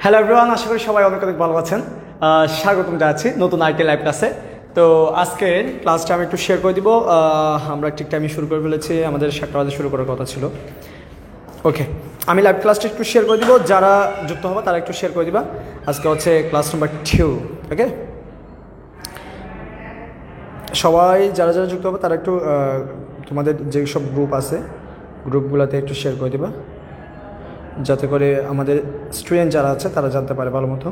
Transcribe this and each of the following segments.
Hello everyone, আশা করি সবাই অনেক অনেক ভালো আছেন। স্বাগতম জানাচ্ছি নতুন আইটি লাইভ ক্লাসে। তো আজকের ক্লাসটা আমি একটু শেয়ার করে দিব। আমরা ঠিক টাইমে শুরু করে ফেলেছি, আমাদের 7টা বাজে শুরু করার কথা ছিল। ওকে, আমি লাইভ ক্লাসটা একটু শেয়ার করে দিব, যারা যুক্ত হবে তারা একটু শেয়ার করে দিবা। আজকে হচ্ছে ক্লাস নাম্বার 2। ওকে, সবাই যারা যারা যুক্ত হবে তারা একটু তোমাদের যেসব গ্রুপ আছে গ্রুপগুলোতে একটু শেয়ার করে দিবা, যাতে করে আমাদের স্টুডেন্ট যারা আছে তারা জানতে পারে ভালো মতো।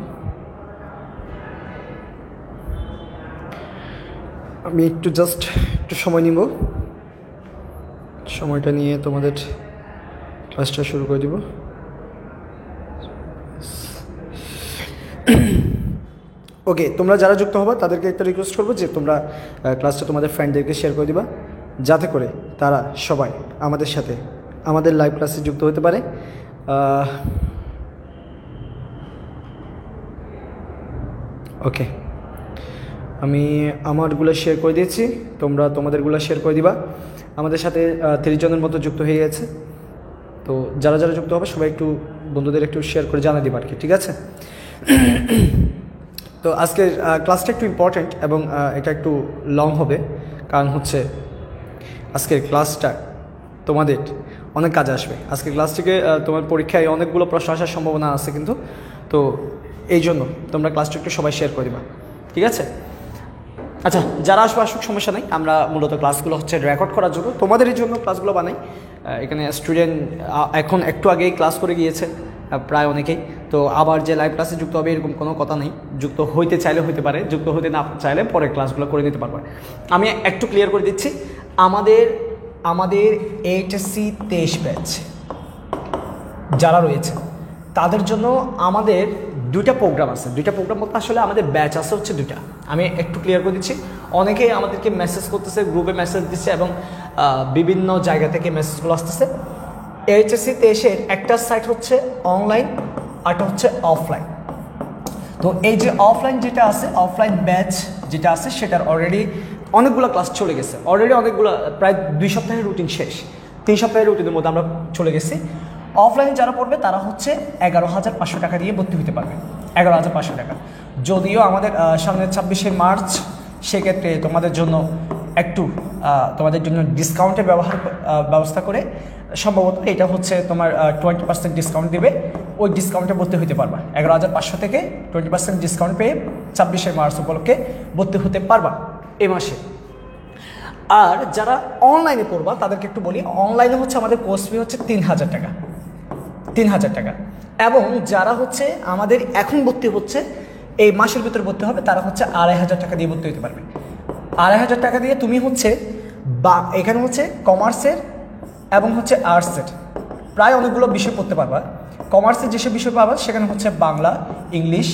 আমি জাস্ট একটু সময় নিব, সময়টা নিয়ে তোমাদের ক্লাসটা শুরু করে দিব। ওকে, তোমরা যারা যুক্ত হবে তাদেরকে একটা রিকোয়েস্ট করবো যে তোমরা ক্লাসটা তোমাদের ফ্রেন্ডদেরকে শেয়ার করে দিবা, যাতে করে তারা সবাই আমাদের সাথে আমাদের লাইভ ক্লাসে যুক্ত হতে পারে। ওকে, আমি আমারগুলো শেয়ার করে দিয়েছি, তোমরা তোমাদেরগুলো শেয়ার করে দিবা। আমাদের সাথে 30 জনের মতো যুক্ত হয়ে গেছে। তো যারা যারা যুক্ত হবে সবাই একটু বন্ধুদের একটু শেয়ার করে জানা দিবা আর কি, ঠিক আছে? তো আজকের ক্লাসটা একটু ইম্পর্ট্যান্ট এবং এটা একটু লং হবে, কারণ হচ্ছে আজকের ক্লাসটা তোমাদের অনেক কাজে আসবে। আজকের ক্লাস থেকে তোমার পরীক্ষায় অনেকগুলো প্রশ্ন আসার সম্ভাবনা আছে কিন্তু, তো এই জন্য তোমরা ক্লাসটা একটু সবাই শেয়ার করে দিবা, ঠিক আছে? আচ্ছা, যারা আসবে আসুক, সমস্যা নেই। আমরা মূলত ক্লাসগুলো হচ্ছে রেকর্ড করার জন্য, তোমাদের জন্য ক্লাসগুলো বানাই। এখানে স্টুডেন্ট এখন একটু আগেই ক্লাস করে গিয়েছে প্রায় অনেকেই। তো আবার যে লাইভ ক্লাসে যুক্ত হবে এরকম কোনো কথা নেই। যুক্ত হইতে চাইলে হইতে পারে, যুক্ত হইতে না চাইলে পরে ক্লাসগুলো করে নিতে পারবে। আমি একটু ক্লিয়ার করে দিচ্ছি, আমাদের এইচএসসি 23 ব্যাচ যারা রয়েছে তাদের জন্য আমাদের দুইটা প্রোগ্রাম আছে। দুইটা প্রোগ্রাম বলতে আসলে আমাদের ব্যাচ আছে হচ্ছে দুইটা। আমি একটু ক্লিয়ার করে দিচ্ছি। অনেকেই আমাদেরকে মেসেজ করতেছে, গ্রুপে মেসেজ দিচ্ছে এবং বিভিন্ন জায়গা থেকে মেসেজগুলো আসতেছে। এইচএসসি 23-এর একটা সাইট হচ্ছে অনলাইন, আরটা হচ্ছে অফলাইন। তো এই যে অফলাইন যেটা আছে, অফলাইন ব্যাচ যেটা আছে, সেটার অলরেডি অনেকগুলো ক্লাস চলে গেছে। অলরেডি অনেকগুলো, প্রায় 2 সপ্তাহের রুটিন শেষ, 3 সপ্তাহের রুটিনের মধ্যে আমরা চলে গেছি। অফলাইনে যারা পড়বে তারা হচ্ছে 11,500 টাকা দিয়ে ভর্তি হতে পারবে, 11,500 টাকা। যদিও আমাদের সামনে 26শে মার্চ, সেক্ষেত্রে তোমাদের জন্য ডিসকাউন্টের ব্যবস্থা করে সম্ভবত এটা হচ্ছে তোমার 20% ডিসকাউন্ট দেবে। ওই ডিসকাউন্টে ভর্তি হতে পারবা। 11,500 থেকে 20% ডিসকাউন্ট পেয়ে 26শে মার্চ উপলক্ষে ভর্তি হতে পারবা এই মাসে। আর যারা অনলাইনে পড়বা তাদেরকে একটু বলি, অনলাইনে হচ্ছে আমাদের কোর্স ফি হচ্ছে 3,000 টাকা, 3,000 টাকা। এবং যারা হচ্ছে আমাদের এখন ভর্তি হচ্ছে, এই মাসের ভিতরে ভর্তি হবে, তারা হচ্ছে 2,500 টাকা দিয়ে ভর্তি হতে পারবে। 2,500 টাকা দিয়ে তুমি হচ্ছে এখানে হচ্ছে কমার্সের এবং হচ্ছে আর্টসের প্রায় অনেকগুলো বিষয় পড়তে পারবা। কমার্সের যেসব বিষয় পাবা সেখানে হচ্ছে Bangla, English,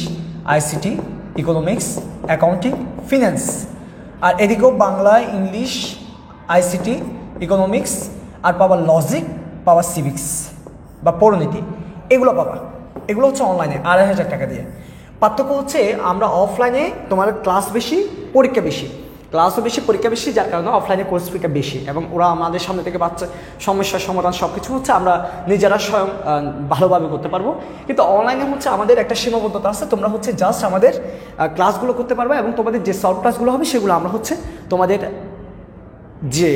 ICT, economics, accounting, finance. আর এদিকেও বাংলা, ইংলিশ, আইসিটি, ইকোনমিক্স, আর পাবা লজিক, পাবা সিভিক্স বা পরিণীতি, এগুলো পাবা। এগুলো হচ্ছে অনলাইনে 2,500 টাকা দিয়ে। পার্থক্য হচ্ছে আমরা অফলাইনে তোমার ক্লাস বেশি, পরীক্ষা বেশি, ক্লাসও বেশি, পরীক্ষা বেশি, যার কারণে অফলাইনে কোর্স ফিটা বেশি এবং ওরা আমাদের সামনে থেকে বাচ্চা সমস্যার সমাধান সব কিছু হচ্ছে আমরা নিজেরা স্বয়ং ভালোভাবে করতে পারবো। কিন্তু অনলাইনে হচ্ছে আমাদের একটা সীমাবদ্ধতা আছে। তোমরা হচ্ছে জাস্ট আমাদের ক্লাসগুলো করতে পারবে এবং তোমাদের যে সলভ ক্লাসগুলো হবে সেগুলো আমরা হচ্ছে তোমাদের যে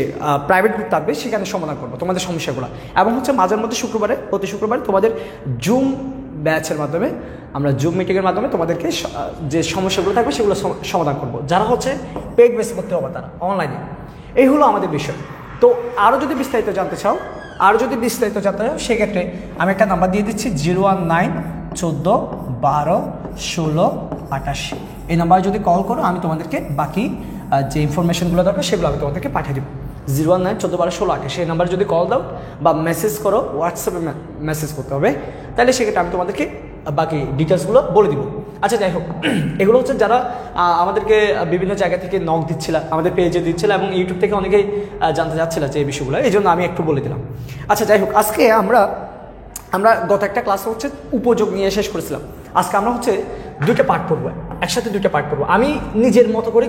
প্রাইভেট গ্রুপ থাকবে সেখানে সমাধান করবো তোমাদের সমস্যাগুলো। এবং হচ্ছে মাঝের মধ্যে প্রতি শুক্রবারে তোমাদের জুম ব্যাচের মাধ্যমে, আমরা জুম মিটিংয়ের মাধ্যমে তোমাদেরকে যে সমস্যাগুলো থাকবে সেগুলো সমাধান করবো। যারা হচ্ছে পেড বেস করতে হবে তারা অনলাইনে, এই হলো আমাদের বিষয়। তো আরও যদি বিস্তারিত জানতে চাও সেক্ষেত্রে আমি একটা নাম্বার দিয়ে দিচ্ছি, 019 14 12 16 88। এই নাম্বারে যদি কল করো আমি তোমাদেরকে বাকি যে ইনফরমেশনগুলো দরকার সেগুলো আমি তোমাদেরকে পাঠিয়ে দেবো। 019 14 12 16 88 সেই নাম্বারে যদি কল দাও বা মেসেজ করো, হোয়াটসঅ্যাপে মেসেজ করতে হবে, তাহলে সেক্ষেত্রে আমি তোমাদেরকে বাকি ডিটেলসগুলো বলে দিব। আচ্ছা, যাই হোক, এগুলো হচ্ছে যারা আমাদেরকে বিভিন্ন জায়গা থেকে নক দিচ্ছিল, আমাদের পেজে দিচ্ছিল এবং ইউটিউব থেকে অনেকেই জানতে চাচ্ছিল যে এই বিষয়গুলো, এই জন্য আমি একটু বলে দিলাম। আচ্ছা, যাই হোক, আজকে আমরা গত একটা ক্লাস হচ্ছে উপযোগ নিয়ে শেষ করেছিলাম। আজকে আমরা হচ্ছে 2টা পার্ট পড়বো, একসাথে 2টা পার্ট পড়বো। আমি নিজের মতো করে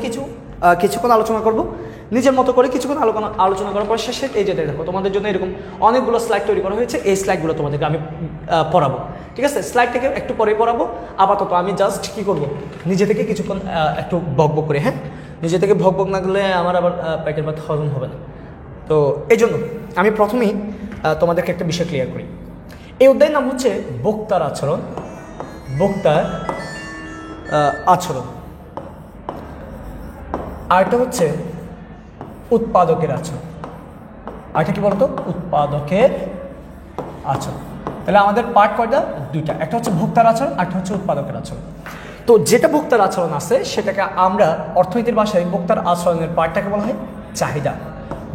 কিছুক্ষণ আলোচনা করব, নিজের মতো করে কিছুক্ষণ আলোচনা করার পর শেষে এই যে দেখো তোমাদের জন্য এরকম অনেকগুলো স্লাইড তৈরি করা হয়েছে। এই স্লাইডগুলো তোমাদেরকে আমি পড়াবো, ঠিক আছে, স্লাইডটাকে একটু পরে পড়াবো। আপাতত আমি জাস্ট কি করব, নিজে থেকে কিছুক্ষণ একটু বকবক করে, হ্যাঁ, নিজে থেকে বকবক না করলে আমার আবার পেটের ভাত হজম হবে না। তো এই জন্য আমি প্রথমেই তোমাদেরকে একটা বিষয় ক্লিয়ার করি। এই অধ্যায়ের নাম হচ্ছে বক্তার আচরণ। বক্তার আচরণ। আরেকটা হচ্ছে উৎপাদকের আচরণ। আরেকটা কি বলতো, উৎপাদকের আচরণ। তাহলে আমাদের পার্ট কয়টা, দুইটা, একটা হচ্ছে ভোক্তার আচরণ, আরেকটা হচ্ছে উৎপাদকের আচরণ। তো যেটা ভোক্তার আচরণ আছে সেটাকে আমরা অর্থনীতির ভাষায় ভোক্তার আচরণের পার্টটাকে বলা হয় চাহিদা।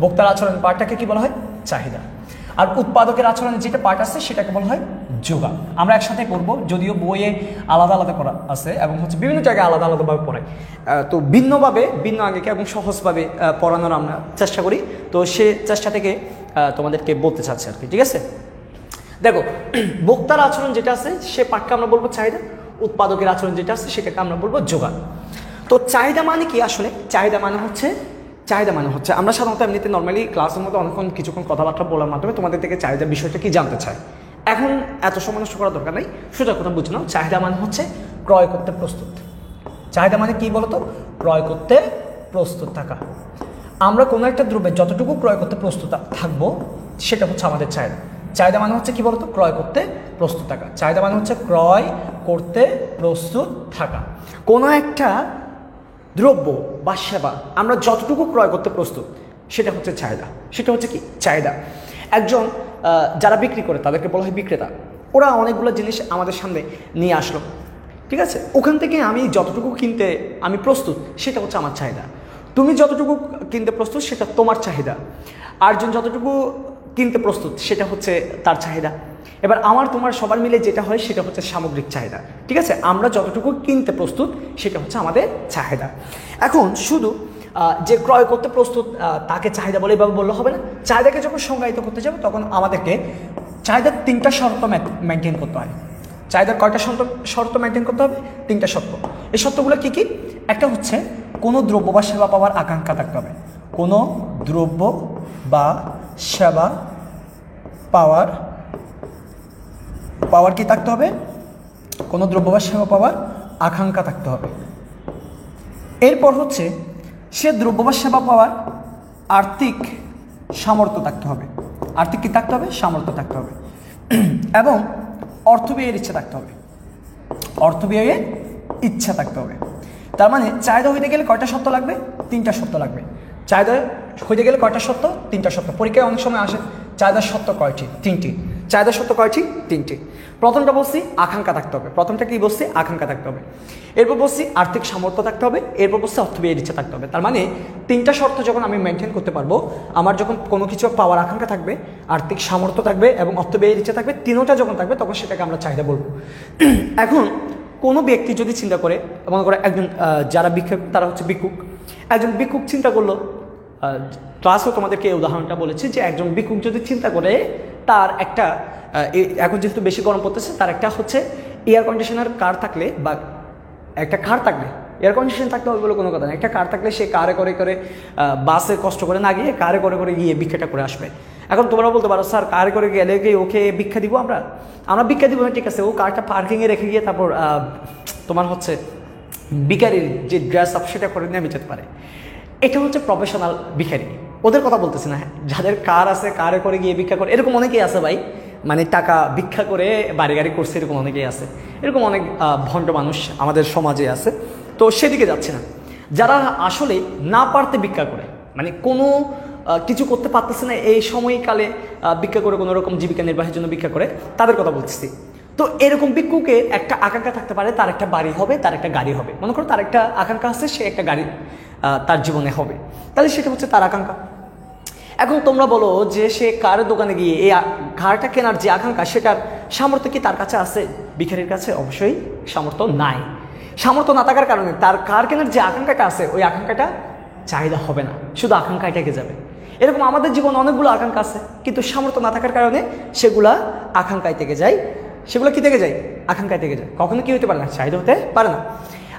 ভোক্তার আচরণের পার্টটাকে কি বলা হয়, চাহিদা। আর উৎপাদকের আচরণের যেটা পার্ট আছে সেটাকে বলা হয় যোগান। আমরা একসাথে করবো, যদিও বইয়ে আলাদা আলাদা করা আছে এবং হচ্ছে বিভিন্ন জায়গায় আলাদা আলাদাভাবে পড়াই। তো ভিন্নভাবে, ভিন্ন আঙ্গিকে এবং সহজভাবে পড়ানোর আমরা চেষ্টা করি। তো সে চেষ্টা থেকে তোমাদেরকে বলতে চাচ্ছি আর কি, ঠিক আছে। দেখো, ভোক্তার আচরণ যেটা আছে সে পার্টকে আমরা বলবো চাহিদা, উৎপাদকের আচরণ যেটা আছে সেটাকে আমরা বলবো যোগান। তো চাহিদা মানে কি আসলে? চাহিদা মানে হচ্ছে আমরা সাধারণত এমনিতে নর্মালি ক্লাসের মধ্যে অনেকক্ষণ কিছুক্ষণ কথাবার্তা বলার মাধ্যমে তোমাদের থেকে চাহিদার বিষয়টা কি জানতে চাই। এখন এত সময় নষ্ট করার দরকার নেই, সোজা কথা বুঝে নাও। চাহিদা মানে হচ্ছে ক্রয় করতে প্রস্তুত। চাহিদা মানে কি বলতো, ক্রয় করতে প্রস্তুত থাকা। আমরা কোনো একটা দ্রব্যের যতটুকু ক্রয় করতে প্রস্তুত থাকবো সেটা হচ্ছে আমাদের চাহিদা। চাহিদা মানে হচ্ছে কি বলতো, ক্রয় করতে প্রস্তুত থাকা। চাহিদা মানে হচ্ছে ক্রয় করতে প্রস্তুত থাকা। কোনো একটা দ্রব্য বা সেবা আমরা যতটুকু ক্রয় করতে প্রস্তুত সেটা হচ্ছে চাহিদা। সেটা হচ্ছে কি চাহিদা। একজন যারা বিক্রি করে তাদেরকে বলা হয় বিক্রেতা। ওরা অনেকগুলো জিনিস আমাদের সামনে নিয়ে আসলো, ঠিক আছে, ওখান থেকে আমি যতটুকু কিনতে আমি প্রস্তুত সেটা হচ্ছে আমার চাহিদা। তুমি যতটুকু কিনতে প্রস্তুত সেটা তোমার চাহিদা। আরেকজন যতটুকু কিনতে প্রস্তুত সেটা হচ্ছে তার চাহিদা। এবার আমার তোমার সবার মিলে যেটা হয় সেটা হচ্ছে সামগ্রিক চাহিদা, ঠিক আছে। আমরা যতটুকু কিনতে প্রস্তুত সেটা হচ্ছে আমাদের চাহিদা। এখন শুধু যে ক্রয় করতে প্রস্তুত তাকে চাহিদা বলে এভাবে বললে হবে না। চাহিদাকে যখন সংজ্ঞায়িত করতে যাবো তখন আমাদেরকে চাহিদার 3টা শর্ত মেনটেন করতে হয়। চাহিদার কয়টা শর্ত মেনটেন করতে হবে? 3টা শর্ত। এই শর্তগুলো কি কি? একটা হচ্ছে কোনো দ্রব্য বা সেবা পাওয়ার আকাঙ্ক্ষা থাকতে হবে। কোনো দ্রব্য বা সেবা পাওয়ার কি থাকতে হবে? কোনো দ্রব্য বা সেবা পাওয়ার আকাঙ্ক্ষা থাকতে হবে। এরপর হচ্ছে সে দ্রব্য বা সেবা পাওয়ার আর্থিক সামর্থ্য থাকতে হবে। আর্থিক কি থাকতে হবে? সামর্থ্য থাকতে হবে। এবং অর্থ ব্যয়ের ইচ্ছা থাকতে হবে। অর্থ ব্যয়ের ইচ্ছা থাকতে হবে। তার মানে চাহিদা হইতে গেলে কয়টা শর্ত লাগবে? 3টা শর্ত লাগবে। চাহিদা হইতে গেলে কয়টা শর্ত? 3টা শর্ত। পরীক্ষায় অনেক সময় আসে চাহিদার শর্ত কয়টি? 3টি। চাহিদার শর্ত কয়টি? 3টি। প্রথমটা বলছি আকাঙ্ক্ষা থাকতে হবে। প্রথমটা কি বলছি? আকাঙ্ক্ষা থাকতে হবে। এরপর বলছি আর্থিক সামর্থ্য থাকতে হবে। এরপর বলছি অর্থ ব্যয়ের ইচ্ছা থাকতে হবে। তার মানে 3টা শর্ত যখন আমি মেনটেন করতে পারবো, আমার যখন কোনো কিছু পাওয়ার আকাঙ্ক্ষা থাকবে, আর্থিক সামর্থ্য থাকবে এবং অর্থ ব্যয়ের ইচ্ছা থাকবে, 3টা যখন থাকবে তখন সেটাকে আমরা চাহিদা বলবো। এখন কোনো ব্যক্তি যদি চিন্তা করে, মনে করে একজন যারা ভিক্ষুক তারা হচ্ছে ভিক্ষুক। একজন ভিক্ষুক চিন্তা করলো, ক্লাসও তোমাদেরকে এই উদাহরণটা বলেছি যে একজন ভিক্ষুক যদি চিন্তা করে তার একটা এখন যেহেতু বেশি গরম পড়তেছে, তার একটা হচ্ছে এয়ার কন্ডিশনার কার থাকলে বা একটা কার থাকলে, এয়ার কন্ডিশন থাকতে হবে বলে কোনো কথা না, একটা কার থাকলে সে কারে করে বাসে কষ্ট করে না গিয়ে কারে করে গিয়ে ভিক্ষাটা করে আসবে। এখন তোমরা বলতে পারো স্যার কারে করে গেলে কি ওকে ভিক্ষা দিব? আমরা ভিক্ষা দিব না, ঠিক আছে, ও কারটা পার্কিংয়ে রেখে গিয়ে তারপর তোমার হচ্ছে ভিখারির যে ড্রেস আপ সেটা করে নিয়ে যেতে পারে। এটা হচ্ছে প্রফেশনাল ভিখারি, ওদের কথা বলতেছি না। যাদের কার আছে কারে করে গিয়ে ভিক্ষা করে, এরকম অনেকেই আছে ভাই, মানে টাকা ভিক্ষা করে বাড়ি গাড়ি করছে, এরকম অনেকেই আছে। এরকম অনেক ভণ্ড মানুষ আমাদের সমাজে আছে। তো সেদিকে যাচ্ছে না। যারা আসলে না পারতে ভিক্ষা করে, মানে কোনো কিছু করতে পারতেছে না এই সময়কালে ভিক্ষা করে কোনো রকম জীবিকা নির্বাহের জন্য ভিক্ষা করে, তাদের কথা বলতেছি। তো এরকম ভিক্ষুকে একটা আকাঙ্ক্ষা থাকতে পারে, তার একটা বাড়ি হবে, তার একটা গাড়ি হবে। মনে করো তার একটা আকাঙ্ক্ষা আছে, সে একটা গাড়ি তার জীবনে হবে, তাহলে সেটা হচ্ছে তার আকাঙ্ক্ষা। এখন তোমরা বলো যে সে কারের দোকানে গিয়ে এই কারটা কেনার যে আকাঙ্ক্ষা, সেটার সামর্থ্য কি তার কাছে আছে? ভিখারির কাছে অবশ্যই সামর্থ্য নাই। সামর্থ্য না থাকার কারণে তার কার কেনার যে আকাঙ্ক্ষাটা আছে ওই আকাঙ্ক্ষাটা চাহিদা হবে না, শুধু আকাঙ্ক্ষায় থেকে যাবে। এরকম আমাদের জীবনে অনেকগুলো আকাঙ্ক্ষা আছে, কিন্তু সামর্থ্য না থাকার কারণে সেগুলা আকাঙ্ক্ষায় থেকে যায়। সেগুলো কি থেকে যায়? আকাঙ্ক্ষায় থেকে যায়। কখনো কি হতে পারে না? চাহিদা হতে পারে না।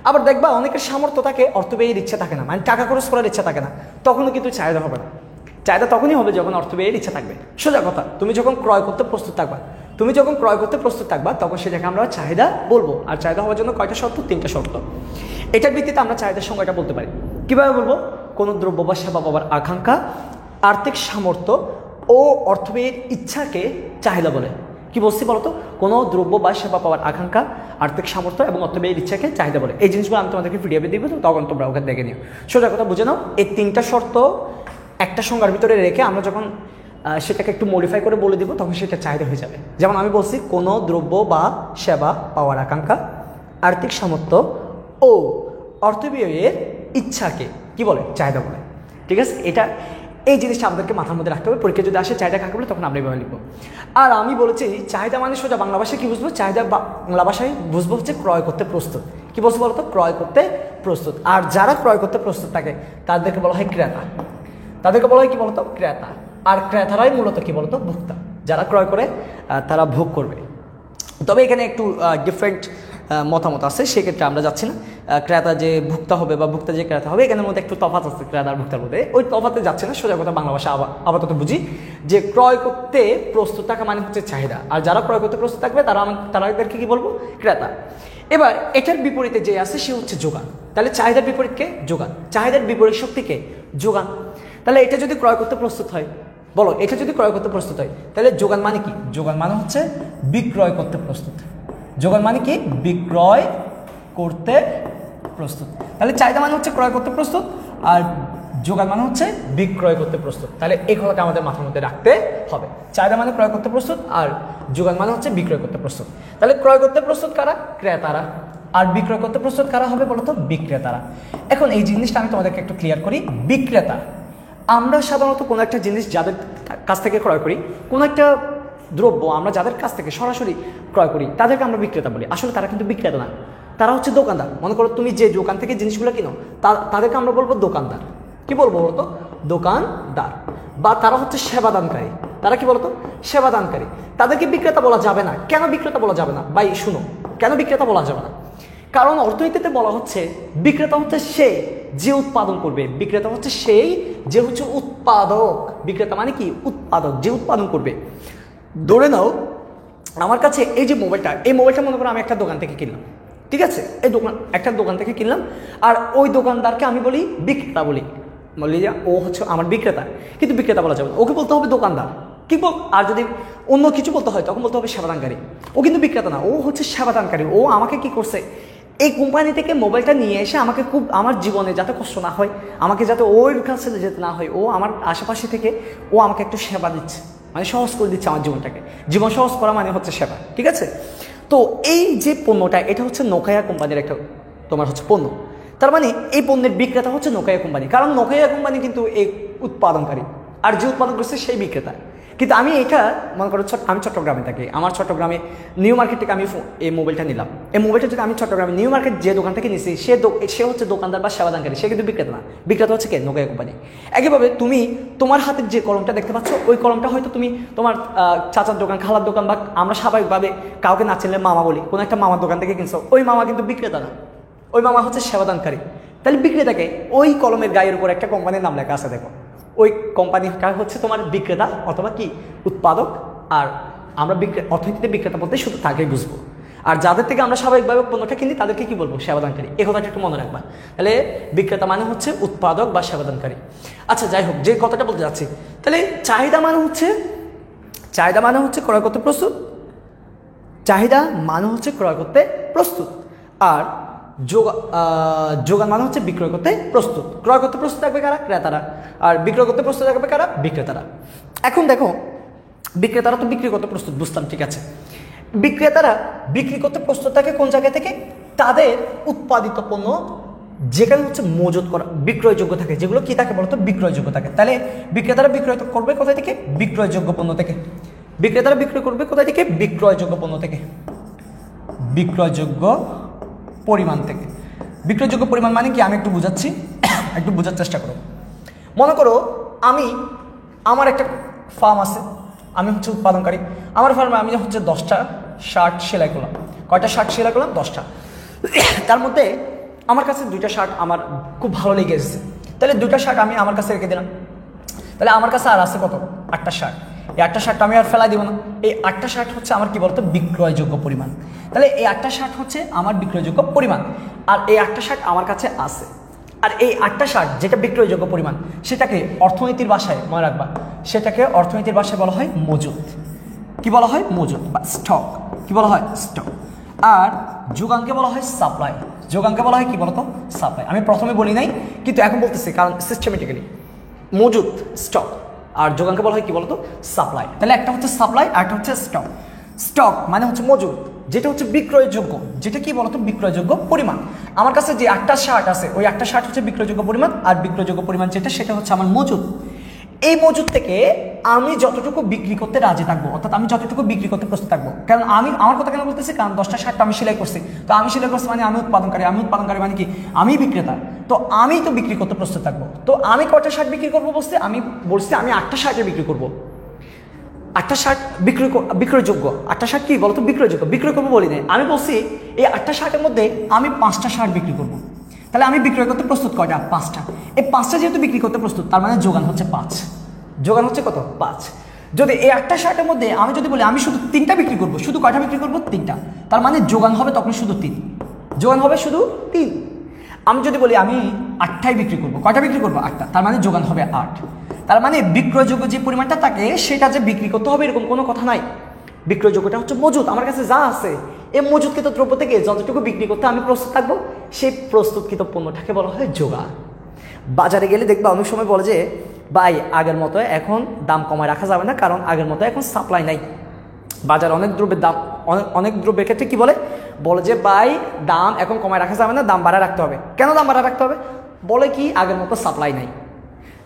আবার দেখবা অনেকের সামর্থ্য থাকে, অর্থ ব্যয়ের ইচ্ছা থাকে না, মানে টাকা খরচ করার ইচ্ছা থাকে না, তখনও কিন্তু চাহিদা হবে না। চাহিদা তখনই হবে যখন অর্থ ব্যয়ের ইচ্ছা থাকবে। সোজা কথা, তুমি যখন ক্রয় করতে প্রস্তুত থাকবা, তুমি যখন ক্রয় করতে প্রস্তুত থাকবা তখন সেটাকে আমরা চাহিদা বলবো। আর চাহিদা হওয়ার জন্য কয়টা শর্ত? 3টা শর্ত। এটার ভিত্তিতে আমরা চাহিদার সংজ্ঞাটা বলতে পারি। কীভাবে বলবো? কোনো দ্রব্য বা সেবা পাওয়ার আকাঙ্ক্ষা, আর্থিক সামর্থ্য ও অর্থব্যয়ের ইচ্ছাকে চাহিদা বলে। কি বলছি বলতো? কোনো দ্রব্য বা সেবা পাওয়ার আকাঙ্ক্ষা, আর্থিক সামর্থ্য এবং অর্থব্যয়ের ইচ্ছাকে চাহিদা বলে। এই জিনিসগুলো আমি তোমাদেরকে ভিডিওতে দিব, তখন তোমরা ওখানে দেখে নিও। সোজা কথা বুঝে নাও, এই 3টা শর্ত একটা সংজ্ঞার ভিতরে রেখে আমরা যখন সেটাকে একটু মডিফাই করে বলে দিব তখন সেটা চাহিদা হয়ে যাবে। যেমন আমি বলছি কোনো দ্রব্য বা সেবা পাওয়ার আকাঙ্ক্ষা, আর্থিক সামর্থ্য ও অর্থব্যয়ের ইচ্ছাকে কি বলে? চাহিদা বলে। ঠিক আছে, এই জিনিসটা আমাদেরকে মাথার মধ্যে রাখতে হবে। পরীক্ষা যদি আসে চাহিদা কাকে বলে তখন আমরা এভাবে লিখবো। আর আমি বলেছি চাহিদা মানে সোজা বাংলা ভাষায় কি বুঝবো? চাহিদা বাংলা ভাষায় বুঝবো হচ্ছে ক্রয় করতে প্রস্তুত। কি বলছো বলতো? ক্রয় করতে প্রস্তুত। আর যারা ক্রয় করতে প্রস্তুত থাকে তাদেরকে বলা হয় ক্রেতা। তাদেরকে বলা হয় কি বলতো? ক্রেতা। আর ক্রেতারাই মূলত কি বলতো? ভোক্তা। যারা ক্রয় করে তারা ভোগ করবে। তবে এখানে একটু ডিফারেন্ট মতামত আছে, সেক্ষেত্রে আমরা যাচ্ছি না। ক্রেতা যে ভোক্তা হবে বা ভোক্তা যে ক্রেতা হবে, এখানের মধ্যে একটু তফাৎ আছে ক্রেতা আর ভোক্তার মধ্যে। ওই তফাতে যাচ্ছে না, সোজা কথা বাংলা ভাষা আপাতত বুঝি যে ক্রয় করতে প্রস্তুত থাকা মানে হচ্ছে চাহিদা। আর যারা ক্রয় করতে প্রস্তুত থাকবে তাদেরকে কি বলবো? ক্রেতা। এবার এটার বিপরীতে যে আছে সে হচ্ছে যোগান। তাহলে চাহিদার বিপরীতকে যোগান, চাহিদার বিপরীত শক্তিকে যোগান। তাহলে এটা যদি ক্রয় করতে প্রস্তুত হয়, বলো এটা যদি ক্রয় করতে প্রস্তুত হয় তাহলে যোগান মানে কি? যোগান মানে হচ্ছে বিক্রয় করতে প্রস্তুত। যোগান মানে কি? বিক্রয় করতে প্রস্তুত। তাহলে চাহিদা মানে হচ্ছে ক্রয় করতে প্রস্তুত, আর যোগান মানে হচ্ছে বিক্রয় করতে প্রস্তুত। তাহলে এই কথাটা আমাদের মাথার মধ্যে রাখতে হবে। চাহিদা মানে ক্রয় করতে প্রস্তুত, আর যোগান মানে হচ্ছে বিক্রয় করতে প্রস্তুত। তাহলে ক্রয় করতে প্রস্তুত কারা? ক্রেতারা। আর বিক্রয় করতে প্রস্তুত কারা হবে বলতো? বিক্রেতারা। এখন এই জিনিসটা আমি তোমাদেরকে একটু ক্লিয়ার করি। বিক্রেতা, আমরা সাধারণত কোনো একটা জিনিস যাদের কাছ থেকে ক্রয় করি, কোনো একটা দ্রব্য আমরা যাদের কাছ থেকে সরাসরি ক্রয় করি তাদেরকে আমরা বিক্রেতা বলি। আসলে তারা কিন্তু বিক্রেতা না, তারা হচ্ছে দোকানদার। মনে করো তুমি যে দোকান থেকে জিনিসগুলো কিনো তাদেরকে আমরা বলবো দোকানদার। কি বলবো বলতো? দোকানদার। বা তারা হচ্ছে সেবাদানকারী। তারা কি বলতো? সেবাদানকারী। তাদেরকে বিক্রেতা বলা যাবে না। কেন বিক্রেতা বলা যাবে না ভাই? শুনো, কেন বিক্রেতা বলা যাবে না? কারণ অর্থনীতিতে বলা হচ্ছে বিক্রেতা হচ্ছে সে যে উৎপাদন করবে। বিক্রেতা হচ্ছে সেই যে হচ্ছে উৎপাদক। বিক্রেতা মানে কি? উৎপাদক, যে উৎপাদন করবে। ধরে নাও আমার কাছে এই যে মোবাইলটা, এই মোবাইলটা মনে করো আমি একটা দোকান থেকে কিনলাম। ঠিক আছে, একটা দোকান থেকে কিনলাম, আর ওই দোকানদারকে আমি বলি বিক্রেতা বলি। বলি যে ও হচ্ছে আমার বিক্রেতা, কিন্তু বিক্রেতা বলা যাবে না, ওকে বলতে হবে দোকানদার। কি বল? আর যদি অন্য কিছু বলতে হয় তখন বলতে হবে সেবাদানকারী। ও কিন্তু বিক্রেতা না, ও হচ্ছে সেবাদানকারী। ও আমাকে কি করছে? এই কোম্পানি থেকে মোবাইলটা নিয়ে এসে আমাকে খুব আমার জীবনে যাতে কষ্ট না হয়, আমাকে যাতে ওর কাছে যেতে না হয়, ও আমার আশেপাশে থেকে ও আমাকে একটু সেবা দিচ্ছে, মানে সহজ করে দিচ্ছে আমার জীবনটাকে। জীবন সহজ করা মানে হচ্ছে সেবা। ঠিক আছে, তো এই যে পণ্যটা, এটা হচ্ছে নোকিয়া কোম্পানির একটা তোমার হচ্ছে পণ্য। তার মানে এই পণ্যের বিক্রেতা হচ্ছে নোকিয়া কোম্পানি, কারণ নোকিয়া কোম্পানি কিন্তু এই উৎপাদনকারী, আর যে উৎপাদন করছে সেই বিক্রেতা। কিন্তু আমি এটা মনে করো আমি চট্টগ্রামে থাকি, আমার চট্টগ্রামে নিউ মার্কেট থেকে আমি এই মোবাইলটা নিলাম। এই মোবাইলটা যদি আমি চট্টগ্রামে নিউ মার্কেট যে দোকান থেকে নিচ্ছি সে হচ্ছে দোকানদার বা সেবাদানকারী, সে কিন্তু বিক্রেতা না। বিক্রেতা হচ্ছে কে? Nokia company. একইভাবে তুমি তোমার হাতের যে কলমটা দেখতে পাচ্ছ, ওই কলমটা হয়তো তুমি তোমার চাচার দোকান, খালার দোকান, বা আমরা স্বাভাবিকভাবে কাউকে না চিনলে মামা বলি, কোনো একটা মামার দোকান থেকে কিনছো, ওই মামা কিন্তু বিক্রেতা না, ওই মামা হচ্ছে সেবাদানকারী। তাহলে বিক্রেতাকে ওই কলমের গায়ের উপর একটা কোম্পানির নাম লেখা আছে, দেখো ওই কোম্পানিটা হচ্ছে তোমার বিক্রেতা অথবা কি উৎপাদক। আর আমরা অর্থনীতিতে বিক্রেতা বলতে শুধু তাকেই বুঝবো। আর যাদের থেকে আমরা স্বাভাবিকভাবে পণ্যটা কিনি তাদেরকে কি বলবো? সেবাদানকারী। এই কথাটা একটু মনে রাখবা। তাহলে বিক্রেতা মানে হচ্ছে উৎপাদক বা সেবাদানকারী। আচ্ছা যাই হোক, যে কথাটা বলতে যাচ্ছি, তাহলে চাহিদা মানে হচ্ছে ক্রয় করতে প্রস্তুত। চাহিদা মানে হচ্ছে ক্রয় করতে প্রস্তুত। আর যোগান মানে হচ্ছে বিক্রয় করতে প্রস্তুত। ক্রয় করতে প্রস্তুত থাকবে কারা? ক্রেতারা। আর বিক্রয় করতে প্রস্তুত থাকবে কারা? বিক্রেতারা। এখন দেখো, বিক্রেতারা তো বিক্রি করতে প্রস্তুত, বুঝতাম, ঠিক আছে। বিক্রেতারা বিক্রি করতে প্রস্তুত থাকে কোন জায়গা থেকে? তাদের উৎপাদিত পণ্য যেখানে হচ্ছে মজুত করা বিক্রয়যোগ্য থাকে, যেগুলো কি থাকে বলতো? বিক্রয়যোগ্য থাকে। তাহলে বিক্রেতারা বিক্রয় করবে কোথায় থেকে? বিক্রয়যোগ্য পণ্য থেকে। বিক্রেতারা বিক্রয় করবে কোথায় থেকে? বিক্রয়যোগ্য পণ্য থেকে, বিক্রয়যোগ্য পরিমাণ থেকে। বিক্রয়যোগ্য পরিমাণ মানে কি? আমি একটু বুঝাচ্ছি, একটু বোঝার চেষ্টা করো। মনে করো আমার একটা ফার্ম আছে, আমি হচ্ছে উৎপাদনকারী। আমার ফার্মে আমি হচ্ছে 10টা শার্ট সেলাই করলাম। কয়টা শার্ট সেলাই করলাম? 10টা। তার মধ্যে আমার কাছে 2টা শার্ট আমার খুব ভালো লেগে এসেছে, তাহলে 2টা শার্ট আমি আমার কাছে রেখে দিলাম। তাহলে আমার কাছে আর আছে কত? 8টা শার্ট। এই 8টা শার্ট আমি আর ফেলাই দিব না, এই 8টা শার্ট হচ্ছে আমার কি বলতো বিক্রয়যোগ্য পরিমাণ। তাহলে এই 8টা শার্ট হচ্ছে আমার বিক্রয়যোগ্য পরিমাণ, আর এই 8টা শার্ট আমার কাছে আছে। আর এই 8টা শার্ট যেটা বিক্রয়যোগ্য পরিমাণ সেটাকে অর্থনীতির ভাষায় মনে রাখবা, সেটাকে অর্থনীতির ভাষায় বলা হয় মজুদ। কি বলা হয়? মজুদ বা স্টক। কি বলা হয়? স্টক। আর যোগানকে বলা হয় সাপ্লাই। যোগানকে বলা হয় কি বলতো? সাপ্লাই। আমি প্রথমে বলি নাই কিন্তু এখন বলতেছি, কারণ সিস্টেমেটিক্যালি মজুদ স্টক, আর যোগানকে বলা হয় কি বলতো? সাপ্লাই। তাহলে একটা হচ্ছে সাপ্লাই আর একটা হচ্ছে স্টক। স্টক মানে হচ্ছে মজুদ, যেটা হচ্ছে বিক্রয়যোগ্য, যেটা কি বলতো? বিক্রয়যোগ্য পরিমাণ। আমার কাছে যে 8টা শার্ট আছে ওই 8টা শার্ট হচ্ছে বিক্রয়যোগ্য পরিমাণ, আর বিক্রয়যোগ্য পরিমাণ যেটা সেটা হচ্ছে আমার মজুদ। এই মজুদ থেকে আমি যতটুকু বিক্রি করতে রাজি থাকবো, অর্থাৎ আমি যতটুকু বিক্রি করতে প্রস্তুত থাকবো, কারণ আমি আমার কথা কেন বলতেছি, কারণ 10টা শার্ট আমি সেলাই করছি, তো আমি সেলাই করছি মানে আমি উৎপাদনকারী, আমি উৎপাদনকারী মানে কি আমি বিক্রেতা, তো আমি তো বিক্রি করতে প্রস্তুত থাকবো। তো আমি কয়টা শার্ট বিক্রি করবো বলছি? আমি বলছি আমি 8টা শার্টে বিক্রি করবো। 8টা শার্ট বিক্রয়যোগ্য। 8টা শার্ট কি বলতো? বিক্রয়যোগ্য। বিক্রয় করবো বলি নাই, আমি বলছি এই 8টা শার্টের মধ্যে আমি 5টা শার্ট বিক্রি করবো। তাহলে আমি বিক্রয় করতে প্রস্তুত কয়টা? 5টা। এই 5টা যেহেতু বিক্রি করতে প্রস্তুত, তার মানে যোগান হচ্ছে 5। যোগান হচ্ছে কত? 5। যদি এই 8টা শার্টের মধ্যে আমি যদি বলি আমি শুধু 3টা বিক্রি করবো, শুধু কয়টা বিক্রি করবো? 3টা। তার মানে যোগান হবে তখন শুধু 3। যোগান হবে শুধু 3। আমি যদি বলি আমি 8টাই বিক্রি করবো, কয়টা বিক্রি করবো? 8টা। তার মানে যোগান হবে 8। তার মানে বিক্রয়যোগ্য যে পরিমাণটা থাকে সেটা যে বিক্রি করতে হবে এরকম কোনো কথা নাই। বিক্রয়যোগ্যটা হচ্ছে মজুদ। আমার কাছে যা আছে এই মজুদকৃত দ্রব্য থেকে যতটুকু বিক্রি করতে আমি প্রস্তুত থাকবো, সেই প্রস্তুতকৃত পণ্যটাকে বলা হয় যোগান। বাজারে গেলে দেখবা অনেক সময় বলে যে ভাই আগের মতো এখন দাম কমায় রাখা যাবে না, কারণ আগের মতো এখন সাপ্লাই নাই। বাজারে অনেক দ্রব্যের দাম, অনেক দ্রব্যের ক্ষেত্রে কি বলে যে ভাই দাম এখন কমায় রাখা যাবে না, দাম বাড়ায় রাখতে হবে। কেন দাম বাড়ায় রাখতে হবে? বলে কি আগের মতো সাপ্লাই নাই।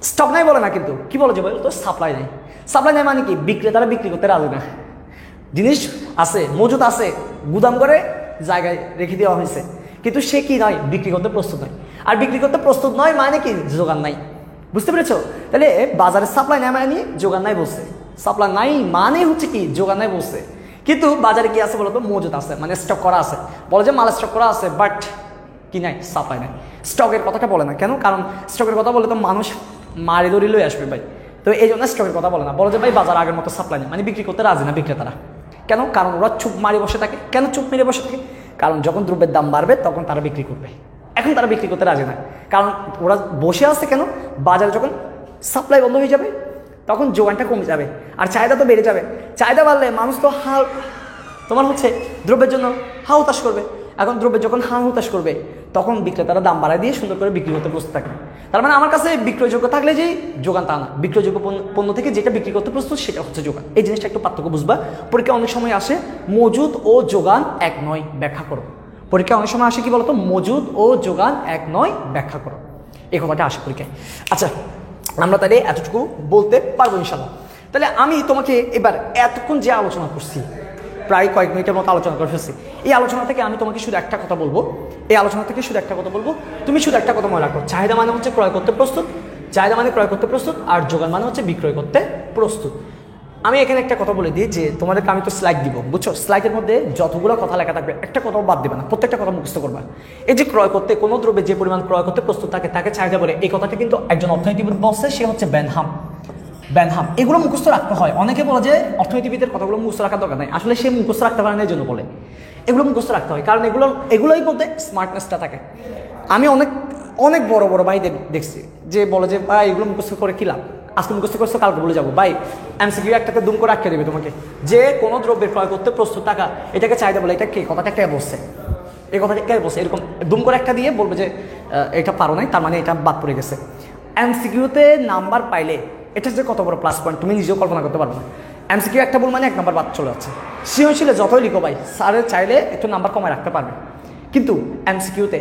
স্টক নাই বলে না, কিন্তু কি বলে যে ভাই তো সাপ্লাই নাই। সাপ্লাই নাই মানে কি? বিক্রেতারা বিক্রি করতে রাজি না। জিনিস আছে, মজুদ আছে, গুদাম করে জায়গায় রেখে দেওয়া হয়েছে, কিন্তু সে কি নয়? বিক্রি করতে প্রস্তুত নয়। আর বিক্রি করতে প্রস্তুত নয় মানে কি? যোগান নাই। বুঝতে পেরেছো? তাহলে বাজারে সাপ্লাই নাই মানে যোগান নাই বলছে। সাপ্লাই নাই মানে হচ্ছে কি? যোগান নাই বলছে। কিন্তু বাজারে কি আছে বলতো? মজুদ আছে, মানে স্টক করা আছে। বলে যে মাল স্টক করা আছে, বাট কি নাই? সাপ্লাই নাই। স্টকের কথাটা বলে না কেন? কারণ স্টকের কথা বলে তো মানুষ মারি দড়ি লই আসবে ভাই, তো এই জন্য স্টকের কথা বলে না। বলে যে ভাই বাজার আগের মতো সাপ্লাই নেই, মানে বিক্রি করতে রাজি না বিক্রেতারা। কেন? কারণ ওরা চুপ মারি বসে থাকে। কেন চুপ মেরে বসে থাকে? কারণ যখন দ্রব্যের দাম বাড়বে তখন তারা বিক্রি করবে, এখন তারা বিক্রি করতে রাজি না। কারণ ওরা বসে আছে কেন? বাজারে যখন সাপ্লাই বন্ধ হয়ে যাবে তখন যোগানটা কমে যাবে, আর চাহিদা তো বেড়ে যাবে। চাহিদা বাড়লে মানুষ তো তোমার হচ্ছে দ্রব্যের জন্য হাহুতাশ করবে। এখন দ্রব্যের যখন হাহুতাশ করবে তখন বিক্রেতারা দাম বাড়ায় দিয়ে সুন্দর করে বিক্রি করতে প্রস্তুত থাকবে। তার মানে আমার কাছে বিক্রয়যোগ্য থাকলে যে যোগান তা না, বিক্রয়যোগ্য পণ্য থেকে যেটা বিক্রি করতে প্রস্তুত সেটা হচ্ছে যোগান। এই জিনিসটা একটু পার্থক্য বুঝবা। পরীক্ষা অনেক সময় আসে মজুদ ও যোগান এক নয়, ব্যাখ্যা করো। পরীক্ষা অনেক সময় আসে কি বলতো? মজুদ ও যোগান এক নয়, ব্যাখ্যা করো। এই কথাটা আসে পরীক্ষায়। আচ্ছা, আমরা তাহলে এতটুকু বলতে পারবো ইনশাল্লাহ। তাহলে আমি তোমাকে এবার এতক্ষণ যে আলোচনা করছি, প্রায় কয়েক মিনিটের মতো আলোচনা করে ফেলছি, এই আলোচনা থেকে আমি তোমাকে শুধু একটা কথা বলবো। এই আলোচনা থেকে শুধু একটা কথা বলবো, তুমি শুধু একটা কথা মনে রাখো, চাহিদা মানে হচ্ছে ক্রয় করতে প্রস্তুত, চাহিদা মানে ক্রয় করতে প্রস্তুত, আর যোগান মানে হচ্ছে বিক্রয় করতে প্রস্তুত। আমি এখানে একটা কথা বলে দিই যে তোমাদেরকে আমি তো স্লাইড দিব, বুঝছো? স্লাইডের মধ্যে যতগুলো কথা লেখা থাকবে একটা কথাও বাদ দেবে না, প্রত্যেকটা কথা মুখস্থ করবা। এই যে ক্রয় করতে, কোনো দ্রব্যে যে পরিমাণ ক্রয় করতে প্রস্তুত থাকে তাকে চাহিদা বলে, এই কথাটা কিন্তু একজন অর্থনীতিবিদ বলছে, সে হচ্ছে বেনহাম। এগুলো মুখস্থ রাখতে হয়। অনেকে বলে যে অর্থনীতিবিদের কথাগুলো মুখস্থ রাখার দরকার নাই, আসলে সে মুখস্থ রাখতে পারে না, এই জন্য বলে এগুলো মুখস্থ রাখতে হয়, কারণ এগুলোই বলতে স্মার্টনেসটা থাকে। আমি অনেক বড় বড় ভাই দেখছি যে বলে যে ভাই এগুলো মুখস্থ করে কি লাভ, আজকে মুখস্থ করছো কালকে বলে যাবো। ভাই এমসিকিউ একটাতে দুম করে আটকে দেবে তোমাকে, যে কোনো দ্রব্যের ক্রয় করতে প্রস্তুত টাকা, এটাকে চাহিদা বলে। এটা কে কথাটা কে বলছে? এই কথাটা কে বলছে? এরকম দুম করে একটা দিয়ে বলবে যে এটা পারো নাই, তার মানে এটা বাদ পড়ে গেছে। এমসিকিউতে নাম্বার পাইলে এটা যে কত বড় প্লাস পয়েন্ট তুমি নিজেও কল্পনা করতে পারবে না। এমসিকিউ একটা বল মানে 1 নাম্বার বাদ চলে যাচ্ছে। সৃজনশীলে যতই লিখো ভাই, স্যারের চাইলে একটু নাম্বার কমায় রাখতে পারবে, কিন্তু এমসিকিউতে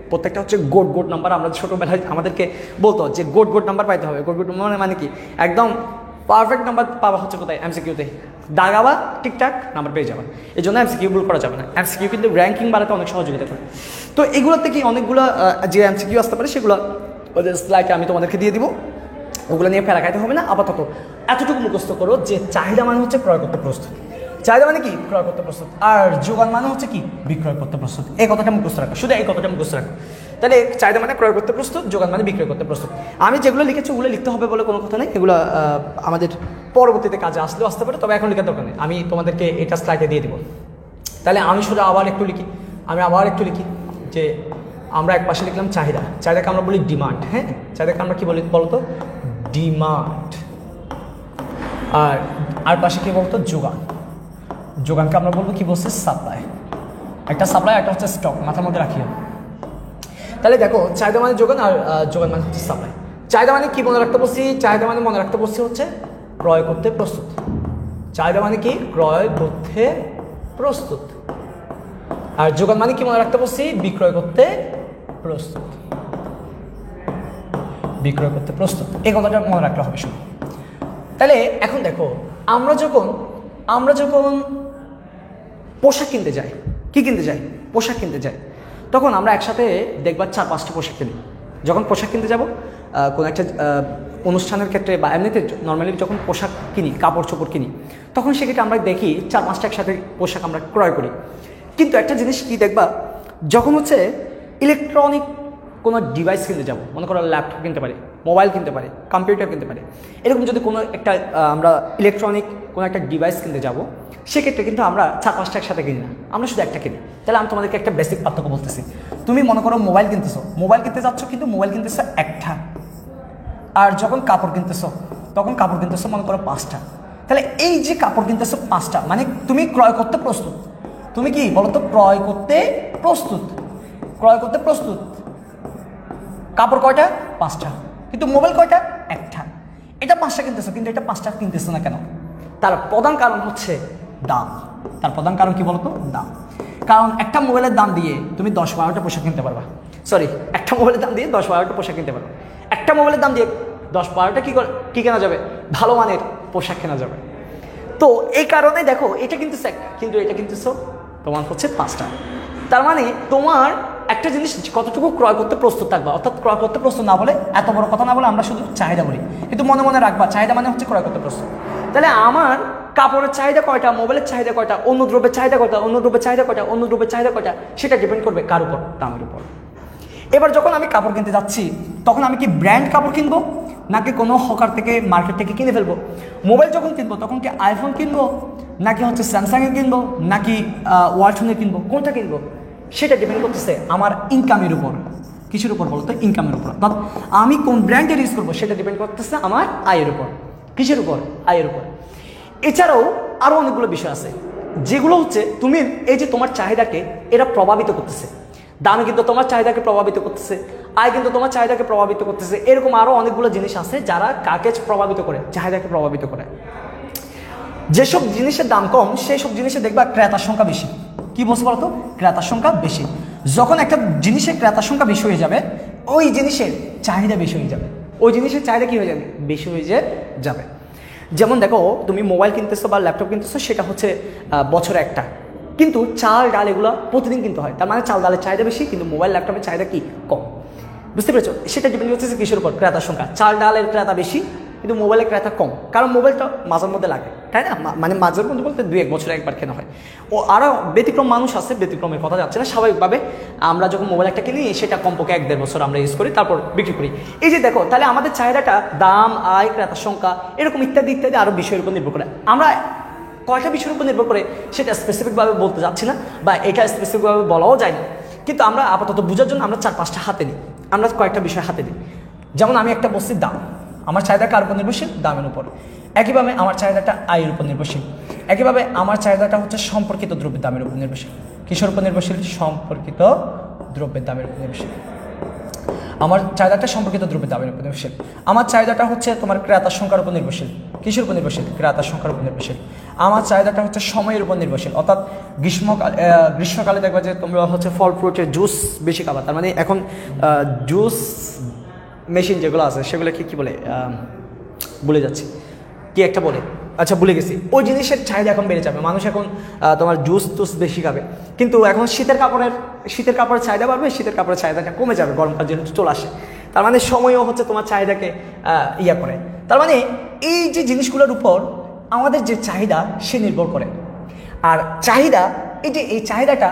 প্রত্যেকটা হচ্ছে গোট নাম্বার। আমরা ছোটোবেলায় আমাদেরকে বলতো যে গোট নাম্বার পাইতে হবে। গোট মানে কি? একদম পারফেক্ট নাম্বার পাওয়া হচ্ছে কোথায়? এমসিকিউতে। দাগাবা ঠিকঠাক নাম্বার পেয়ে যাবে, এই জন্য এমসিকিউ ভুল করা যাবে না। এমসিকিউ কিন্তু র্যাঙ্কিং বাড়াতে অনেক সহযোগিতা করে। তো এগুলোতে কি অনেকগুলো যে এমসিকিউ আসতে পারে সেগুলো ওদের স্লাইডে আমি তোমাদেরকে দিয়ে দিব, ওগুলো নিয়ে ফেলা খাইতে হবে না। আপাতত এতটুকু মুখস্থ করো যে চাহিদা মানে হচ্ছে ক্রয় করতে প্রস্তুত, চাহিদা মানে কি? ক্রয় করতে প্রস্তুত, আর যোগান মানে হচ্ছে কি? বিক্রয় করতে প্রস্তুত। এই কথাটা মুখস্থ রাখো, শুধু এই কথাটা মুখস্থ রাখো। তাহলে চাহিদা মানে ক্রয় করতে প্রস্তুত, যোগান মানে বিক্রয় করতে প্রস্তুত। আমি যেগুলো লিখেছি ওগুলো লিখতে হবে বলে কোনো কথা নেই, এগুলো আমাদের পরবর্তীতে কাজে আসলেও আসতে পারে, তবে এখন লেখার দরকার নেই, আমি তোমাদেরকে এটা স্লাইডে দিয়ে দিব। তাহলে আমি শুধু আবার একটু লিখি যে আমরা এক পাশে লিখলাম চাহিদা, চাহিদাকে আমরা বলি ডিমান্ড। হ্যাঁ, চাহিদাকে আমরা কি বলি বলতো? ডিমান্ড। আর পাশে কি বলতো? যোগান। যোগানকে আমরা বলবো কি বলছে? সাপ্লাই। একটা সাপ্লাই, একটা হচ্ছে স্টক, মাথার মধ্যে রাখিও। তাহলে দেখো চাহিদা মানে যোগান, আর যোগান মানে হচ্ছে সাপ্লাই। চাহিদা মানে কি মনে রাখতে বলছি? চাহিদা মানে মনে রাখতে বলছি হচ্ছে ক্রয় করতে প্রস্তুত। চাহিদা মানে কি? ক্রয় করতে প্রস্তুত। আর যোগান মানে কি মনে রাখতে বলছি? বিক্রয় করতে প্রস্তুত। বিক্রয় করতে প্রস্তুত, এই কথাটা মনে রাখতে হবে শুধু। তাহলে এখন দেখো আমরা যখন পোশাক কিনতে যাই, কি কিনতে যাই? পোশাক কিনতে যাই, তখন আমরা একসাথে দেখবা 4-5টি পোশাক কিনি। যখন পোশাক কিনতে যাব কোনো একটা অনুষ্ঠানের ক্ষেত্রে বা এমনিতে নর্মালি যখন পোশাক কিনি, কাপড় চোপড় কিনি, তখন সেক্ষেত্রে আমরা দেখি 4-5টা একসাথে পোশাক আমরা ক্রয় করি। কিন্তু একটা জিনিস কি দেখবা, যখন হচ্ছে ইলেকট্রনিক কোনো ডিভাইস কিনতে যাবো, মনে করো ল্যাপটপ কিনতে পারি, মোবাইল কিনতে পারি, কম্পিউটার কিনতে পারি, এরকম যদি কোনো একটা আমরা ইলেকট্রনিক কোনো একটা ডিভাইস কিনতে যাবো, সেক্ষেত্রে কিন্তু আমরা 4-5টা একসাথে কিনি না, আমরা শুধু একটা কিনি। তাহলে আমি তোমাদেরকে একটা বেসিক পার্থক্য বলতেছি। তুমি মনে করো মোবাইল কিনতেছো, মোবাইল কিনতে যাচ্ছ, কিন্তু মোবাইল কিনতেছো একটা। আর যখন কাপড় কিনতেছো, তখন কাপড় কিনতেছো মনে করো 5টা। তাহলে এই যে কাপড় কিনতেছো 5টা, মানে তুমি ক্রয় করতে প্রস্তুত। তুমি কি বলো তো? ক্রয় করতে প্রস্তুত। ক্রয় করতে প্রস্তুত। কাপড় কয়টা? 5টা। কিন্তু মোবাইল কয়টা? একটা। এটা 5টা কিনতেছো, কিন্তু এটা 5টা কিনতেছো না কেন? তার প্রধান কারণ হচ্ছে দাম। তার প্রধান কারণ কি বলতো? দাম। কারণ একটা মোবাইলের দাম দিয়ে তুমি 10-12টা পোশাক কিনতে পারবা। একটা মোবাইলের দাম দিয়ে 10-12টা পোশাক কিনতে পারবা। একটা মোবাইলের দাম দিয়ে 10-12টা কি কেনা যাবে? ভালো মানের পোশাক কেনা যাবে। তো এই কারণে দেখো এটা কিনতেছো একটা, কিন্তু এটা কিনতেছো তোমার হচ্ছে 5টা। তার মানে তোমার একটা জিনিস কতটুকু ক্রয় করতে প্রস্তুত থাকবা, অর্থাৎ ক্রয় করতে প্রস্তুত না বলে, এত বড় কথা না বলে আমরা শুধু চাহিদা বলি, কিন্তু মনে মনে রাখবা চাহিদা মানে হচ্ছে ক্রয় করতে প্রস্তুত। তাহলে আমার কাপড়ের চাহিদা কয়টা, মোবাইলের চাহিদা কয়টা, অন্য দ্রব্যের চাহিদা কয়টা, অন্য দ্রব্যের চাহিদা কয়টা, অন্য দ্রব্যের চাহিদা কয়টা, সেটা ডিপেন্ড করবে কার উপর? দামের উপর। এবার যখন আমি কাপড় কিনতে যাচ্ছি, তখন আমি কি ব্র্যান্ড কাপড় কিনবো, নাকি কোনো হকার থেকে মার্কেট থেকে কিনে ফেলবো? মোবাইল যখন কিনবো, তখন কি আইফোন কিনবো, নাকি হচ্ছে স্যামসাংয়ের কিনবো, নাকি ওয়ালটনের কিনবো? কোনটা কিনবো? সেটা ডিপেন্ড করতেছে আমার ইনকামের উপর। কিসের উপর বলতো? ইনকামের উপর। অর্থাৎ আমি কোন ব্র্যান্ডের ইউজ করবো সেটা ডিপেন্ড করতেছে আমার আয়ের উপর। কিসের উপর? আয়ের উপর। এছাড়াও আরও অনেকগুলো বিষয় আছে যেগুলো হচ্ছে তুমি এই যে তোমার চাহিদাকে এরা প্রভাবিত করতেছে। দাম কিন্তু তোমার চাহিদাকে প্রভাবিত করতেছে, আয় কিন্তু তোমার চাহিদাকে প্রভাবিত করতেছে। এরকম আরও অনেকগুলো জিনিস আছে যারা কাকে প্রভাবিত করে? চাহিদাকে প্রভাবিত করে। যেসব জিনিসের দাম কম সেই সব জিনিসে দেখবা ক্রেতার সংখ্যা বেশি। কি বলছে বলতো? ক্রেতার সংখ্যা বেশি। যখন একটা জিনিসের ক্রেতার সংখ্যা বেশি হয়ে যাবে, ওই জিনিসের চাহিদা বেশি হয়ে যাবে। ওই জিনিসের চাহিদা কি হয়ে যাবে? বেশি হয়ে যাবে। যেমন দেখো তুমি মোবাইল কিনতেছো বা ল্যাপটপ কিনতেছো, সেটা হচ্ছে বছরে একটা, কিন্তু চাল ডাল এগুলো প্রতিদিন কিনতে হয়। তার মানে চাল ডালের চাহিদা বেশি, কিন্তু মোবাইল ল্যাপটপের চাহিদা কি? কম। বুঝতে পেরেছো? সেটা ডিপেন্ড করছে কিসের উপর? ক্রেতার সংখ্যা। চাল ডালের ক্রেতা বেশি, কিন্তু মোবাইলের ক্রেতা কম, কারণ মোবাইলটা মাঝের মধ্যে লাগে, তাই না? মানে মাঝের মধ্যে বলতে 2-1 বছরে একবার কেনা হয়। ও আরও ব্যতিক্রম মানুষ আছে, ব্যতিক্রমের কথা যাচ্ছে না। স্বাভাবিকভাবে আমরা যখন মোবাইল একটা কিনি, সেটা কমপক্ষে 1-1.5 বছর আমরা ইউজ করি, তারপর বিক্রি করি। এই যে দেখো, তাহলে আমাদের চাহিদাটা দাম, আয়, ক্রেতার সংখ্যা, এরকম ইত্যাদি ইত্যাদি আরও বিষয়ের উপর নির্ভর করে। আমরা কয়টা বিষয়ের উপর নির্ভর করে সেটা স্পেসিফিকভাবে বলতে যাচ্ছি না, বা এটা স্পেসিফিকভাবে বলাও যায় না, কিন্তু আমরা আপাতত বোঝার জন্য আমরা 4-5টা হাতে নিই, আমরা কয়েকটা বিষয় হাতে নিই। যেমন আমি একটা বলছি দাম, আমার চাহিদা কার উপর নির্ভরশীল? দামের উপর। একইভাবে আমার চাহিদাটা আয়ের উপর নির্ভরশীল। একইভাবে আমার চাহিদাটা হচ্ছে সম্পর্কিত দ্রব্যের দামের উপর নির্ভরশীল। কিসের উপর নির্ভরশীল? সম্পর্কিত দ্রব্যের দামের উপর নির্ভরশীল। আমার চাহিদাটা সম্পর্কিত দ্রব্যের দামের উপর নির্ভরশীল। আমার চাহিদাটা হচ্ছে তোমার ক্রেতার সংখ্যার উপর নির্ভরশীল। কিসের উপর নির্ভরশীল? ক্রেতার সংখ্যার উপর নির্ভরশীল। আমার চাহিদাটা হচ্ছে সময়ের উপর নির্ভরশীল, অর্থাৎ গ্রীষ্মকালে দেখবা যে তোমরা হচ্ছে ফল ফ্রুটের জুস বেশি খাবা। তার মানে এখন জুস মেশিন যেগুলো আছে সেগুলো কি বলে ভুলে যাচ্ছি, কি একটা বলে, আচ্ছা ভুলে গেছি। ওই জিনিসের চাহিদা এখন বেড়ে যাবে, মানুষ এখন তোমার জুস টুস বেশি খাবে। কিন্তু এখন শীতের কাপড়ের চাহিদা বাড়বে, শীতের কাপড়ের চাহিদাটা কমে যাবে, গরমকাল যেহেতু চলে আসে। তার মানে সময়ও হচ্ছে তোমার চাহিদাকে ইয়া করে। তার মানে এই যে জিনিসগুলোর উপর আমাদের যে চাহিদা সে নির্ভর করে। আর চাহিদা, এই চাহিদাটা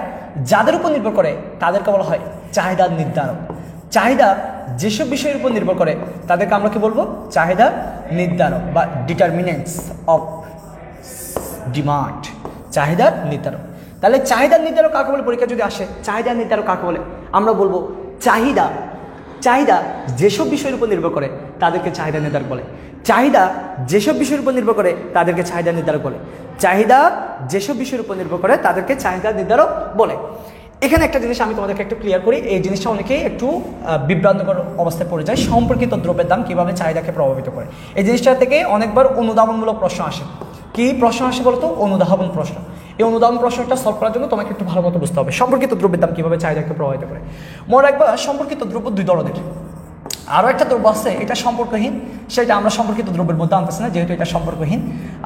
যাদের উপর নির্ভর করে তাদেরকে বলা হয় চাহিদার নির্ধারক। চাহিদা যেসব বিষয়ের উপর নির্ভর করে তাদেরকে আমরা কি বলবো? চাহিদা নির্ধারক বা ডিটারমিনেন্টস অফ ডিমান্ড, চাহিদার নির্ধারক। তাহলে চাহিদার নির্ধারক কাকে বলে? পরীক্ষা যদি আসে চাহিদার নির্ধারক কাকে বলে? আমরা বলবো চাহিদা যেসব বিষয়ের উপর নির্ভর করে তাদেরকে চাহিদা নির্ধারক বলে। চাহিদা যেসব বিষয়ের উপর নির্ভর করে তাদেরকে চাহিদা নির্ধারক বলে। চাহিদা যেসব বিষয়ের উপর নির্ভর করে তাদেরকে চাহিদা নির্ধারক বলে। এখানে একটা জিনিস আমি তোমাদেরকে একটু ক্লিয়ার করি, এই জিনিসটা অনেকেই একটু বিভ্রান্তকর অবস্থায় পড়ে যায়। সম্পর্কিত দ্রব্যের দাম কীভাবে চাহিদাকে প্রভাবিত করে, এই জিনিসটা থেকে অনেকবার অনুধাবনমূলক প্রশ্ন আসে। কি প্রশ্ন আসে বলতো? অনুধাবন প্রশ্ন। এই অনুধাবন প্রশ্নটা সলভ করার জন্য তোমাকে একটু ভালো মতো বুঝতে হবে সম্পর্কিত দ্রব্যের দাম কীভাবে চাহিদাকে প্রভাবিত করে। মনে রাখবা সম্পর্কিত দ্রব্য দুই ধরনের। আরও একটা দ্রব্য আছে এটা সম্পর্কহীন, সেটা আমরা সম্পর্কিত দ্রব্যের মধ্যে আনতেছি না যেহেতু এটা সম্পর্কহীন।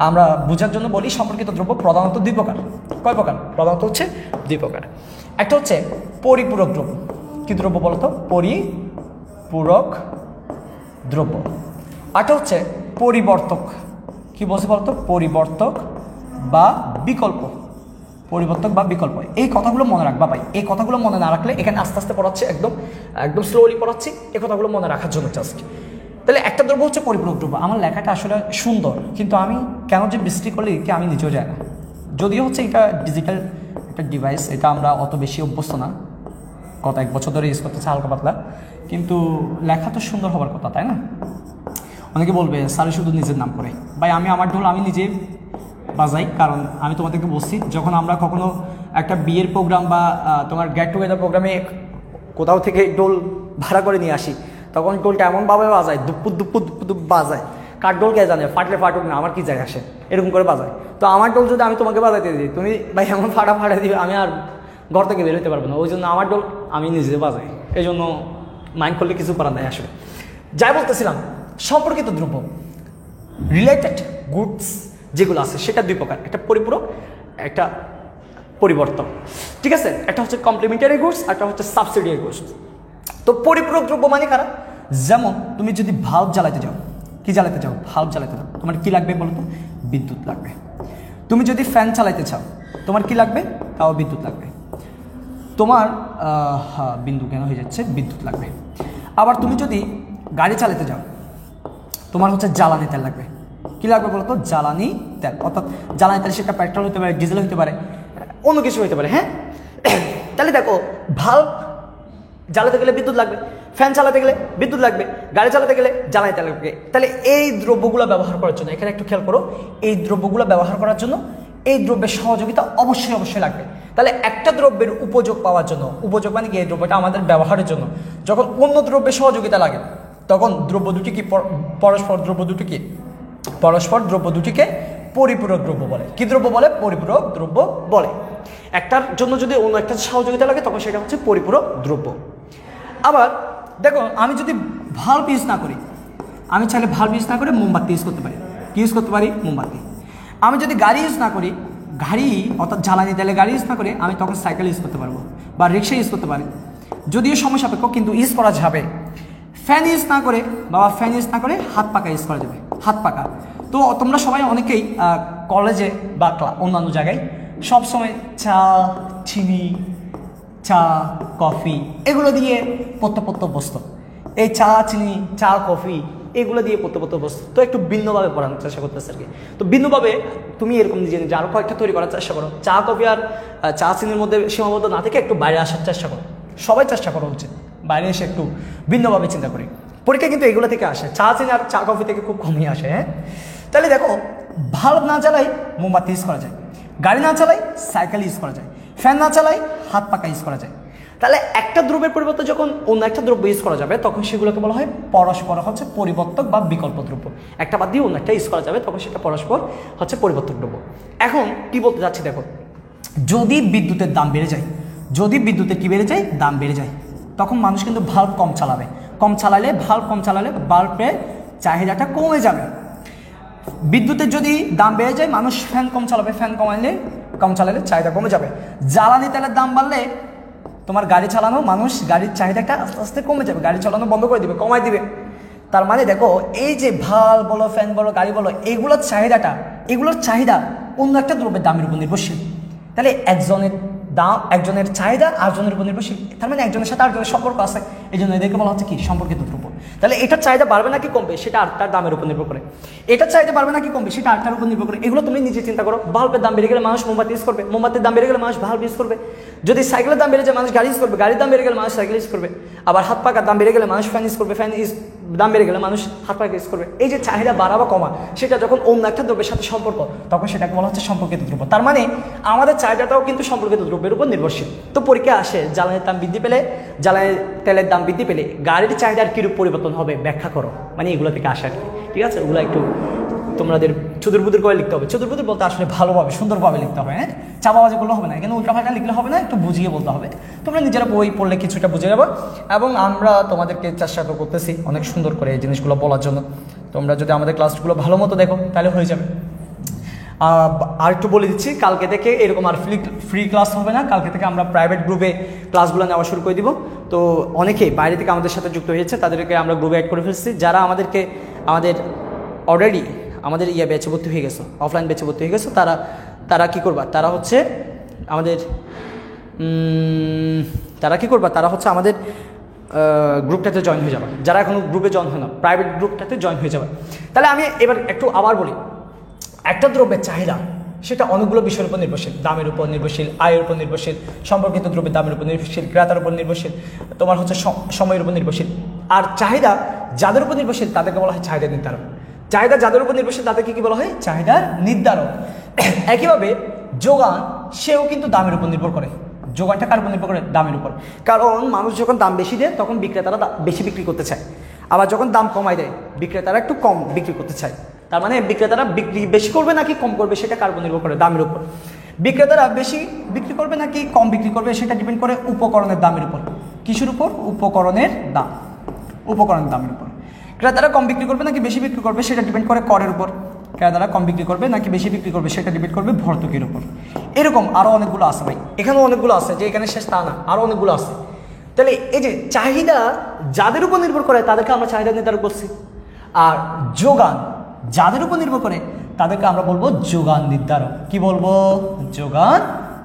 আমরা বোঝার জন্য বলি সম্পর্কিত দ্রব্য প্রধানত দুই প্রকার। কয় প্রকার? প্রধানত হচ্ছে দুই প্রকার। একটা হচ্ছে পরিপূরক দ্রব্য। কি দ্রব্য বলতো? পরিপূরক দ্রব্য। আরেকটা হচ্ছে পরিবর্তক। কি বলছে বলতো? পরিবর্তক বা বিকল্প। পরিবর্তক বা বিকল্প, এই কথাগুলো মনে রাখবা ভাই। এই কথাগুলো মনে না রাখলে এখানে আস্তে আস্তে পড়াচ্ছি, একদম স্লোলি পড়াচ্ছি, এই কথাগুলো মনে রাখার জন্য জাস্ট। তাহলে একটা দ্রব্য হচ্ছে পরিপূরক দ্রব্য। আমার লেখাটা আসলে সুন্দর কিন্তু আমি কেন যে মিস্টেক করলে কি আমি নিজেও জানি না। যদিও হচ্ছে এটা ডিজিটাল একটা ডিভাইস, এটা আমরা অত বেশি অভ্যস্ত না, গত 1 বছর ধরে ইউজ করতেছে হালকা পাতলা, কিন্তু লেখা তো সুন্দর হবার কথা, তাই না? অনেকে বলবে স্যারে শুধু নিজের নাম করে। ভাই আমি আমার ঢোল আমি নিজে বাজাই, কারণ আমি তোমাদেরকে বলছি যখন আমরা কখনো একটা বিয়ের প্রোগ্রাম বা তোমার গেট টুগেদার প্রোগ্রামে কোথাও থেকে ডোল ভাড়া করে নিয়ে আসি, তখন ডোলটা এমনভাবে বাজায়, দুপুর দুপুর দুপুর দুপ বাজায়। কার ডোল কে জানে, ফাটলে ফাটুক না, আমার কি যায় আসে, এরকম করে বাজায়। তো আমার ডোল যদি আমি তোমাকে বাজাইতে দিই, তুমি ভাই এমন ফাটা দিবে, আমি আর ঘর থেকে বের হতে পারবো না। ওই জন্য আমার ডোল আমি নিজে বাজাই, এই জন্য মাইন্ড করলে কিছু করার নাই আসলে। যাই বলতেছিলাম, সম্পর্কিত দ্রব্য রিলেটেড গুডস যেগুলো আছে সেটা দুই প্রকার, একটা পরিপূরক, একটা পরিবর্তন। ঠিক আছে, একটা হচ্ছে কমপ্লিমেন্টারি গুডস, একটা হচ্ছে সাবসিডিয়ারি গুডস। তো পরিপূরক দ্রব্য মানে কারা? যেমন তুমি যদি ভাল্ব জ্বালাতে যাও, কি জ্বালাতে চাও? ভাল্ব জ্বালাতে চাও, তোমার কি লাগবে বলো তো? বিদ্যুৎ লাগবে। তুমি যদি ফ্যান চালাতে চাও, তোমার কি লাগবে? তাও বিদ্যুৎ লাগবে। তোমার বিন্দু কেন হয়ে যাচ্ছে? বিদ্যুৎ লাগবে। আবার তুমি যদি গাড়ি চালাতে যাও, তোমার হচ্ছে জ্বালানি তেল লাগবে। কি লাগবে বলো তো? জ্বালানি তেল। অর্থাৎ জ্বালানি তেল সেটা পেট্রোল হতে পারে, ডিজেল হতে পারে, অন্য কিছু হতে পারে। হ্যাঁ, তাহলে দেখো ভাল্ব জ্বালাতে গেলে বিদ্যুৎ লাগবে, ফ্যান চালাতে গেলে বিদ্যুৎ লাগবে, গাড়ি চালাতে গেলে জ্বালানি তেল লাগবে। তাহলে এই দ্রব্যগুলো ব্যবহার করার জন্য, এখানে একটু খেয়াল করো, এই দ্রব্যগুলো ব্যবহার করার জন্য এই দ্রব্যের সহযোগিতা অবশ্যই লাগবে। তাহলে একটা দ্রব্যের উপযোগ পাওয়ার জন্য, উপযোগ মানে কি? এই দ্রব্যটা আমাদের ব্যবহারের জন্য যখন অন্য দ্রব্যের সহযোগিতা লাগে, তখন দ্রব্য দুটি কি পরস্পর দ্রব্য দুটিকে পরিপূরক দ্রব্য বলে। কি দ্রব্য বলে? পরিপূরক দ্রব্য বলে। একটার জন্য যদি অন্য একটা সহযোগিতা লাগে তখন সেটা হচ্ছে পরিপূরক দ্রব্য। আবার দেখো, আমি যদি ভাল্ব ইউজ না করি, আমি চাইলে ভাল্ব ইউজ না করে মোমবাতি ইউজ করতে পারি। কি ইউজ করতে পারি? মোমবাতি। আমি যদি গাড়ি ইউজ না করি, গাড়ি অর্থাৎ জ্বালানি তেলে গাড়ি ইউজ না করে, আমি তখন সাইকেল ইউজ করতে পারবো বা রিক্সা ইউজ করতে পারি, যদিও সময় সাপেক্ষ কিন্তু ইউজ করা যাবে। ফ্যান ইউজ না করে, বাবা ফ্যান ইউজ না করে হাত পাকা ইউজ করা যাবে, হাত পাকা। তো তোমরা সবাই অনেকেই কলেজে বা অন্যান্য জায়গায় সবসময় চা, চিনি, চা, কফি এগুলো দিয়ে পড়তে বসতো। এই চা, চিনি, চা, কফি এগুলো দিয়ে পড়তে বসতো। তো একটু ভিন্নভাবে পড়ানোর চেষ্টা করতেছে আর কি। তো ভিন্নভাবে তুমি এরকম নিজে আরও কয়েকটা তৈরি করার চেষ্টা করো। চা, কফি আর চা, চিনির মধ্যে সীমাবদ্ধ না থেকে একটু বাইরে আসার চেষ্টা করো। সবাই চেষ্টা করা উচিত বাইরে এসে একটু ভিন্নভাবে চিন্তা করি। পরীক্ষা কিন্তু এগুলো থেকে আসে, চা, চিনি আর চা, কফি থেকে খুব কমই আসে। হ্যাঁ, তাহলে দেখো, ভাল্ব না চালাই মোমবাতি ইউজ করা যায়, গাড়ি না চালাই সাইকেল ইউজ করা যায়, ফ্যান না চালাই হাত পাকা ইউজ করা যায়। তাহলে একটা দ্রব্যের পরিবর্তে যখন অন্য একটা দ্রব্য ইউজ করা যাবে, তখন সেগুলোকে বলা হয় পরস্পর হচ্ছে পরিবর্তক বা বিকল্প দ্রব্য। একটা বাদ দিয়ে অন্য একটা ইউজ করা যাবে, তখন সেটা পরস্পর হচ্ছে পরিবর্তক দ্রব্য। এখন কি বলতে যাচ্ছি দেখো, যদি বিদ্যুতের দাম বেড়ে যায়, যদি বিদ্যুতের কি বেড়ে যায়? দাম বেড়ে যায়, তখন মানুষ কিন্তু ভাল্ব কম চালাবে। ভাল্ব কম চালালে বাল্বের চাহিদাটা কমে যাবে। বিদ্যুতের যদি দাম বেড়ে যায়, মানুষ ফ্যান কম চালাবে, ফ্যান কম চালালে চাহিদা কমে যাবে। জ্বালানি তেলের দাম বাড়লে তোমার গাড়ি চালানো, মানুষ গাড়ির চাহিদাটা আস্তে আস্তে কমে যাবে, গাড়ি চালানো বন্ধ করে দিবে, কমাই দিবে। তার মানে দেখো, এই যে ভাল্ব বলো, ফ্যান বলো, গাড়ি বলো, এগুলোর চাহিদা অন্য একটা দ্রব্যের দামের উপর নির্ভরশীল। তাহলে একজনের দাম একজনের চাহিদা আরেকজনের উপর নির্ভরশীল, তার মানে একজনের সাথে আরেকজনের সম্পর্ক আছে, এই জন্য এদেরকে বলা হচ্ছে কি সম্পর্কিত দ্রব্য। তাহলে এটার চাহিদা বাড়বে নাকি কমবে সেটা আরেকটার দামের উপর নির্ভর করে, এটার চাহিদা বাড়বে নাকি কমবে সেটা আরেকটার উপর নির্ভর করে। এগুলো তুমি নিজে চিন্তা করো। বাল্বের দাম বেড়ে গেলে মানুষ মোমবাতি ইউজ করবে, মোমবাতির দাম বেড়ে গেলে মানুষ বাল্ব ইউজ করবে। যদি সাইকেলের দাম বেড়ে যায় মানুষ গাড়ি ইউজ করবে, গাড়ির দাম বেড়ে গেলে মানুষ সাইকেল ইউজ করবে। আবার হাত পাকার দাম বেড়ে গেলে মানুষ ফ্যান ইউজ করবে, ফ্যান দাম বেড়ে গেলে মানুষ হাত পাকা ইউজ করবে। এই যে চাহিদা বাড়া বা কমা সেটা যখন অন্য একটা দ্রব্যের সাথে সম্পর্ক, তখন সেটাকে বলা হচ্ছে সম্পর্কিত দ্রব্য। তার মানে আমাদের চাহিদাটাও কিন্তু সম্পর্কিত দ্রব্যের উপর নির্ভরশীল। তো পরীক্ষা আসে জ্বালানির দাম বৃদ্ধি পেলে, জ্বালানি তেলের দাম বৃদ্ধি পেলে গাড়ির চাহিদার কিরূপ পরিবর্তন হবে ব্যাখ্যা করো, মানে এগুলো থেকে আসে আর কি। ঠিক আছে, ওগুলো একটু তোমাদের চুদুরবুদুর করে লিখতে হবে। চুদুরবুদুর বলতে আসলে ভালোভাবে সুন্দরভাবে লিখতে হবে, হ্যাঁ, চাপাবাজি করলে হবে না, এখানে উল্টাপাল্টা লিখলে হবে না, একটু বুঝিয়ে বলতে হবে। তোমরা নিজেরা বই পড়লে কিছুটা বুঝে যাবো, এবং আমরা তোমাদেরকে চেষ্টা করতেছি অনেক সুন্দর করে এই জিনিসগুলো বলার জন্য। তোমরা যদি আমাদের ক্লাসগুলো ভালো মতো দেখো তাহলে হয়ে যাবে। আর একটু বলে দিচ্ছি, কালকে থেকে এরকম আর ফ্রি ক্লাস হবে না, কালকে থেকে আমরা প্রাইভেট গ্রুপে ক্লাসগুলো নেওয়া শুরু করে দিব। তো অনেকেই বাইরে থেকে আমাদের সাথে যুক্ত হয়েছে, তাদেরকে আমরা গ্রুপে অ্যাড করে ফেলছি। যারা আমাদের অলরেডি আমাদের ব্যাচে ভর্তি হয়ে গেছো, অফলাইন ব্যাচে ভর্তি হয়ে গেছো, তারা কী করবা, তারা হচ্ছে আমাদের গ্রুপটাতে জয়েন হয়ে যাবে। যারা এখনও গ্রুপে জয়েন হয় না, প্রাইভেট গ্রুপটাতে জয়েন হয়ে যাবে। তাহলে আমি এবার একটু আবার বলি, একটা দ্রব্যের চাহিদা সেটা অনেকগুলো বিষয়ের উপর নির্ভরশীল, দামের উপর নির্ভরশীল, আয়ের উপর নির্ভরশীল, সম্পর্কিত দ্রব্যের দামের উপর নির্ভরশীল, ক্রেতার উপর নির্ভরশীল, তোমার হচ্ছে সময়ের উপর নির্ভরশীল। আর চাহিদা যাদের উপর নির্ভরশীল তাদেরকে বলা হয় চাহিদা নির্ধারক। চাহিদা যাদের উপর নির্ভরশীল তাদেরকে কি বলা হয়, চাহিদার নির্ধারক। একইভাবে যোগান সেও কিন্তু দামের উপর নির্ভর করে। যোগানটা কার উপর নির্ভর করে, দামের উপর। কারণ মানুষ যখন দাম বেশি দেয় তখন বিক্রেতারা বেশি বিক্রি করতে চায়, আবার যখন দাম কমায় দেয় বিক্রেতারা একটু কম বিক্রি করতে চায়। তার মানে বিক্রেতারা বিক্রি বেশি করবে নাকি কম করবে সেটা কার উপর নির্ভর করে, দামের উপর। বিক্রেতারা বেশি বিক্রি করবে নাকি কম বিক্রি করবে সেটা ডিপেন্ড করে উপকরণের দামের উপর। কিসের উপর, উপকরণের দাম, উপকরণের দামের উপর। ক্রেতারা কম বিক্রি করবে নাকি বেশি বিক্রি করবে সেটা ডিপেন্ড করে করের উপর। ক্রেতারা কম বিক্রি করবে নাকি বেশি বিক্রি করবে সেটা ডিপেন্ড করবে ভর্তুকির উপর। এরকম আরও অনেকগুলো আছে ভাই, এখানেও অনেকগুলো আছে, যে এখানে শেষ তা না, আরও অনেকগুলো আছে। তাহলে এই যে চাহিদা যাদের উপর নির্ভর করে তাদেরকে আমরা চাহিদা নির্ধারক বলছি, আর যোগান যাদের উপর নির্ভর করে তাদেরকে আমরা বলবো যোগান নির্ধারক। কি বলবো, যোগান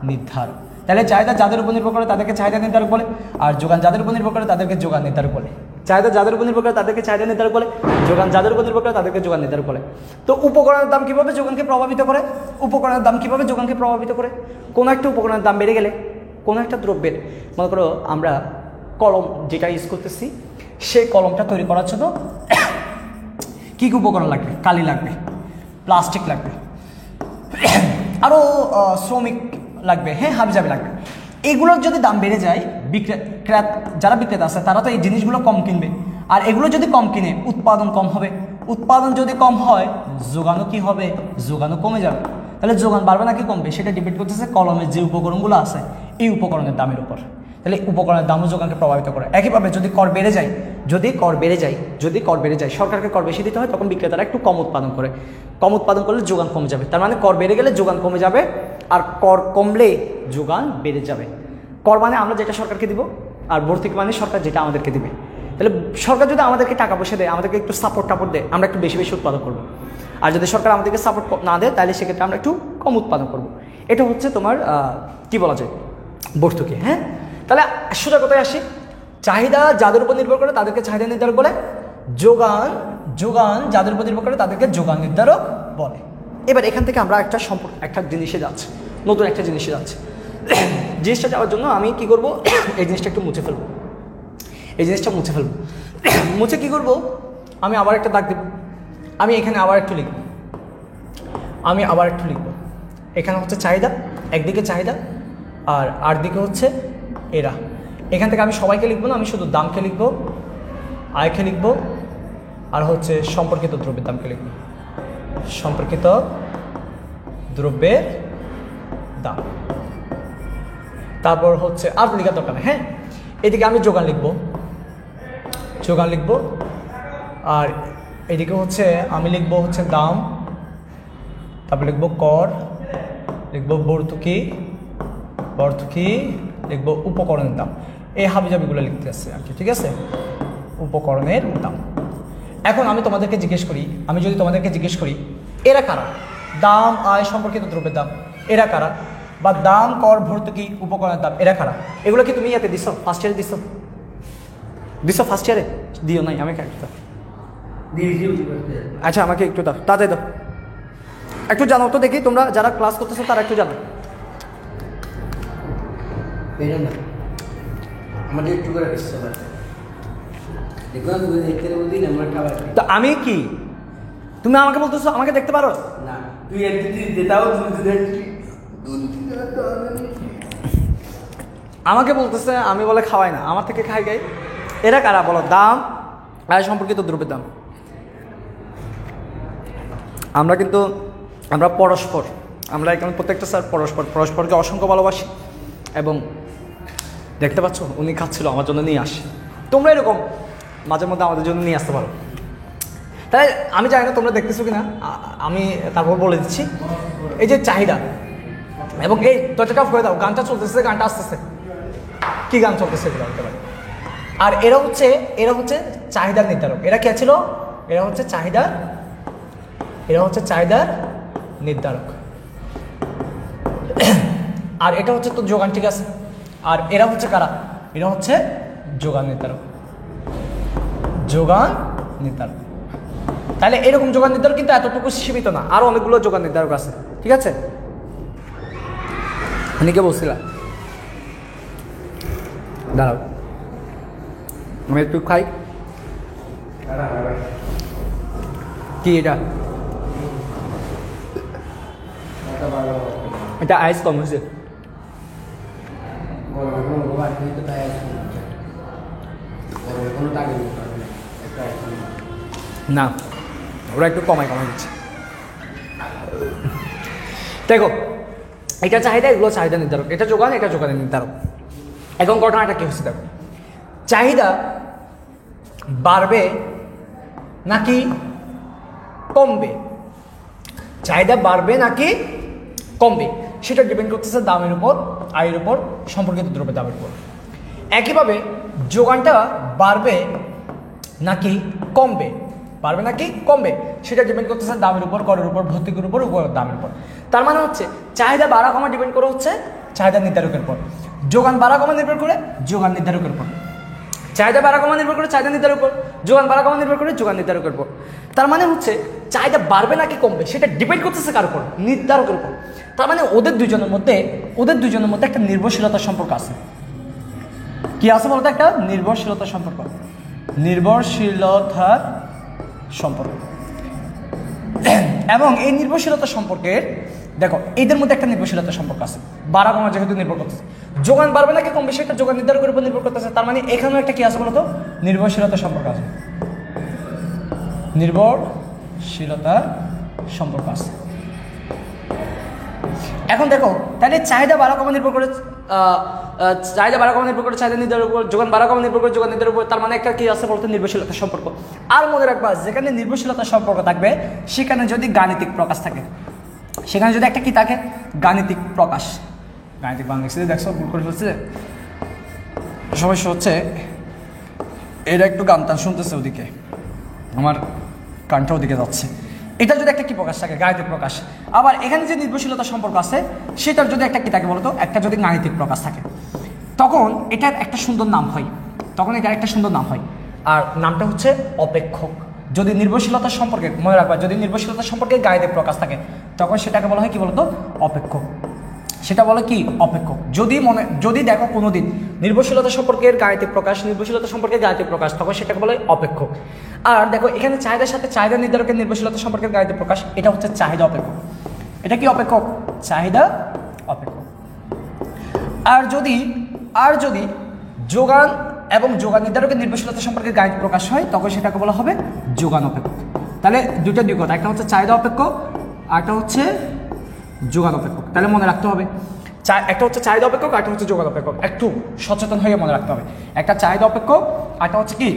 নির্ধারক। তাহলে চাহিদা যাদের উপর নির্ভর করে তাদেরকে চাহিদা নির্ধারক বলে, আর যোগান যাদের উপর নির্ভর করে তাদেরকে যোগান নির্ধারক বলে। চাহিদা যাদের উপর নির্ভর করে তাদেরকে চাহিদা নির্ধারক বলে, যোগান যাদের উপর নির্ভর করে তাদেরকে যোগান নির্ধারক বলে। তো উপকরণের দাম কীভাবে যোগানকে প্রভাবিত করে, উপকরণের দাম কীভাবে যোগানকে প্রভাবিত করে? কোনো একটা উপকরণের দাম বেড়ে গেলে, কোনো একটা দ্রব্যের, মনে করো আমরা কলম যেটা ইউজ করতেছি, সেই কলমটা তৈরি করার জন্য কী কী উপকরণ লাগবে, কালি লাগবে, প্লাস্টিক লাগবে, আরও শ্রমিক লাগবে, হ্যাঁ, হাবিজাবি লাগবে। এগুলোর যদি দাম বেড়ে যায়, যারা বিক্রেতা আছে তারা তো এই জিনিসগুলো কম কিনবে, আর এগুলো যদি কম কিনে উৎপাদন কম হবে। উৎপাদন যদি কম হয় যোগানও কি হবে, যোগানও কমে যাবে। তাহলে যোগান বাড়বে নাকি কমবে সেটা ডিপেন্ড করতেছে কলমের যে উপকরণগুলো আছে এই উপকরণের দামের উপর। তাহলে উপকরণের দামও যোগানকে প্রভাবিত করে। একইভাবে যদি কর বেড়ে যায়, যদি কর বেড়ে যায়, সরকারকে কর বেশি দিতে হয়, তখন বিক্রেতারা একটু কম উৎপাদন করে। কম উৎপাদন করলে যোগান কমে যাবে। তার মানে কর বেড়ে গেলে যোগান কমে যাবে, আর কর কমলে যোগান বেড়ে যাবে। কর মানে আমরা যেটা সরকারকে দিব, আর ভর্তুকি মানে সরকার যেটা আমাদেরকে দিবে। তাহলে সরকার যদি আমাদেরকে টাকা পয়সা দেয়, আমাদেরকে একটু সাপোর্ট দেয়, আমরা একটু বেশি বেশি উৎপাদন করবো। আর যদি সরকার আমাদেরকে সাপোর্ট না দেয় তাহলে সেক্ষেত্রে আমরা একটু কম উৎপাদন করব। এটা হচ্ছে তোমার কি বলা যায়, ভর্তুকি। হ্যাঁ, তাহলে সোজা কথায় আসি, চাহিদা যাদের উপর নির্ভর করে তাদেরকে চাহিদা নির্ধারক বলে, যোগান যাদের উপর নির্ভর করে তাদেরকে যোগান নির্ধারক বলে। এবার এখান থেকে আমরা একটা জিনিসে যাচ্ছি, নতুন একটা জিনিসে যাচ্ছি। জিনিসটা যাওয়ার জন্য আমি কি করব, এই জিনিসটা একটু মুছে ফেলবো, মুছে কি করব, আমি আবার একটা দাগ দেব, আমি এখানে আবার একটু লিখব, এখানে হচ্ছে চাহিদা, একদিকে চাহিদা আর দিকে হচ্ছে এরা। এখান থেকে আমি সবাইকে লিখবো না, আমি শুধু দামকে লিখবো, আয়কে লিখবো, আর হচ্ছে সম্পর্কিত দ্রব্যের দামকে লিখবো, সম্পর্কিত দ্রব্যের দাম। তারপর হচ্ছে আর লেখার দরকার নেই। হ্যাঁ, এদিকে আমি যোগান লিখবো, আর এদিকে হচ্ছে আমি লিখবো হচ্ছে দাম, তারপর লিখবো কর, লিখবো ভর্তুকি, লিখবো উপকরণের দাম। এই হাবিজাবিগুলো লিখতে আসছে আর কি, ঠিক আছে, উপকরণের দাম। এখন আমি যদি তোমাদেরকে জিজ্ঞেস করি এরা কারা, দাম, আয়, সম্পর্কিত দ্রব্যের দাম, এরা কারা? বা দাম, কর, ভর্তুকি, উপকরণের দাম, এরা কারা? এগুলো কি তুমি ইয়াতে দিছো? ফার্স্ট ইয়ারে দিছো? ফার্স্ট ইয়ারে? দিও নাই, আমি একটা আচ্ছা আমাকে একটু দাও, তাদের দাও, একটু জানাও তো দেখি, তোমরা যারা ক্লাস করতেছো তারা একটু জানো। তো আমি কি, তুমি আমাকে বলতেছো আমাকে দেখতে পারো না? আমাকে বলতেছে আমি বলে খাওয়াই না, আমার থেকে খাই গাই। এরা কারা বলো? দাম, আয় সম্পর্কিত দ্রব্যের দাম। আমরা পরস্পর, আমরা এখানে প্রত্যেকটা স্যার পরস্পরকে অসংখ্য ভালোবাসি। এবং দেখতে পাচ্ছ উনি খাচ্ছিল, আমার জন্য নিয়ে আসে। তোমরা এরকম মাঝে মধ্যে আমাদের জন্য নিয়ে আসতে পারো। তাই আমি জানি না তোমরা দেখতেছো কিনা, আমি তারপর বলে দিচ্ছি। এই যে চাহিদা, এবং এই দরজাটা অফ করে দাও, গানটা চলতেছে, গানটা আসতেছে, কি গান চলতেছে এগুলো বলতে পারি। আর এরা হচ্ছে চাহিদার নির্ধারক। এরা কে ছিল? এরা হচ্ছে চাহিদার নির্ধারক। আর এটা হচ্ছে তো যোগান, ঠিক আছে। আর এরা হচ্ছে কারা? এরা হচ্ছে যোগান নির্ধারক। তাহলে এরকম যোগান নির্ধারক কিন্তু এতটুকু সীমিত না, আরো অনেকগুলো যোগান নির্ধারক আছে, ঠিক আছে। অনেকে বলছিলাম, দাঁড়াও আমি একটু খাই। কি এটা আইস কম হয়েছে। না, ওরা একটু কমাই দিচ্ছে। দেখো, এটা চাহিদা, এগুলো চাহিদা নির্ধারক, এটা যোগানের নির্ধারক। এখন ঘটনাটা কি হচ্ছে দেখো, চাহিদা বাড়বে নাকি কমবে? সেটা ডিপেন্ড করতেছে দামের উপর, আয়ের উপর, সম্পর্কিত দ্রব্যের দামের উপর। একইভাবে যোগানটা বাড়বে নাকি কমবে সেটা ডিপেন্ড করতেছে দামের উপর, করের উপর, ভর্তুকির উপর, দামের উপর। তার মানে হচ্ছে চাহিদা বাড়া কমা ডিপেন্ড করে হচ্ছে চাহিদা নির্ধারকের উপর, যোগান বাড়া কমা নির্ভর করে যোগান নির্ধারকের উপর, চাহিদা বাড়া কমা নির্ভর করে চাহিদা নির্ধারকের উপর, যোগান বাড়া কমা নির্ভর করে যোগান নির্ধারকের উপর। তার মানে হচ্ছে চাহিদা বাড়বে নাকি কমবে সেটা ডিপেন্ড করতেছে কার উপর? নির্ধারকের উপর। তার মানে ওদের দুজনের মধ্যে একটা নির্ভরশীলতার সম্পর্ক আছে। কি আছে বলতো? একটা নির্ভরশীলতার সম্পর্ক। এবং এই নির্ভরশীলতা সম্পর্কের, দেখো এদের মধ্যে একটা নির্ভরশীলতার সম্পর্ক আছে। বাড়া কমা যেহেতু নির্ভর করতেছে, যোগান বাড়বে নাকি কমবে সেটা যোগান নির্ধারকের উপর নির্ভর করতেছে। তার মানে এখানেও একটা কি আছে বলতো? নির্ভরশীলতার সম্পর্ক আছে। এখন দেখো, তাহলে চাহিদা বাড়া কমা নির্ভর করে চাহিদা নির্ধারকের উপর, যোগান বাড়া কমা নির্ভর করে যোগান নির্ধারকের উপর। তার মানে একটা কি আছে বলতো? নির্ভরশীলতার সম্পর্ক। আর মনে রাখবা, যেখানে নির্ভরশীলতার সম্পর্ক থাকবে সেখানে যদি গাণিতিক প্রকাশ থাকে, সেখানে যদি একটা কি থাকে? গাণিতিক প্রকাশ। গাণিতিক বাংলাদেশে দেখছো ভুল করে ফেলছে। সমস্যা হচ্ছে এটা একটু গান টান শুনতেছে, ওদিকে আমার কানটা ওদিকে যাচ্ছে। এটা যদি একটা কি প্রকাশ থাকে? গাণিতিক প্রকাশ। আবার এখানে যে নির্ভরশীলতা সম্পর্ক আছে সেটার যদি একটা কি থাকে বলতো? একটা যদি গাণিতিক প্রকাশ থাকে, তখন এটার একটা সুন্দর নাম হয়। আর নামটা হচ্ছে অপেক্ষক। যদি নির্ভরশীলতার সম্পর্কে, মনে রাখবা, যদি নির্ভরশীলতার সম্পর্কে গাণিতিক প্রকাশ থাকে তখন সেটাকে বলা হয় কি বলতো? অপেক্ষক। সেটা বলে কি? অপেক্ষক। যদি দেখো কোনোদিন নির্ভরশীলতা সম্পর্কের গাণিতিক প্রকাশ, তখন সেটাকে বলে অপেক্ষক। আর দেখো এখানে চাহিদার সাথে চাহিদা নির্ধারকের নির্ভরশীলতা সম্পর্কের গাণিতিক প্রকাশ, এটা হচ্ছে চাহিদা অপেক্ষক। এটা কি অপেক্ষক? চাহিদা অপেক্ষক। আর যদি যোগান এবং যোগান নির্ধারকের নির্ভরশীলতা সম্পর্কে গাণিতিক প্রকাশ হয় তখন সেটাকে বলা হবে যোগান অপেক্ষক। তাহলে দুই কথা, একটা হচ্ছে চাহিদা অপেক্ষক, আরটা হচ্ছে যোগান অপেক্ষক। তাহলে মনে রাখতে হবে, একটা হচ্ছে চাহিদা অপেক্ষক, আরটা হচ্ছে যোগান অপেক্ষক। একটু সচেতন হয়ে মনে রাখতে হবে, একটা চাহিদা অপেক্ষক, আরটা হচ্ছে কি?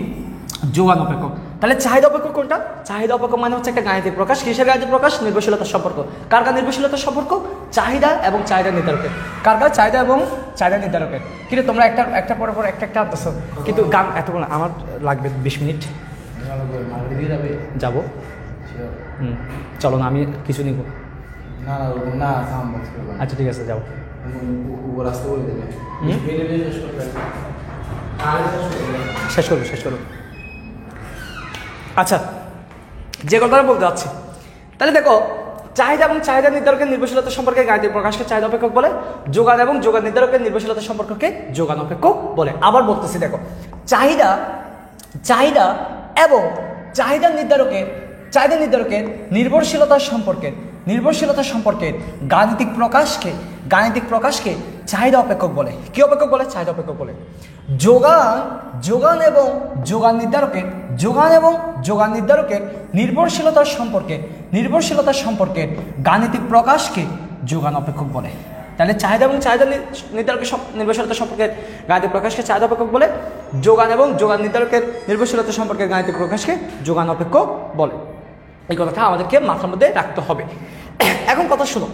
যোগান অপেক্ষক। তাহলে চাহিদা অপেক্ষক কোনটা? চাহিদা অপেক্ষক মানে হচ্ছে একটা গাণিতিক প্রকাশ। কিসের গাণিতিক প্রকাশ? নির্ভরশীলতার সম্পর্ক। কার নির্ভরশীলতার সম্পর্ক? চাহিদা এবং চাহিদা নির্ধারকের। কার চাহিদা এবং চাহিদা নির্ধারকের। কিন্তু তোমরা একটা পর একটা আনতেছো, কিন্তু গান এতক্ষণ আমার লাগবে 20 মিনিট যাবো। চলো না, আমি কিছু নিব। না, আচ্ছা ঠিক আছে, যাও। শেষ করবো। আচ্ছা, যে কথাটা বলতে যাচ্ছি, তাহলে দেখো চাহিদা এবং চাহিদা নির্ধারকের নির্ভরশীলতা সম্পর্কে গাণিতিক প্রকাশকে চাহিদা অপেক্ষক বলে, যোগান এবং যোগান নির্ধারকের নির্ভরশীলতা সম্পর্ককে যোগান অপেক্ষক বলে। আবার বলতেছি, দেখো চাহিদা এবং চাহিদা নির্ধারকের নির্ভরশীলতা সম্পর্কের গাণিতিক প্রকাশকে চাহিদা অপেক্ষক বলে। কি অপেক্ষক বলে? চাহিদা অপেক্ষক বলে। যোগান এবং যোগান নির্ধারকের নির্ভরশীলতা সম্পর্কের গাণিতিক প্রকাশকে যোগান অপেক্ষক বলে। তাহলে চাহিদা এবং চাহিদা নির্ধারকের নির্ভরশীলতা সম্পর্কের গাণিতিক প্রকাশকে চাহিদা অপেক্ষক বলে, যোগান এবং যোগান নির্ধারকের নির্ভরশীলতা সম্পর্কের গাণিতিক প্রকাশকে যোগান অপেক্ষক বলে। এই কথাটা আমাদেরকে মাথার মধ্যে রাখতে হবে। এখন কথা শুনো,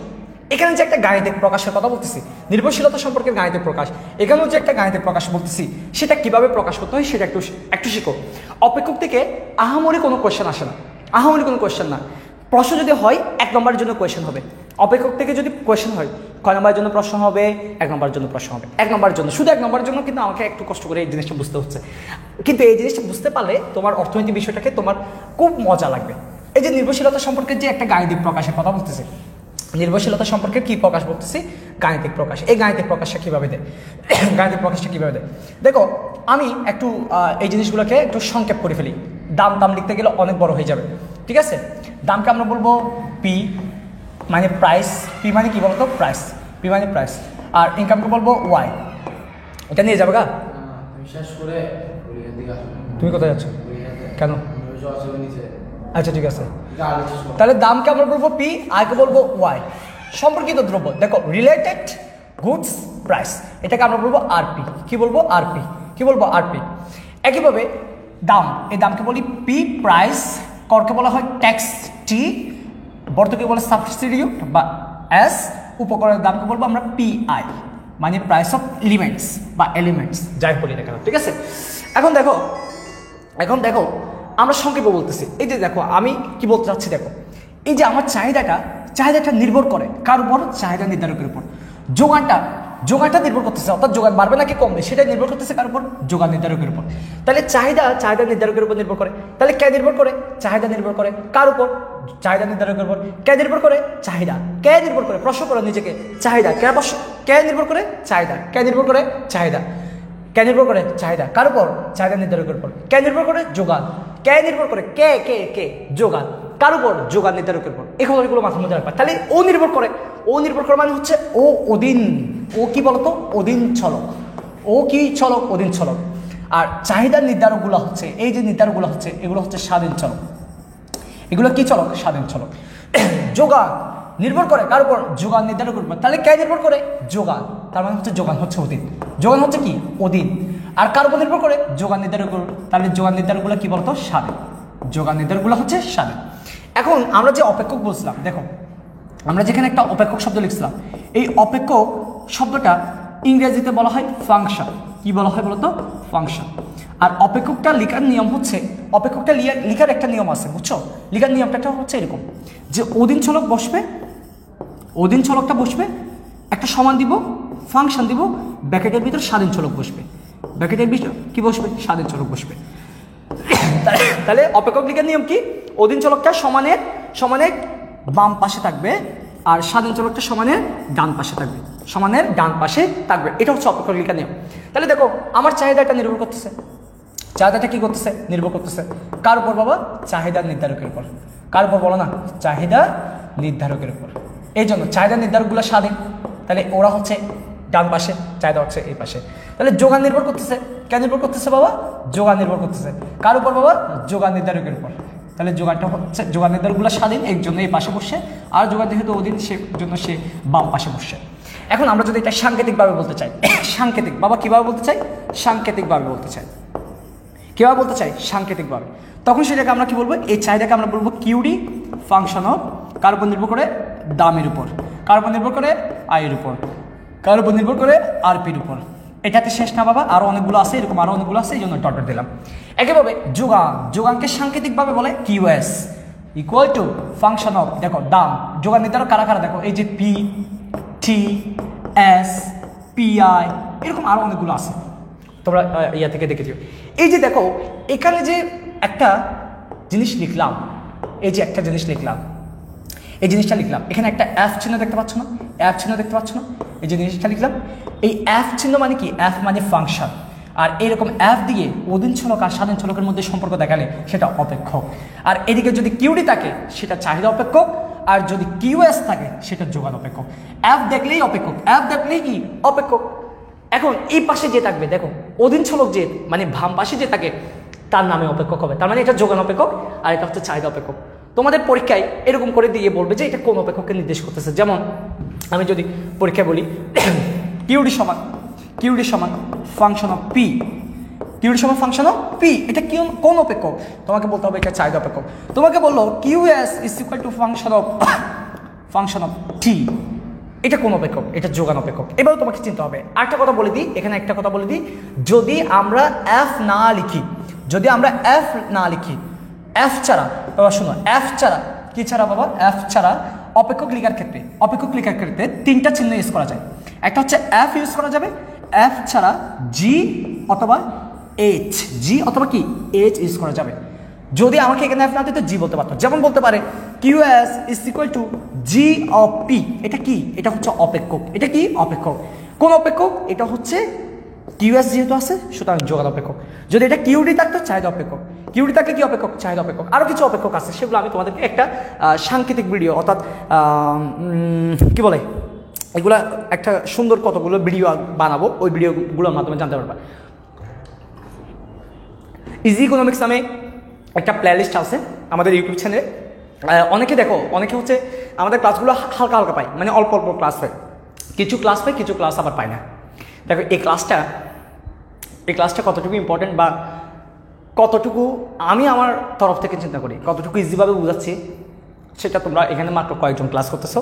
এখানে যে একটা গাণিতিক প্রকাশের কথা বলতেছি, নির্ভরশীলতা সম্পর্কের গাণিতিক প্রকাশ, এখানেও যে একটা গাণিতিক প্রকাশ বলতেছি, সেটা কিভাবে প্রকাশ করতে হয় সেটা একটু শিখো। অপেক্ষক থেকে আহামরি কোনো কোয়েশ্চেন আসে না, না। প্রশ্ন যদি হয় 1 নম্বরের জন্য কোয়েশ্চেন হবে। অপেক্ষক থেকে যদি কোয়েশ্চেন হয়, কয় নম্বরের জন্য প্রশ্ন হবে? 1 নম্বরের জন্য প্রশ্ন হবে। 1 নম্বরের জন্য, শুধু 1 নম্বরের জন্য। কিন্তু আমাকে একটু কষ্ট করে এই জিনিসটা বুঝতে হচ্ছে, কিন্তু এই জিনিসটা বুঝতে পারলে তোমার অর্থনৈতিক বিষয়টাকে তোমার খুব মজা লাগবে। এই যে নির্ভরশীলতা সম্পর্কে যে একটা গাণিতিক প্রকাশের কথা বলতেছে, নির্ভরশীলতা সম্পর্কে কি প্রকাশ বলতেছি? গাণিতিক প্রকাশ। এই গাণিতিক প্রকাশটা কিভাবে দেয়? দেখো, আমি একটু এই জিনিসগুলোকে একটু সংক্ষেপ করে ফেলি। দাম লিখতে গেলে অনেক বড় হয়ে যাবে, ঠিক আছে? দামকে আমরা বলবো পি, মানে প্রাইস। পি মানে কি বলতো? প্রাইস। পি মানে প্রাইস। আর ইনকামকে বলবো ওয়াই। এটা নিয়ে যাবে গা? তুমি কোথায় যাচ্ছ? কেন? আচ্ছা, ঠিক আছে। তাহলে দামকে আমরা বলবো পি, আয়কে বলবো ওয়াই। সম্পর্কিত দ্রব্য, দেখো রিলেটেড গুডস প্রাইস, এটাকে আমরা বলবো আরপি। কি বলবো? আরপি। একইভাবে দাম, এই দামকে বলি পি প্রাইস, করকে বলা হয় ট্যাক্স টি, বর্তকে বলে সাবসিডিউ বা এস, উপকরণের দামকে বলবো আমরা পিআই, মানে প্রাইস অফ এলিমেন্টস যাই বলি না কেন, ঠিক আছে? এখন দেখো আমরা সংক্ষেপে বলতেছি। এই যে দেখো আমি কি বলতে চাচ্ছি, দেখো এই যে আমার চাহিদাটা নির্ভর করে কার উপর? চাহিদা নির্ধারকের উপর। যোগানটা নির্ভর করতেছে, অর্থাৎ যোগান বাড়বে নাকি কমবে সেটা নির্ভর করতেছে কার উপর? যোগান নির্ধারকের উপর। তাহলে চাহিদা নির্ধারকের উপর নির্ভর করে। তাহলে কে নির্ভর করে? চাহিদা নির্ভর করে কার উপর? চাহিদা নির্ধারকের উপর। কে নির্ভর করে? চাহিদা। কে নির্ভর করে? প্রশ্ন করো নিজেকে, চাহিদা। কে নির্ভর করে? চাহিদা। কে নির্ভর করে? চাহিদা। কে নির্ভর করে? চাহিদা। কার উপর? চাহিদা নির্ধারকের উপর। কে নির্ভর করে? যোগান। কে নির্ভর করে? কে যোগান। কার উপর? যোগান নির্ধারকের উপর। এই খবরগুলো মাথার মধ্যে রাখবা। তাহলে ও নির্ভর করে মানে হচ্ছে ও অধীন। ও কি বলতো? অধীন চলক। অধীন চলক। আর চাহিদার নির্ধারকগুলো হচ্ছে, এই যে নির্ধারকগুলো হচ্ছে, এগুলো হচ্ছে স্বাধীন চলক। এগুলো কি চলক? স্বাধীন চলক। যোগান নির্ভর করে কার উপর? যোগান নির্ধারকের উপর। তাহলে কে নির্ভর করে? যোগান। তার মানে হচ্ছে যোগান হচ্ছে অধীন। যোগান হচ্ছে কি? অধীন। আর কার উপর নির্ভর করে? যোগান নির্ধারকের উপর। তাহলে যোগান নির্ধারকগুলো কি বলতো? স্বাধীন। যোগান নির্ধারকগুলো হচ্ছে স্বাধীন। এখন আমরা যে অপেক্ষক বলছিলাম, দেখো আমরা যেখানে একটা অপেক্ষক শব্দ লিখছিলাম, এই অপেক্ষক শব্দটা ইংরেজিতে বলা হয় ফাংশন। কি বলা হয় বলতো? ফাংশন। আর অপেক্ষকটা লেখার নিয়ম হচ্ছে, অপেক্ষকটা লেখার একটা নিয়ম আছে, বুঝছো? লেখার নিয়মটা হচ্ছে এরকম যে অধীন চলকটা বসবে, একটা সমান দিব, ফাংশন দিব, ব্র্যাকেটের ভিতর স্বাধীন চলক বসবে। ব্র্যাকেটের ভিতর কি বসবে? স্বাধীন চলক বসবে। তাহলে অপেক্ষক লেখার নিয়ম কি? অধীন চলকটা সমানের বাম পাশে থাকবে, আর স্বাধীন চলকটা সমানের ডান পাশে থাকবে। এটা হচ্ছে অপেক্ষক লেখার নিয়ম। তাহলে দেখো আমার চাহিদাটা নির্ভর করতেছে, চাহিদাটা কি করতেছে? নির্ভর করতেছে কার উপর বাবা? চাহিদা নির্ধারকের উপর। কার উপর বলো না? চাহিদা নির্ধারকের উপর। এই জন্য চাহিদা নির্ধারকগুলো স্বাধীন, তাহলে ওরা হচ্ছে ডান পাশে, চাহিদা হচ্ছে এই পাশে। তাহলে যোগান নির্ভর করতেছে, কে নির্ভর করতেছে বাবা? যোগান নির্ভর করতেছে কার উপর বাবা? যোগান নির্ধারকের উপর। তাহলে যোগানটা হচ্ছে, যোগান নির্ধারকগুলো স্বাধীন, এই জন্য এই পাশে বসছে, আর যোগান যেহেতু অধীন সে জন্য সে বাম পাশে বসছে। এখন আমরা যদি এটা সাংকেতিকভাবে বলতে চাই, সাংকেতিক বাবা কিভাবে বলতে চাই? সাংকেতিকভাবে বলতে চাই। কিভাবে বলতে চাই? সাংকেতিকভাবে। তখন সেটাকে আমরা কি বলবো? এই চাহিদাকে আমরা বলবো কিউডি ফাংশন অফ, কার উপর নির্ভর করে? দামের উপর। কার উপর নির্ভর করে? আয়ের উপর। কার উপর নির্ভর করে? আরপির উপর। এটাতে শেষ না বাবা, আরো অনেকগুলো আছে, এরকম আরো অনেকগুলো আছে, এই জন্য ডট দিলাম। একইভাবে যোগানকে সাংকেতিকভাবে বলে QS equal to function of, দেখো দাম, যোগান নির্ধারক কারা কারা? দেখো এই যে পি, টি, এস, পিআই, এরকম আরও অনেকগুলো আছে, তোমরা ইয়া থেকে দেখেছো। এই যে দেখো এখানে যে একটা জিনিস লিখলাম, এই যে একটা জিনিস লিখলাম, এই জিনিসটা লিখলাম, এখানে একটা এফ চিহ্ন দেখতে পাচ্ছ না, এফ চিহ্ন দেখতে পাচ্ছ না, এই যে জিনিসটা লিখলাম, এই এফ চিহ্ন মানে কি, এফ মানে ফাংশন। আর এরকম এফ দিয়ে অধীন চলক আর স্বাধীন চলকের মধ্যে সম্পর্ক দেখালে সেটা অপেক্ষক। আর এদিকে যদি কিউডি থাকে সেটা চাহিদা অপেক্ষক, আর যদি কিউএস থাকে সেটা যোগান অপেক্ষক। এফ দেখলেই অপেক্ষক, এফ দেখলেই কি অপেক্ষক। এখন এই পাশে যে থাকবে দেখো অধীন চলক যে মানে বাম পাশে যে থাকে তার নামে অপেক্ষক হবে, তার মানে এটা যোগান অপেক্ষক আর এটা হচ্ছে চাহিদা অপেক্ষক। তোমাদের পরীক্ষায় এরকম করে দিয়ে বলবে যে এটা কোন অপেক্ষককে নির্দেশ করতেছে। যেমন আমি যদি পরীক্ষায় বলি কিউডি সমান ফাংশন অফ পি, কিউডি সমান ফাংশন অফ পি, এটা কোন অপেক্ষক, তোমাকে বলতে হবে এটা চাহিদা অপেক্ষক। তোমাকে বললো QS is equal to function of T, এটা কোন অপেক্ষক, এটা যোগান অপেক্ষক। এবারে তোমাকে চিনতে হবে। আরেকটা কথা বলে দিই, এখানে একটা কথা বলে দিই, যদি আমরা এফ না লিখি, যদি আমরা এফ না লিখি, এফ ছাড়া বাবা শোনো, এফ ছাড়া কি ছাড়া বাবা, এফ ছাড়া অপেক্ষক লেখার ক্ষেত্রে তিনটা চিহ্ন ইউজ করা যায়। একটা হচ্ছে এফ ইউজ করা যাবে, এফ ছাড়া জি অথবা এইচ, জি অথবা কি এইচ ইউজ করা যাবে। যদি আমাকে এখানে এফ না দিতে জি বলতে পারতো, যেমন বলতে পারে QS is equal two G of P, এটা কি, এটা হচ্ছে অপেক্ষক, এটা কি অপেক্ষক। কোন অপেক্ষক, এটা হচ্ছে কিউএস যেহেতু আছে সুতরাং যোগান অপেক্ষক। যদি এটা কিউডি থাকতো চাহিদা অপেক্ষক, কিউডি থাকলে কি অপেক্ষক, চাহিদা অপেক্ষক। আরও কিছু অপেক্ষক আছে, সেগুলো আমি তোমাদেরকে একটা সাংকেতিক ভিডিও অর্থাৎ কি বলে এগুলা একটা সুন্দর কতগুলো ভিডিও বানাবো, ওই ভিডিওগুলোর মাধ্যমে জানতে পারবা। ইজি ইকোনমিক্স নামে একটা প্লেলিস্ট আছে আমাদের ইউটিউব চ্যানেলে। অনেকে দেখো, অনেকে হচ্ছে আমাদের ক্লাসগুলো হালকা হালকা পায়, মানে অল্প অল্প ক্লাস পায়, কিছু ক্লাস পায়, কিছু ক্লাস আবার পায় না। দেখো এই ক্লাসটা কতটুকু ইম্পর্টেন্ট বা কতটুকু আমি আমার তরফ থেকে চিন্তা করি, কতটুকু ইজিভাবে বুঝাচ্ছি, সেটা তোমরা এখানে মাত্র কয়েকজন ক্লাস করতেছো,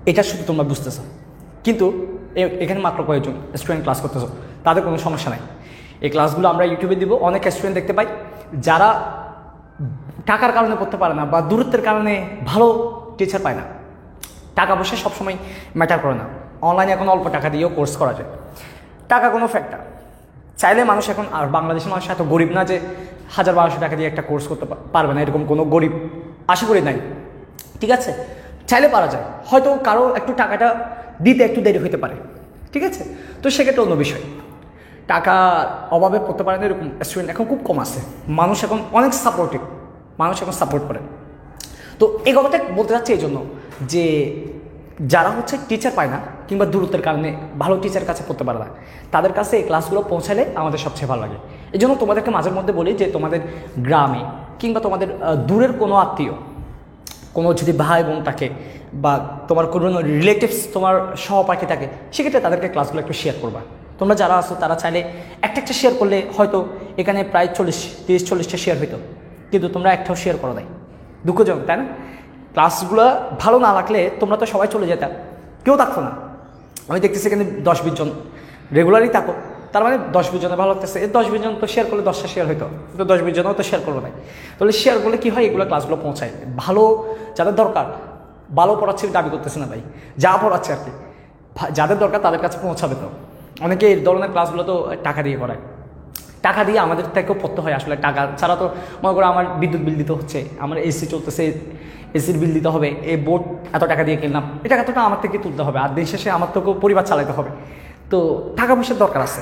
এটা শুধু তোমরা বুঝতেছো, কিন্তু এখানে মাত্র কয়েকজন স্টুডেন্ট ক্লাস করতেছো, তাদের কোনো সমস্যা নাই। এই ক্লাসগুলো আমরা ইউটিউবে দিব, অনেক স্টুডেন্ট দেখতে পাই যারা টাকার কারণে পড়তে পারে না বা দূরত্বের কারণে ভালো টিচার পায় না। টাকা পয়সা সবসময় ম্যাটার করে না, অনলাইনে এখন অল্প টাকা দিয়েও কোর্স করা যায়, টাকা কোনো ফ্যাক্টর। চাইলে মানুষ এখন, আর বাংলাদেশের মানুষ এত গরিব না যে 1000-1200 টাকা দিয়ে একটা কোর্স করতে পারবে না, এরকম কোনো গরিব আশা করি নাই, ঠিক আছে। চাইলে পারা যায়, হয়তো কারো একটু টাকাটা দিতে একটু দেরি হতে পারে, ঠিক আছে। তো সেক্ষেত্রে অন্য বিষয়, টাকার অভাবে পড়তে পারে না এরকম স্টুডেন্ট এখন খুব কম আছে। মানুষ এখন অনেক সাপোর্টিভ, মানুষ এখন সাপোর্ট করে। তো এই কথাটা বলতে চাচ্ছি এই জন্য যে যারা হচ্ছে টিচার পায় না কিংবা দূরত্বের কারণে ভালো টিচার কাছে পড়তে পারে না, তাদের কাছে এই ক্লাসগুলো পৌঁছালে আমাদের সবচেয়ে ভালো লাগে। এই জন্য তোমাদেরকে মাঝের মধ্যে বলি যে তোমাদের গ্রামে কিংবা তোমাদের দূরের কোনো আত্মীয়, কোনো যদি ভাই বোন থাকে বা তোমার কোনো রিলেটিভস তোমার সহপাঠী থাকে, সেক্ষেত্রে তাদেরকে ক্লাসগুলো একটু শেয়ার করবা। তোমরা যারা আসো তারা চাইলে একটা শেয়ার করলে হয়তো এখানে প্রায় 30-40টা শেয়ার হইতো, কিন্তু তোমরা একটাও শেয়ার করো নাই, দুঃখজনক তাই না? ক্লাসগুলো ভালো না লাগলে তোমরা তো সবাই চলে যেতে, কেউ থাকতো না। আমি দেখতেছি এখানে 10-20 জন রেগুলারই থাকো, তার মানে 10-20 জনের ভালো লাগতেছে, এই 10-20 জন তো শেয়ার করলে 10টা শেয়ার হইতো, তো 10-20 জনও তো শেয়ার করবো না। তাহলে শেয়ার করলে কী হয়, এগুলো ক্লাসগুলো পৌঁছায়, ভালো যাদের দরকার, ভালো পড়াচ্ছে দাবি করতেছে না ভাই, যা পড়াচ্ছে আর কি, যাদের দরকার তাদের কাছে পৌঁছাবে। তো অনেকে এই ধরনের ক্লাসগুলো তো টাকা দিয়ে করায়, টাকা দিয়ে আমাদের থেকেও পড়তে হয় আসলে, টাকা ছাড়া তো মনে করো আমার বিদ্যুৎ বিল দিতে হচ্ছে, আমার এসি চলতেছে, এসির বিল দিতে হবে, এই বোর্ড এত টাকা দিয়ে কিনলাম, এই টাকাটা আমার থেকে তুলতে হবে, আর দিন শেষে আমার থেকেও পরিবার চালাতে হবে, তো টাকা পয়সার দরকার আছে,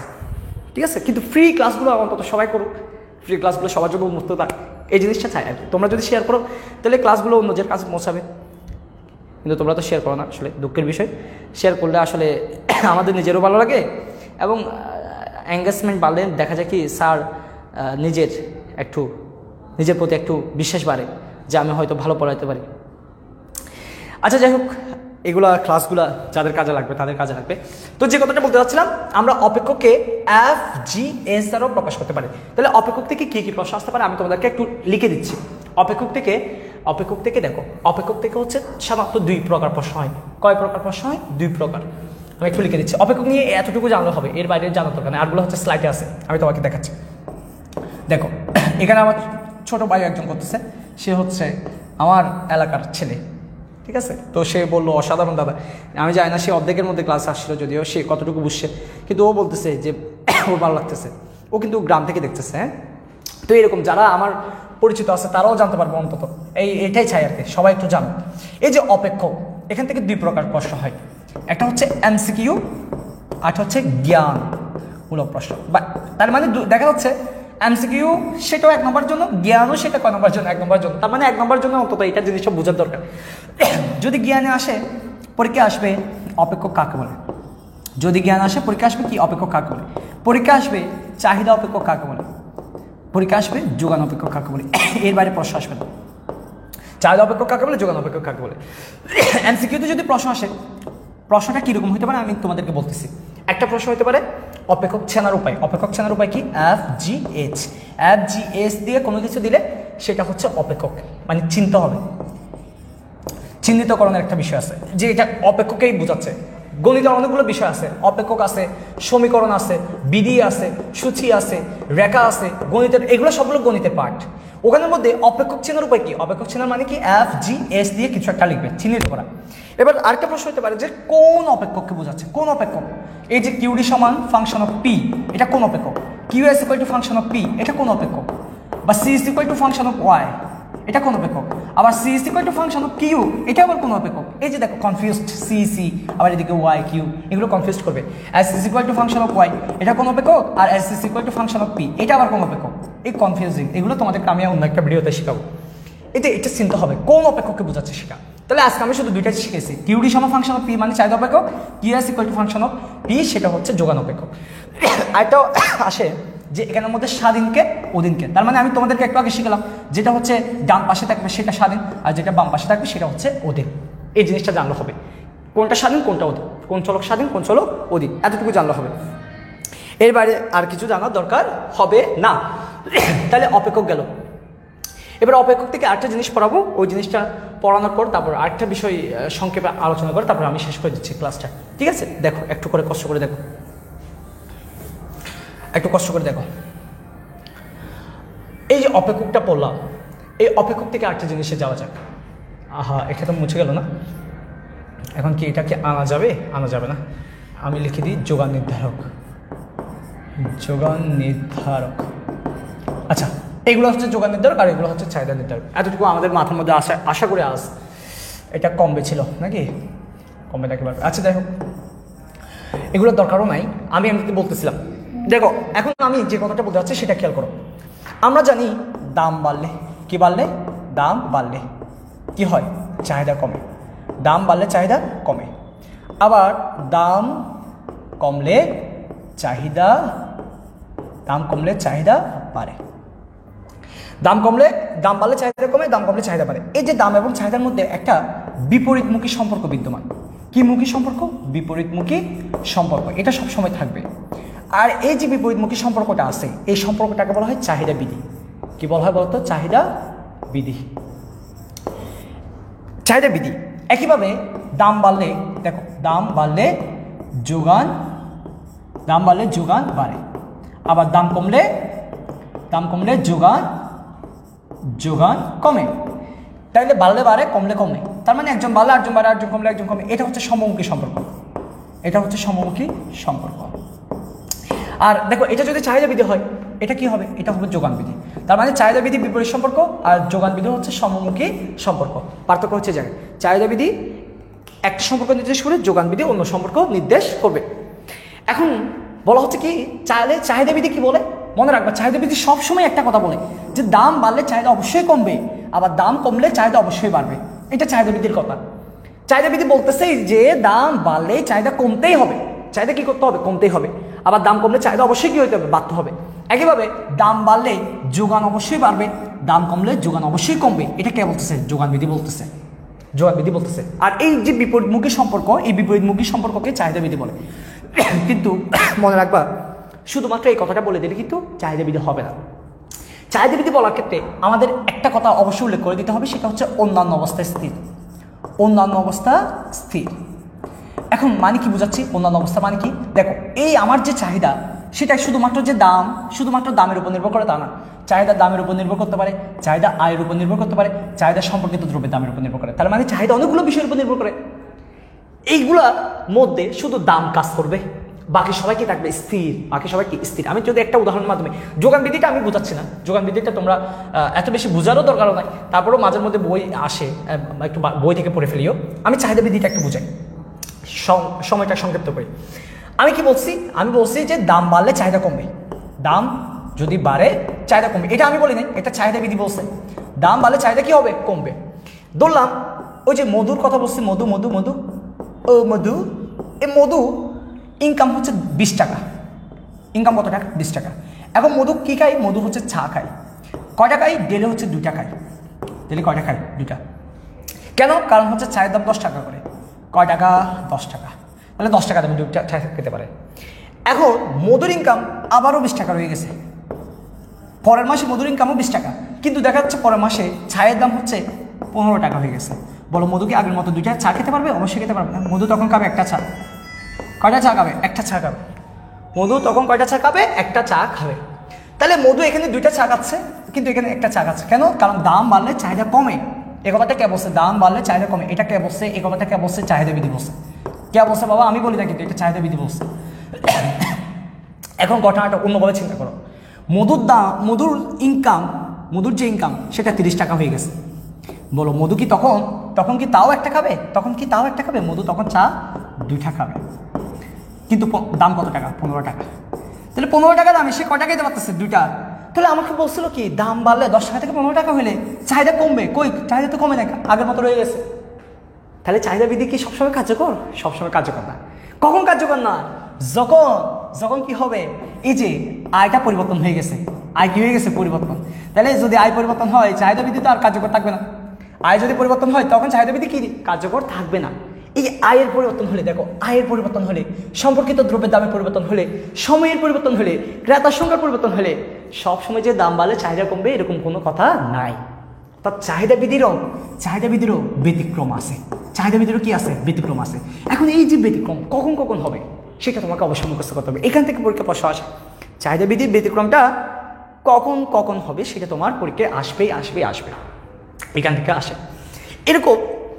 ঠিক আছে। কিন্তু ফ্রি ক্লাসগুলো অন্তত সবাই করুক, ফ্রি ক্লাসগুলো সবার জন্য উন্মুক্ত থাক, এই জিনিসটা চাই আর কি। তোমরা যদি শেয়ার করো তাহলে ক্লাসগুলো অন্যদের কাছে পৌঁছাবে, কিন্তু তোমরা তো শেয়ার করো না, আসলে দুঃখের বিষয়। শেয়ার করলে আসলে আমাদের নিজেরও ভালো লাগে এবং এঙ্গেজমেন্ট বাড়লে দেখা যায় কি স্যার নিজের প্রতি একটু বিশ্বাস বাড়ে যে আমি হয়তো ভালো পড়াইতে পারি। আচ্ছা যাই হোক, এগুলা ক্লাসগুলা যাদের কাজে লাগবে তাদের কাজে লাগবে। তো যে কথাটা বলতে চাচ্ছিলাম, আমরা অপেক্ষককে এফ জি এস দ্বারাও প্রকাশ করতে পারি। তাহলে অপেক্ষক থেকে কী কী প্রশ্ন আসতে পারে আমি তোমাদেরকে একটু লিখে দিচ্ছি। অপেক্ষক থেকে দেখো, অপেক্ষক থেকে হচ্ছে সাধারণত 2 প্রকার প্রশ্ন হয়। কয় প্রকার প্রশ্ন হয়? 2 প্রকার। আমি একটু লিখে দিচ্ছি। অপেক্ষক নিয়ে এতটুকু জানলে হবে, এর বাইরে জানার দরকার নেই, আরগুলো হচ্ছে স্লাইডে আছে, আমি তোমাকে দেখাচ্ছি। দেখো এখানে আমার ছোট ভাই একজন করতেছে, সে হচ্ছে আমার এলাকার ছেলে, ঠিক আছে। তো সে বললো অসাধারণ দাদা, আমি জানি না সে অর্ধেকের মধ্যে ক্লাস আসছিল, যদিও সে কতটুকু বুঝছে, কিন্তু ও বলতেছে যে ওর ভালো লাগতেছে, ও কিন্তু গ্রাম থেকে দেখতেছে। হ্যাঁ, তো এরকম যারা আমার পরিচিত আছে তারাও জানতে পারবো অন্তত, এটাই চাই আর কি, সবাই একটু জানো। এই যে অপেক্ষক, এখান থেকে দুই প্রকার প্রশ্ন হয়, একটা হচ্ছে এমসিকিউ, আর হচ্ছে জ্ঞানমূলক প্রশ্ন। বা তার মানে দেখা যাচ্ছে এমসিকিউ সেটাও 1 নম্বরের জন্য, জ্ঞানও সেটা কয় নম্বরের জন্য, 1 নম্বরের জন্য। তার মানে 1 নম্বরের জন্য অন্তত এটা জিনিসটা বোঝার দরকার। যদি জ্ঞানে আসে পরীক্ষা আসবে অপেক্ষক কাকে বলে, যদি জ্ঞান আসে পরীক্ষা আসবে কি অপেক্ষক কাকে বলে, পরীক্ষা আসবে চাহিদা অপেক্ষক কাকে বলে, পরীক্ষা আসবে যোগান অপেক্ষক কাকে বলে, এর বাইরে প্রশ্ন আসবে না। চাহিদা অপেক্ষক কাকে বলে, যোগান অপেক্ষক কাকে বলে। এমসিকিউতে যদি প্রশ্ন আসে, প্রশ্নটা কীরকম হতে পারে আমি তোমাদেরকে বলতেছি। একটা প্রশ্ন হতে পারে অপেক্ষক চেনার উপায়। অপেক্ষক চেনার উপায় কি? FGH দিয়ে কোনো কিছু দিলে সেটা হচ্ছে অপেক্ষক, মানে চিনতে হবে, চিহ্নিতকরণের একটা বিষয় আছে যে এটা অপেক্ষকেই বোঝাচ্ছে। গণিতের অনেকগুলো বিষয় আছে, অপেক্ষক আছে, সমীকরণ আছে, বিধি আছে, সূচি আছে, রেখা আছে, গণিতের এগুলো সবগুলো গণিতের পার্ট। ওখানের মধ্যে অপেক্ষক চেনার উপায় কি? অপেক্ষক চেনার মানে কি? FGH দিয়ে কিছু একটা লিখবে, চিহ্নিত করা। এবার আরেকটা প্রশ্ন হতে পারে যে কোন অপেক্ষককে বোঝাচ্ছে, কোন অপেক্ষক? এই যে কিউডি সমান ফাংশন অফ পি, এটা কোন অপেক্ষক? Q S equal to function of P, এটা কোন অপেক্ষক? বা C is equal to function of Y, এটা কোন অপেক্ষক? আবার C is equal to function of Q, এটা আবার কোন অপেক্ষক? এই যে দেখো কনফিউজড, সি আবার এদিকে ওয়াই কিউ, এগুলো কনফিউজ করবে। S is equal to function of Y, এটা কোন অপেক্ষক? আর S is equal to function of P, এটা আবার কোন অপেক্ষক? এই কনফিউজিং, এগুলো তোমাদেরকে আমি অন্য একটা ভিডিওতে শেখাবো। এটা চিন্তা হবে কোন অপেক্ষককে বোঝাচ্ছে সেটা। তাহলে আজকে আমি শুধু দুইটা শিখেছি, কিউডি সমান ফাংশন অফ পি মানে চাহিদা অপেক্ষক, Q S equal to function of P সেটা হচ্ছে যোগান অপেক্ষক। আরেকটাও আসে যে এখানের মধ্যে স্বাধীনকে অধীনকে, তার মানে আমি তোমাদেরকে একটু আগে শিখলাম যেটা হচ্ছে ডান পাশে থাকবে সেটা স্বাধীন, আর যেটা বাম পাশে থাকবে সেটা হচ্ছে অধীন। এই জিনিসটা জানলে হবে কোনটা স্বাধীন কোনটা অধীন, কোন চলক স্বাধীন কোন চলক অধীন, এতটুকু জানলে হবে। এর বাইরে আর কিছু জানার দরকার হবে না। তাহলে অপেক্ষক গেল। এবার অপেক্ষক থেকে আরেকটা জিনিস পড়াবো, ওই জিনিসটা পড়ানোর পর তারপর আরেকটা বিষয় সংক্ষেপে আলোচনা করে তারপর আমি শেষ করে দিচ্ছি ক্লাসটা, ঠিক আছে? দেখো একটু করে কষ্ট করে দেখো, একটু কষ্ট করে দেখো। এই যে অপেক্ষকটা পড়লাম, এই অপেক্ষক থেকে আরেকটা জিনিসে যাওয়া যাক। আহা, এটা তো মুছে গেল না, এখন কি এটাকে আনা যাবে? আনা যাবে না। আমি লিখে দিই যোগান নির্ধারক, যোগান নির্ধারক। আচ্ছা, এগুলো হচ্ছে যোগান নির্ধারক আর এগুলো হচ্ছে চাহিদা নির্ধারক। এতটুকু আমাদের মাথার মধ্যে আশা করে এটা কমবে ছিল নাকি, কমবে নাকি পারবে। আচ্ছা যাই হোক, এগুলোর দরকারও নাই, আমি এমনিতে বলতেছিলাম। দেখো এখন আমি যে কথাটা বলতে চাচ্ছি সেটা খেয়াল করো। আমরা জানি দাম বাড়লে কি বাড়লে, দাম বাড়লে কি হয়? চাহিদা কমে। দাম বাড়লে চাহিদা কমে, আবার দাম কমলে চাহিদা বাড়ে। দাম বাড়লে চাহিদা কমে, দাম কমলে চাহিদা বাড়ে। এই যে দাম এবং চাহিদার মধ্যে একটা বিপরীতমুখী সম্পর্ক বিদ্যমান। কি মুখী সম্পর্ক? বিপরীতমুখী সম্পর্ক, এটা সবসময় থাকবে। আর এই যে বিপরীতমুখী সম্পর্কটা আছে, এই সম্পর্কটাকে বলা হয় চাহিদা বিধি। কি বলা হয় বলতো? চাহিদা বিধি। চাহিদা বিধি। একইভাবে দাম বাড়লে, দেখো দাম বাড়লে যোগান বাড়ে, আবার দাম কমলে যোগান কমে। তাইলে বাড়লে বাড়ে, কমলে কমে, তার মানে একজন বাড়লে আরেকজন বাড়ে, আরেকজন কমলে একজন কমে। এটা হচ্ছে সমমুখী সম্পর্ক। আর দেখো এটা যদি চাহিদা বিধি হয়, এটা কি হবে? এটা হবে যোগান বিধি। তার মানে চাহিদা বিধি বিপরীত সম্পর্ক আর যোগান বিধি হচ্ছে সমমুখী সম্পর্ক। পার্থক্য হচ্ছে জায়গায়, চাহিদা বিধি একটা সম্পর্ক নির্দেশ করে, যোগান বিধি অন্য সম্পর্ক নির্দেশ করবে। এখন বলা হচ্ছে কি, চাহিদা বিধি কি বলে? মনে রাখবা, চাহিদা বিধি সবসময় একটা কথা বলে যে দাম বাড়লে চাহিদা অবশ্যই কমবে, আবার দাম কমলে চাহিদা অবশ্যই বাড়বে। এটা চাহিদা বিধির কথা। চাহিদা বিধি বলতেছে যে দাম বাড়লে চাহিদা কমতেই হবে, চাহিদা কি করতে হবে? কমতেই হবে। আবার দাম কমলে চাহিদা অবশ্যই কি হতে হবে? বাড়তে হবে। একইভাবে দাম বাড়লে যোগান অবশ্যই বাড়বে, দাম কমলে যোগান অবশ্যই কমবে। এটা কে বলতেছে? যোগান বিধি বলতেছে। আর এই যে বিপরীতমুখী সম্পর্ক, এই বিপরীতমুখী সম্পর্ককে চাহিদা বিধি বলে। কিন্তু মনে রাখবা, শুধুমাত্র এই কথাটা বলে দিলে কিন্তু চাহিদা বিধি হবে না। চাহিদা বিধি বলার ক্ষেত্রে আমাদের একটা কথা অবশ্যই উল্লেখ করে দিতে হবে, সেটা হচ্ছে অন্যান্য অবস্থা স্থির। এখন মানে কি বুঝাচ্ছি? অন্যান্য অবস্থা মানে কি? দেখো এই আমার যে চাহিদা, সেটা শুধুমাত্র যে দাম, শুধুমাত্র দামের উপর নির্ভর করে তা না। চাহিদা দামের উপর নির্ভর করতে পারে, চাহিদা আয়ের উপর নির্ভর করতে পারে, চাহিদা সম্পর্কিত দ্রব্যের দামের উপর নির্ভর করে। তার মানে চাহিদা অনেকগুলো বিষয়ের উপর নির্ভর করে। এইগুলার মধ্যে শুধু দাম কাজ করবে, বাকি সবাই কি থাকবে স্থির, বাকি সবাই কি স্থির। আমি যদি একটা উদাহরণের মাধ্যমে, যোগান বিধিটা আমি বোঝাচ্ছি না, যোগান বিধিটা তোমরা এত বেশি বোঝারও দরকারও নাই, তারপরেও মাঝের মধ্যে বই আসে, একটু বই থেকে পড়ে ফেলিও। আমি চাহিদা বিধিটা একটু বোঝাই, সময়টা সংক্ষিপ্ত করি। আমি কি বলছি? আমি বলছি যে দাম বাড়লে চাহিদা কমবে, দাম যদি বাড়ে চাহিদা কমবে, এটা আমি বলি নাই, এটা চাহিদা বিধি বলছে। দাম বাড়লে চাহিদা কি হবে? কমবে। ধরলাম ওই যে মধুর কথা বলছি, মধু মধু মধু ও মধু, এই মধু ইনকাম হচ্ছে 20 টাকা, ইনকাম কত টাকা? 20 টাকা। এখন মধু কী খাই? মধু হচ্ছে চা খাই। কয়টা খাই? ডেলি হচ্ছে 2টা খাই। ডেলি কয়টা খাই? 2টা। কেন? কারণ হচ্ছে চায়ের দাম 10 টাকা করে। কয় টাকা? 10 টাকা। তাহলে 10 টাকা দামে 2টা চা খেতে পারে। এখন মধুর ইনকাম আবারও 20 টাকা রয়ে গেছে, পরের মাসে মধুর ইনকামও 20 টাকা, কিন্তু দেখা যাচ্ছে পরের মাসে চায়ের দাম হচ্ছে 15 টাকা হয়ে গেছে। বলো মধু কি আগের মতো 2টা চা খেতে পারবে? অবশ্যই খেতে পারবে না। মধু তখন খাবে একটা চা। কয়টা চা খাবে? একটা চা খাবে। মধু তখন কয়টা চা খাবে? একটা চা খাবে। তাহলে মধু এখানে 2টা চা খাচ্ছে, কিন্তু এখানে একটা চা খাচ্ছে। কেন? কারণ দাম বাড়লে চাহিদা কমে। এ কথাটা কে বলছে? দাম বাড়লে চাহিদা কমে। এটা কে বলছে? এই কথাটা কে বলছে? চাহিদা বিধি বলছে। কে বলছে বাবা? আমি বলি না, কিন্তু এটা চাহিদা বিধি বলছে। এখন ঘটনাটা অন্যভাবে চিন্তা করো। মধুর দাম, মধুর ইনকাম, মধুর যে ইনকাম সেটা 30 টাকা হয়ে গেছে। বলো মধু কি তখন কি তাও একটা খাবে? তখন কি তাও একটা খাবে? মধু তখন চা 2টা খাবে, কিন্তু দাম কত টাকা? 15 টাকা। তাহলে 15 টাকা দামে সে কয় টাকা দিতে পারতেছে? 2টা। তাহলে আমাকে বলছিল কি দাম বাড়লে 10 টাকা থেকে 15 টাকা হলে চাহিদা কমবে। কই, চাহিদা তো কমে না, আগের মতো রয়ে গেছে। তাহলে চাহিদা বিধি কি সবসময় কার্যকর? সবসময় কার্যকর না। কখন কার্যকর না? যখন কি হবে, এই যে আয়টা পরিবর্তন হয়ে গেছে, আয় কি হয়ে গেছে? পরিবর্তন। তাহলে যদি আয় পরিবর্তন হয়, চাহিদা বিধি তো আর কার্যকর থাকবে না। আয় যদি পরিবর্তন হয় তখন চাহিদা বিধি কি কার্যকর থাকবে না। এই আয়ের পরিবর্তন হলে, দেখো আয়ের পরিবর্তন হলে, সম্পর্কিত দ্রব্যের দামের পরিবর্তন হলে, সময়ের পরিবর্তন হলে, ক্রেতার সংখ্যার পরিবর্তন হলে সবসময় যে দাম বাড়লে চাহিদা কমবে এরকম কোনো কথা নাই। অর্থাৎ চাহিদা বিধিরও ব্যতিক্রম আছে। চাহিদা বিধিরও কি আছে? ব্যতিক্রম আছে। এখন এই যে ব্যতিক্রম কখন হবে সেটা তোমাকে অবশ্যই মুখস্থ করতে হবে। এখান থেকে পরীক্ষা প্রশ্ন আসে, চাহিদা বিধির ব্যতিক্রমটা কখন হবে সেটা তোমার পরীক্ষায় আসবে। এখান থেকে আসে। এরকম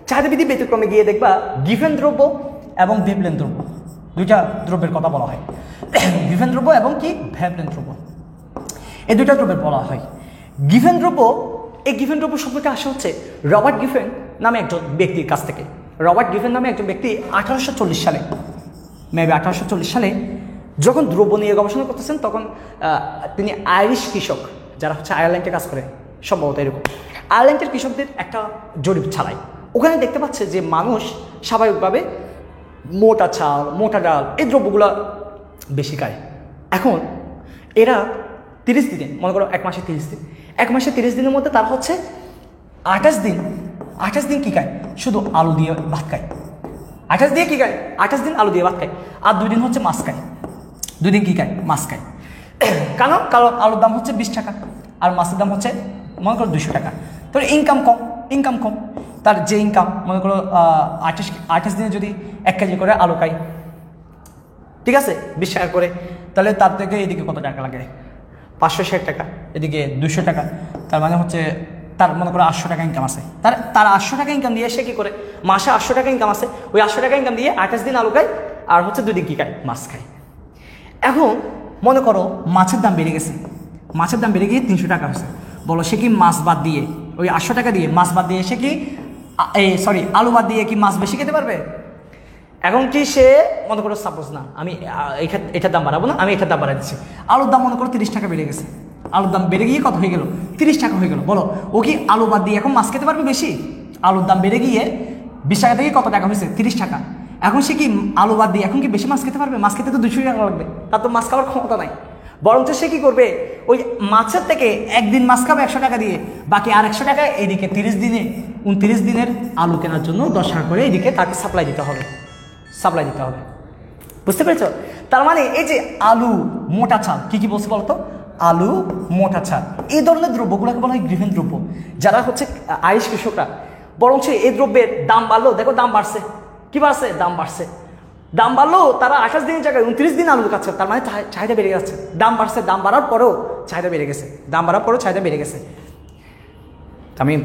চাহিদা বিধি ব্যতিক্রমে গিয়ে দেখবা গিভেন দ্রব্য এবং ভেবলেন দ্রব্য, 2টা দ্রব্যের কথা বলা হয়। গিভেন দ্রব্য এবং কি ভেবলেন দ্রব্য, এই 2টা দ্রব্যের বলা হয়। গিভেন দ্রব্য, এই গিভেন দ্রব্য শব্দটা আসে হচ্ছে রবার্ট গিফেন নামে একজন ব্যক্তির কাছ থেকে। রবার্ট গিফেন নামে একজন ব্যক্তি 1840 সালে, মেবি 1840 সালে যখন দ্রব্য নিয়ে গবেষণা করতেছেন, তখন তিনি আইরিশ কৃষক যারা হচ্ছে আয়ারল্যান্ডে কাজ করে, সম্ভবত এরকম আয়ারল্যান্ডের কৃষকদের একটা জরিপ চালায়। ওখানে দেখতে পাচ্ছে যে মানুষ স্বাভাবিকভাবে মোটা চাল, মোটা ডাল, এই দ্রব্যগুলো বেশি খায়। এখন এরা 30 দিনে, মনে করো 1 মাসে 30 দিন, 1 মাসে 30 দিনের মধ্যে তার হচ্ছে 28 দিন কী খায়? শুধু আলু দিয়ে ভাত খায়। 28 দিয়ে কী খায়? 28 দিন আলু দিয়ে ভাত খায়। আর 2 দিন হচ্ছে মাছ খায়। 2 দিন কী খায়? মাছ খায়। কারণ আলুর দাম হচ্ছে 20 টাকা আর মাছের দাম হচ্ছে মনে করো 200 টাকা। তাহলে ইনকাম কম। তার যে ইনকাম, মনে করো 28 দিনে যদি 1 কেজি করে আলু খাই, ঠিক আছে, 20 টাকা করে, তাহলে তার থেকে এদিকে কত টাকা লাগে? 560 টাকা, এদিকে 200 টাকা। তার মানে হচ্ছে তার মনে করো 800 টাকা ইনকাম আছে। তার 800 টাকা ইনকাম দিয়ে সে কী করে? মাসে 800 টাকা ইনকাম আছে, ওই 800 টাকা ইনকাম দিয়ে 28 দিন আলু খায় আর হচ্ছে 2 দিন কী খায়? মাছ খায়। এখন মনে করো মাছের দাম বেড়ে গেছে, মাছের দাম বেড়ে গিয়ে 300 টাকা হয়েছে। বলো সে কি মাছ বাদ দিয়ে, ওই 800 টাকা দিয়ে মাছ বাদ দিয়ে সে কি আলু বাদ দিয়ে কি মাছ বেশি খেতে পারবে? এখন কি সে মনে করো সাপোজ না, আমি এটার দাম বাড়াবো না, আমি এটার দাম বাড়াই দিচ্ছি। আলুর দাম মনে করো 30 টাকা বেড়ে গেছে, আলুর দাম বেড়ে গিয়ে কত হয়ে গেল? 30 টাকা হয়ে গেল। বলো ও কি আলু বাদ দিয়ে এখন মাছ খেতে পারবে বেশি? আলুর দাম বেড়ে গিয়ে 20 টাকা থেকে কত টাকা হয়েছে? 30 টাকা। এখন সে কি আলু বাদ দিয়ে এখন কি বেশি মাছ খেতে পারবে? মাছ খেতে তো 200 টাকা লাগবে, তার তো মাছ খাওয়ার ক্ষমতা নাই। বরঞ্চ সে কী করবে? ওই মাছের থেকে একদিন মাছ খাবে 100 টাকা দিয়ে, বাকি আর 100 টাকা এদিকে 29 দিনের আলু কেনার জন্য 10 টাকা করে এদিকে তাকে সাপ্লাই দিতে হবে। বুঝতে পেরেছ? তার মানে এই যে আলু, মোটা চাল, কি বলছে বলতো? আলু, মোটা চাল, এই ধরনের দ্রব্যগুলোকে বলা হয় গৃহীণ দ্রব্য। যারা হচ্ছে আইরিশ কৃষকরা, বরঞ্চ এই দ্রব্যের দাম বাড়লো, দেখো দাম বাড়ছে। কি বাড়ছে? দাম বাড়ছে। দাম বাড়লো, তারা 28 দিনের জায়গায় 29 দিন আলু খাচ্ছে, তার মানে চাহিদা বেড়ে যাচ্ছে। দাম বাড়ছে, দাম বাড়ার পরেও চাহিদা বেড়ে গেছে, দাম বাড়ার পরেও চাহিদা বেড়ে গেছে। তামিম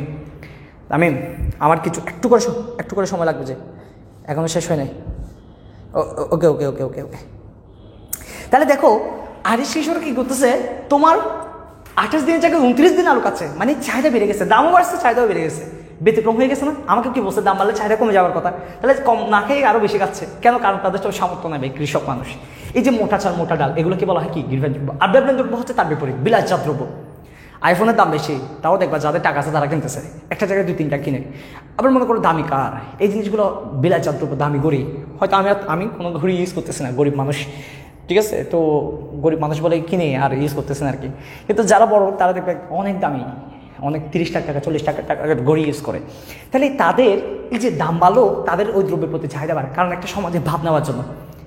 তামিম আমার কিছু একটু করে সময় লাগবে, যে এখনো শেষ হয় নাই। ওকে ওকে ওকে ওকে ওকে তাহলে দেখো আরিশ কিশোর কি করতেছে, তোমার 28 দিনের জায়গায় 29 দিন আলু খাচ্ছে, মানে চাহিদা বেড়ে গেছে, দামও বাড়ছে, চাহিদাও বেড়ে গেছে, ব্যতিক্রম হয়ে গেছে না? আমাকে কি বলছে দাম বাড়লে চাহিদা কমে যাওয়ার কথা, তাহলে কম না খেয়ে আরও বেশি খাচ্ছে কেন? কারণ তাদের তো সামর্থ্য নেবে কৃষক মানুষ। এই যে মোটা চাল মোটা ডাল এগুলো কি বলা হয় কি গৃহজাত দ্রব্য, আর ব্যবহার দ্রব্য হচ্ছে তার বিপরীত বিলাসজাত দ্রব্য। আইফোনের দাম বেশি, তাও দেখবা যাদের টাকা আছে তারা কিনতেছে, একটা জায়গায় 2-3টা কিনে। আবার মনে করো দামি কার, এই জিনিসগুলো বিলাসজাত দ্রব্য, দামি ঘড়ি। হয়তো আমি কোনো ঘড়ি ইউজ করতেছি না, গরিব মানুষ, ঠিক আছে, তো গরিব মানুষ বলে কিনে আর ইউজ করতেছেন আর কি। কিন্তু যারা বড় তারা দেখবে অনেক দামি, অনেক 30 লাখ টাকা 40 লাখ টাকা ঘড়ি ইউজ করে। তাহলে তাদের এই যে দাম ভালো, তাদের ওই দ্রব্যের প্রতি চাহিদা বাড়ে, কারণ একটা সমাজে ভাব নেওয়ার জন্য।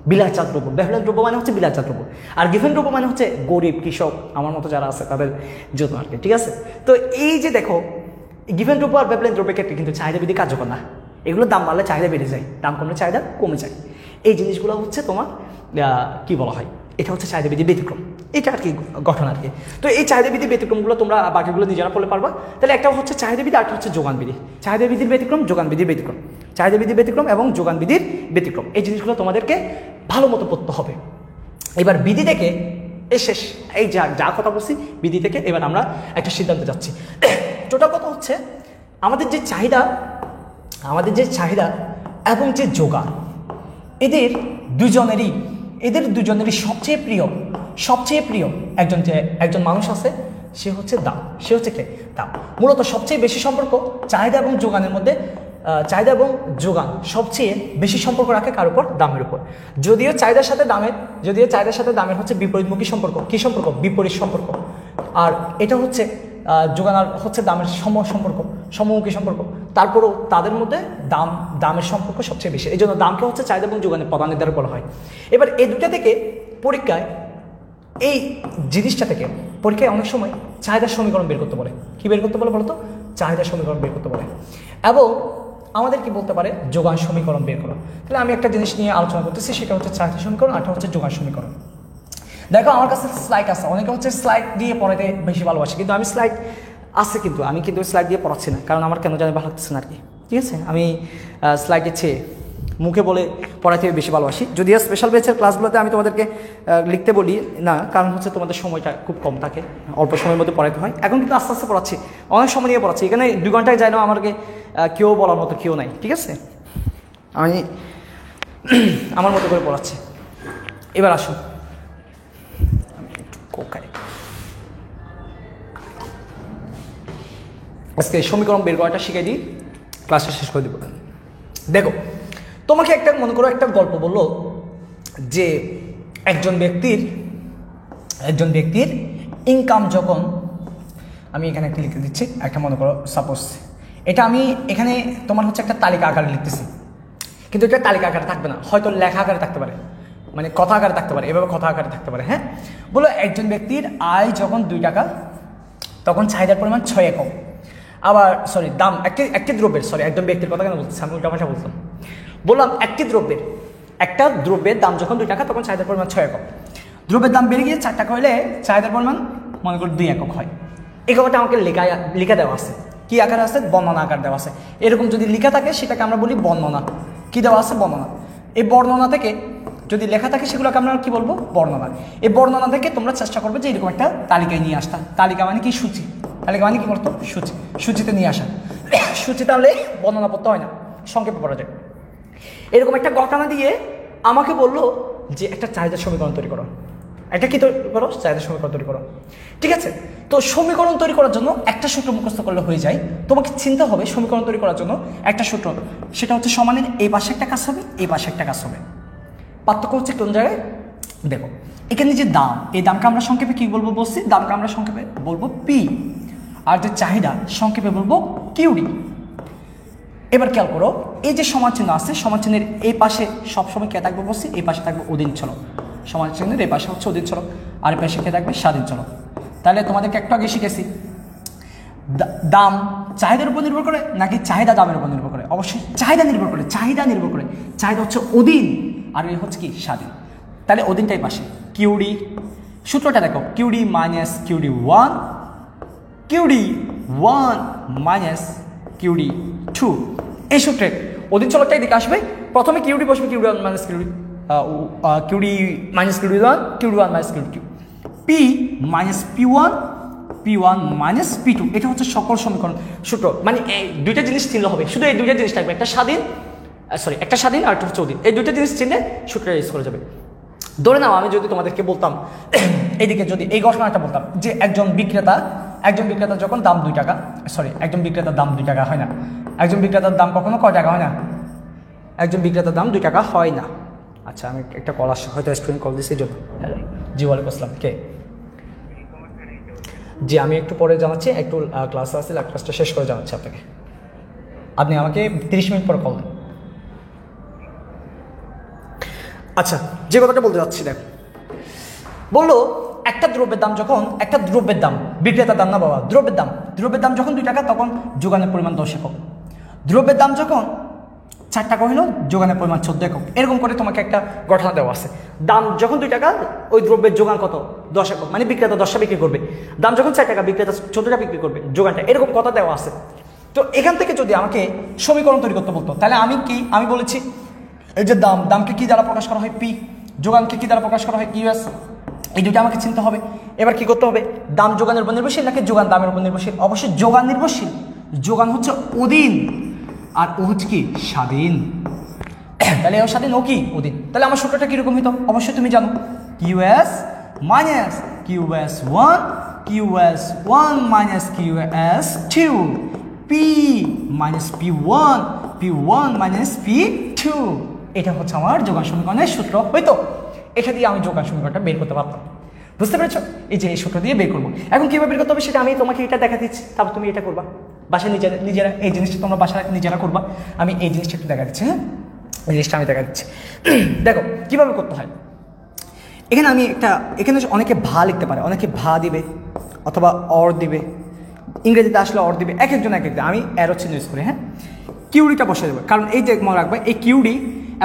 বিলাসজাত দ্রব্য, ব্যবহার দ্রব্য মানে হচ্ছে বিলাসজাত দ্রব্য, আর গিভেন দ্রব্য মানে হচ্ছে গরিব কৃষক আমার মতো যারা আছে তাদের জন্য আর কি, ঠিক আছে। তো এই যে দেখো গিভেন দ্রব্য আর ব্যবহার দ্রব্যের ক্ষেত্রে কিন্তু চাহিদা বৃদ্ধি কার্যকর না, এগুলো দাম বাড়লে চাহিদা বেড়ে যায়, দাম কমলে চাহিদা কমে যায়। এই জিনিসগুলো হচ্ছে তোমার কি বলা হয়, এটা হচ্ছে চাহিদা বৃদ্ধির ব্যতিক্রম, এটা আর কি গঠন আর কি। তো এই চাহিদা বৃদ্ধির ব্যতিক্রমগুলো তোমরা বাকিগুলো নিজেরা পড়লে পারবা। তাহলে একটা হচ্ছে চাহিদা বৃদ্ধি, আরেকটা হচ্ছে যোগান বৃদ্ধি। চাহিদা বৃদ্ধির ব্যতিক্রম, যোগান বৃদ্ধির ব্যতিক্রম, চাহিদা বৃদ্ধির ব্যতিক্রম এবং যোগান বৃদ্ধির ব্যতিক্রম, এই জিনিসগুলো তোমাদেরকে ভালো মতো পড়তে হবে। এবার বিধি থেকে শেষ, এই যা কথা বলছি বিধি থেকে এবার আমরা একটা সিদ্ধান্তে যাচ্ছি। টোটাল কথা হচ্ছে আমাদের যে চাহিদা এবং যে যোগান, এদের দুজনেরই সবচেয়ে প্রিয় একজন মানুষ আছে, সে হচ্ছে দাম। সে হচ্ছে কে? দাম। মূলত সবচেয়ে বেশি সম্পর্ক চাহিদা এবং যোগানের মধ্যে, চাহিদা এবং যোগান সবচেয়ে বেশি সম্পর্ক রাখে কার উপর? দামের উপর। যদিও চাহিদার সাথে দামের হচ্ছে বিপরীতমুখী সম্পর্ক। কি সম্পর্ক? বিপরীত সম্পর্ক। আর এটা হচ্ছে যোগান আর হচ্ছে দামের সমমুখী সম্পর্ক। তারপরেও তাদের মধ্যে দামের সম্পর্ক সবচেয়ে বেশি, এই জন্য দামকে হচ্ছে চাহিদা এবং যোগানের প্রধান নির্ধারণ করা হয়। এবার এই দুটা থেকে পরীক্ষায় অনেক সময় চাহিদার সমীকরণ বের করতে বলে। কি বের করতে বলে বলতো? চাহিদার সমীকরণ বের করতে বলে, এবং আমাদের কি বলতে পারে? যোগান সমীকরণ বের করো। তাহলে আমি একটা জিনিস নিয়ে আলোচনা করতেছি, সেটা হচ্ছে চাহিদা সমীকরণ, আর হচ্ছে যোগান সমীকরণ। দেখো আমার কাছে স্লাইড আছে, অনেকে হচ্ছে স্লাইড দিয়ে পড়াতে বেশি ভালোবাসে, কিন্তু আমি স্লাইড আছে কিন্তু আমি স্লাইড দিয়ে পড়াচ্ছি না, কারণ আমার কেন জানি ভালো লাগতেছে না আর কি, ঠিক আছে। আমি স্লাইডের চেয়ে মুখে বলে পড়াতে বেশি ভালোবাসি। যদিও স্পেশাল ব্যাচের ক্লাসগুলোতে আমি তোমাদেরকে লিখতে বলি না, কারণ হচ্ছে তোমাদের সময়টা খুব কম থাকে, অল্প সময়ের মধ্যে পড়াতে হয়। এখন কিন্তু আস্তে আস্তে পড়াচ্ছি, অনেক সময় নিয়ে পড়াচ্ছি, এখানে 2 ঘন্টায় যায় না আমাকে কেউ বলার মতো কেউ নাই, ঠিক আছে। আমি আমার মতো করে পড়াচ্ছি। এবার আসুন, আজকে সমীকরণ বের করাটা শিখিয়ে দিই, ক্লাসটা শেষ করে দিব। দেখো তোমাকে মনে করো একটা গল্প বললো যে একজন ব্যক্তির ইনকাম যখন, আমি এখানে একটা লিখে দিচ্ছি, একটা মনে করো সাপোজ এটা আমি এখানে তোমার হচ্ছে একটা তালিকা আকারে লিখতেছি, কিন্তু এটা তালিকা আকারে থাকবে না, হয়তো লেখা আকারে থাকতে পারে, মানে কথা আকারে থাকতে পারে, এভাবে কথা আকারে থাকতে পারে। হ্যাঁ, বলো একজন ব্যক্তির আয় যখন 2 টাকা, তখন চাহিদার পরিমাণ 6 একক। আবার দাম একটি দ্রব্যের, একজন ব্যক্তির কথা কেন বলতেছি, আমি উল্টা ভাষা বলতাম। বললাম একটা দ্রব্যের দাম যখন 2 টাকা, তখন চাহিদার পরিমাণ 6 একক। দ্রব্যের দাম বেড়ে গিয়ে 4 টাকা হলে চাহিদার পরিমাণ মনে করি 2 একক হয়। এই কথাটা আমাকে লেখা দেওয়া আছে, কি আকারে আছে? বর্ণনা আকার দেওয়া আছে। এরকম যদি লেখা থাকে সেটাকে আমরা বলি বর্ণনা। কি দেওয়া আছে? বর্ণনা। এই বর্ণনা থেকে যদি লেখা থাকে সেগুলোকে আমরা কি বলবো? বর্ণনা। এই বর্ণনা থেকে তোমরা চেষ্টা করবে যে এরকম একটা তালিকায় নিয়ে আসতা। তালিকা মানে কি? সূচি। তালিকা মানে কি করতো? সূচিতে নিয়ে আসা। সূচি তাহলে বর্ণনা পড়তে হয় না, সংক্ষেপে পড়া যায়। এরকম একটা ঘটনা দিয়ে আমাকে বললো যে একটা চাহিদার সমীকরণ তৈরি করো। একটা কি তৈরি করো? চাহিদার সমীকরণ তৈরি করো, ঠিক আছে। তো সমীকরণ তৈরি করার জন্য একটা সূত্র মুখস্থ করলে হয়ে যায়। তোমাকে চিন্তা হবে সমীকরণ তৈরি করার জন্য একটা সূত্র, সেটা হচ্ছে সমানের এই পাশে একটা কাজ হবে, এই পাশে একটা কাজ হবে। পার্থক্য হচ্ছে কোন জায়গায়? দেখো এখানে যে দাম, এই দামকে আমরা সংক্ষেপে কি বলবো বলছি? দামকে আমরা সংক্ষেপে বলবো পি, আর যে চাহিদা সংক্ষেপে বলবো কিউডি। এবার খেয়াল করো, এই যে সমান চিহ্ন আছে, সমান চিহ্নের এই পাশে সবসময় কে থাকবে বলছি? এই পাশে থাকবে অধীন চলক। সমান চিহ্নের এই পাশে হচ্ছে অধীন চলক, আর এই পাশে কে থাকবে? স্বাধীন চলক। তাহলে তোমাদেরকে একটু আগে শিখেছি, দাম চাহিদার উপর নির্ভর করে নাকি চাহিদা দামের উপর নির্ভর করে? অবশ্যই চাহিদা নির্ভর করে। চাহিদা হচ্ছে অধীন, আর এ হচ্ছে কি স্বাধীন। তাহলে অধীনটাই পাশে কিউডি, সূত্রটা দেখো QD minus QD one, QD one minus QD two. এই সূত্রে অধীন চলকটা এদিকে আসবে, প্রথমে কিউডি বসবে QD one minus QD QD minus QD one, QD one minus QD two, P minus P one, P one minus P two. এটা হচ্ছে সকল সমীকরণ সূত্র। মানে এই দুইটা জিনিস চিনলে হবে, শুধু এই দুইটা জিনিস থাকবে, একটা স্বাধীন একটা স্বাধীন আর একটা হচ্ছে অধীন। এই দুইটা জিনিস চিনলে সূত্রটা ইউজ করা যাবে। ধরে নাও আমি যদি তোমাদেরকে বলতাম এইদিকে যদি এই ঘটনাটা বলতাম যে একজন বিক্রেতা যখন দাম 2 টাকা, একজন বিক্রেতার দাম 2 টাকা হয় না, একজন বিক্রেতার দাম কখনো কয় টাকা হয় না, একজন বিক্রেতার দাম 2 টাকা হয় না। আচ্ছা আমি একটা কল আসছে, হয়তো স্টুডেন্ট কল দিচ্ছে এই জন্য। জি ওয়ালাইকুম আসসালাম, কে? জি আমি একটু পরে জানাচ্ছি, একটু ক্লাস আছে, ক্লাসটা শেষ করে জানাচ্ছি আপনাকে। আপনি আমাকে 30 মিনিট পরে কল দেন। আচ্ছা যে কথাটা বলতে যাচ্ছি, দেখ বললো একটা দ্রব্যের দাম যখন, একটা দ্রব্যের দাম, বিক্রেতার দাম না বাবা, দ্রব্যের দাম যখন 2 টাকা তখন যোগানের পরিমাণ 10 একক। দ্রব্যের দাম যখন 4 টাকা হলো যোগানের পরিমাণ 14 একক। এরকম করে তোমাকে একটা ঘটনা দেওয়া আছে। দাম যখন 2 টাকা ওই দ্রব্যের যোগান কত? 10 একক। মানে বিক্রেতা 10টা বিক্রি করবে, দাম যখন 4 টাকা বিক্রেতা 14টা বিক্রি করবে, যোগানটা এরকম কথা দেওয়া আছে। তো এখান থেকে যদি আমাকে সমীকরণ তৈরি করতে বলতো, তাহলে আমি বলেছি এই যে দামকে কি দ্বারা প্রকাশ করা হয়? পি। যোগানকে কি দ্বারা প্রকাশ করা হয়? কিউএস। এই দুটো আমাকে চিনতে হবে। এবার কি করতে হবে? দাম যোগানের উপর নির্ভরশীল নাকি যোগান দামের উপর নির্ভরশীল? অবশ্যই যোগান নির্ভরশীল। যোগান হচ্ছে অধীন আর ও হচ্ছে কি স্বাধীন। তাহলে ও স্বাধীন, ও কি অধীন। তাহলে আমার সূত্রটা কিরকম হইতো? অবশ্যই তুমি জানো, QS minus QS one, QS one minus QS two, P minus P one, P one minus P two. এটা হচ্ছে আমার যোগান সমীকরণের সূত্র হইতো। এটা দিয়ে আমি যোগান সমীকরণটা বের করতে পারতাম। বুঝতে পেরেছো? এই যে এই সূত্র দিয়ে বের করবো। এখন কীভাবে বের করতে হবে সেটা আমি তোমাকে এটা দেখা দিচ্ছি, তারপর তুমি এটা করবা বাসায় নিজেরা। এই জিনিসটা তোমরা বাসায় নিজেরা করবা। আমি এই জিনিসটা একটু দেখা দিচ্ছি। হ্যাঁ, এই জিনিসটা আমি দেখা দিচ্ছি। দেখো কীভাবে করতে হয়। এখানে অনেকে ভা লিখতে পারে, অনেকে ভা দিবে অথবা অর দিবে, ইংরেজিতে আসলে অর দিবে, এক একজন এক একজন। আমি অ্যারো চিহ্ন ইউজ করি। হ্যাঁ, কিউডিটা বসে দেবে, কারণ এই যে মনে রাখবে এই কিউডি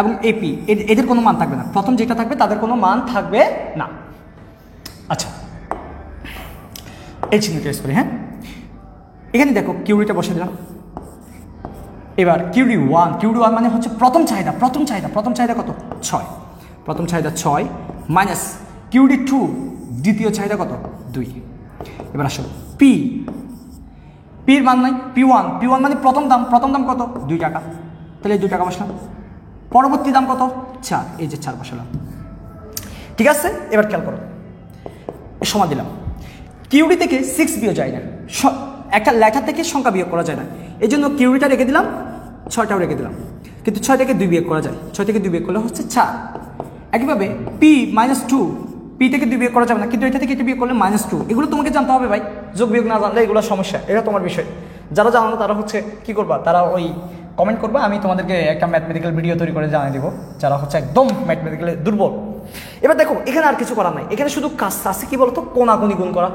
এবং এপি এদের কোনো মান থাকবে না। প্রথম যেটা থাকবে তাদের কোনো মান থাকবে না। আচ্ছা এই চিহ্নটা ইউজ করি। হ্যাঁ, এখানে দেখো কিউডিটা বসে দিলাম। এবার কিউডি ওয়ান মানে হচ্ছে প্রথম চাহিদা কত? 6। প্রথম চাহিদা 6 মাইনাস কিউডি টু, দ্বিতীয় চাহিদা কত? 2। এবার আসো পির মান নাই, পি ওয়ান মানে প্রথম দাম কত? 2 টাকা। তাহলে 2 টাকা বসলাম। পরবর্তী দাম কত? 4, এই যে 4 বসালাম। ঠিক আছে, এবার খেয়াল করো, সমান দিলাম। কিউডি থেকে 6 বিয়োগ যায় না, একটা লেটার থেকে সংখ্যা বিয়োগ করা যায় না, এই জন্য কিউডিটা রেখে দিলাম, 6টাও রেখে দিলাম। কিন্তু 6 থেকে 2 বিয়োগ করা যায়, 6 থেকে 2 বিয়োগ করলে হচ্ছে 4। একইভাবে পি মাইনাস 2, পি থেকে 2 বিয়োগ করা যাবে না, কিন্তু এটা থেকে এটা বিয়োগ করলে -2। এগুলো তোমাকে জানতে হবে ভাই, যোগ বিয়োগ না জানলে এগুলো সমস্যা, এটা তোমার বিষয়। যারা জানো না তারা হচ্ছে কি করবা, তারা ওই কমেন্ট করবা, আমি তোমাদেরকে একটা ম্যাথমেটিক্যাল ভিডিও তৈরি করে জানিয়ে দেবো, যারা হচ্ছে একদম ম্যাথমেটিক্যালি দুর্বল। এবার দেখো এখানে আর কিছু করার নাই, এখানে শুধু কাজ আছে কি বলতো? কোনাকুনি গুণ করা।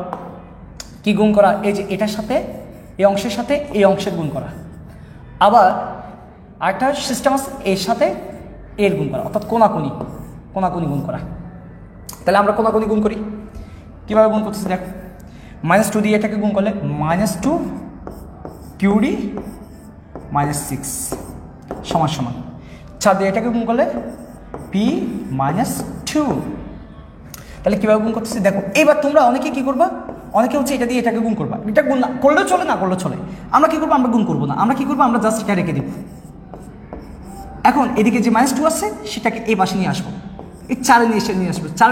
কি গুণ করা? এই যে এটার সাথে এই অংশের সাথে এই অংশের গুণ করা। আবার আরেকটা সিস্টেম আছে, এর সাথে এর গুণ করা, অর্থাৎ কোনাকুনি গুণ করা। তাহলে আমরা কোনাকুনি গুণ করি। কীভাবে গুণ করতেছি দেখো, -2 দিয়ে এটাকে গুণ করলে -2 কিউডি -6 সমান 4 দিয়ে এটাকে গুণ করলে পি -2। তাহলে কীভাবে গুণ করতেছি দেখো। এবার তোমরা অনেকে কী করবা, অনেকে হচ্ছে এটা দিয়ে এটাকে গুণ করবা। এটা গুণ না করলেও চলে, না করলেও চলে। আমরা কী করবো? আমরা গুণ করবো না, আমরা কী করবো? আমরা জাস্ট এটা রেখে দিব। এখন এদিকে যে -2 আছে সেটাকে এই পাশে নিয়ে আসবো, এই 4 নিয়ে আসবো। 4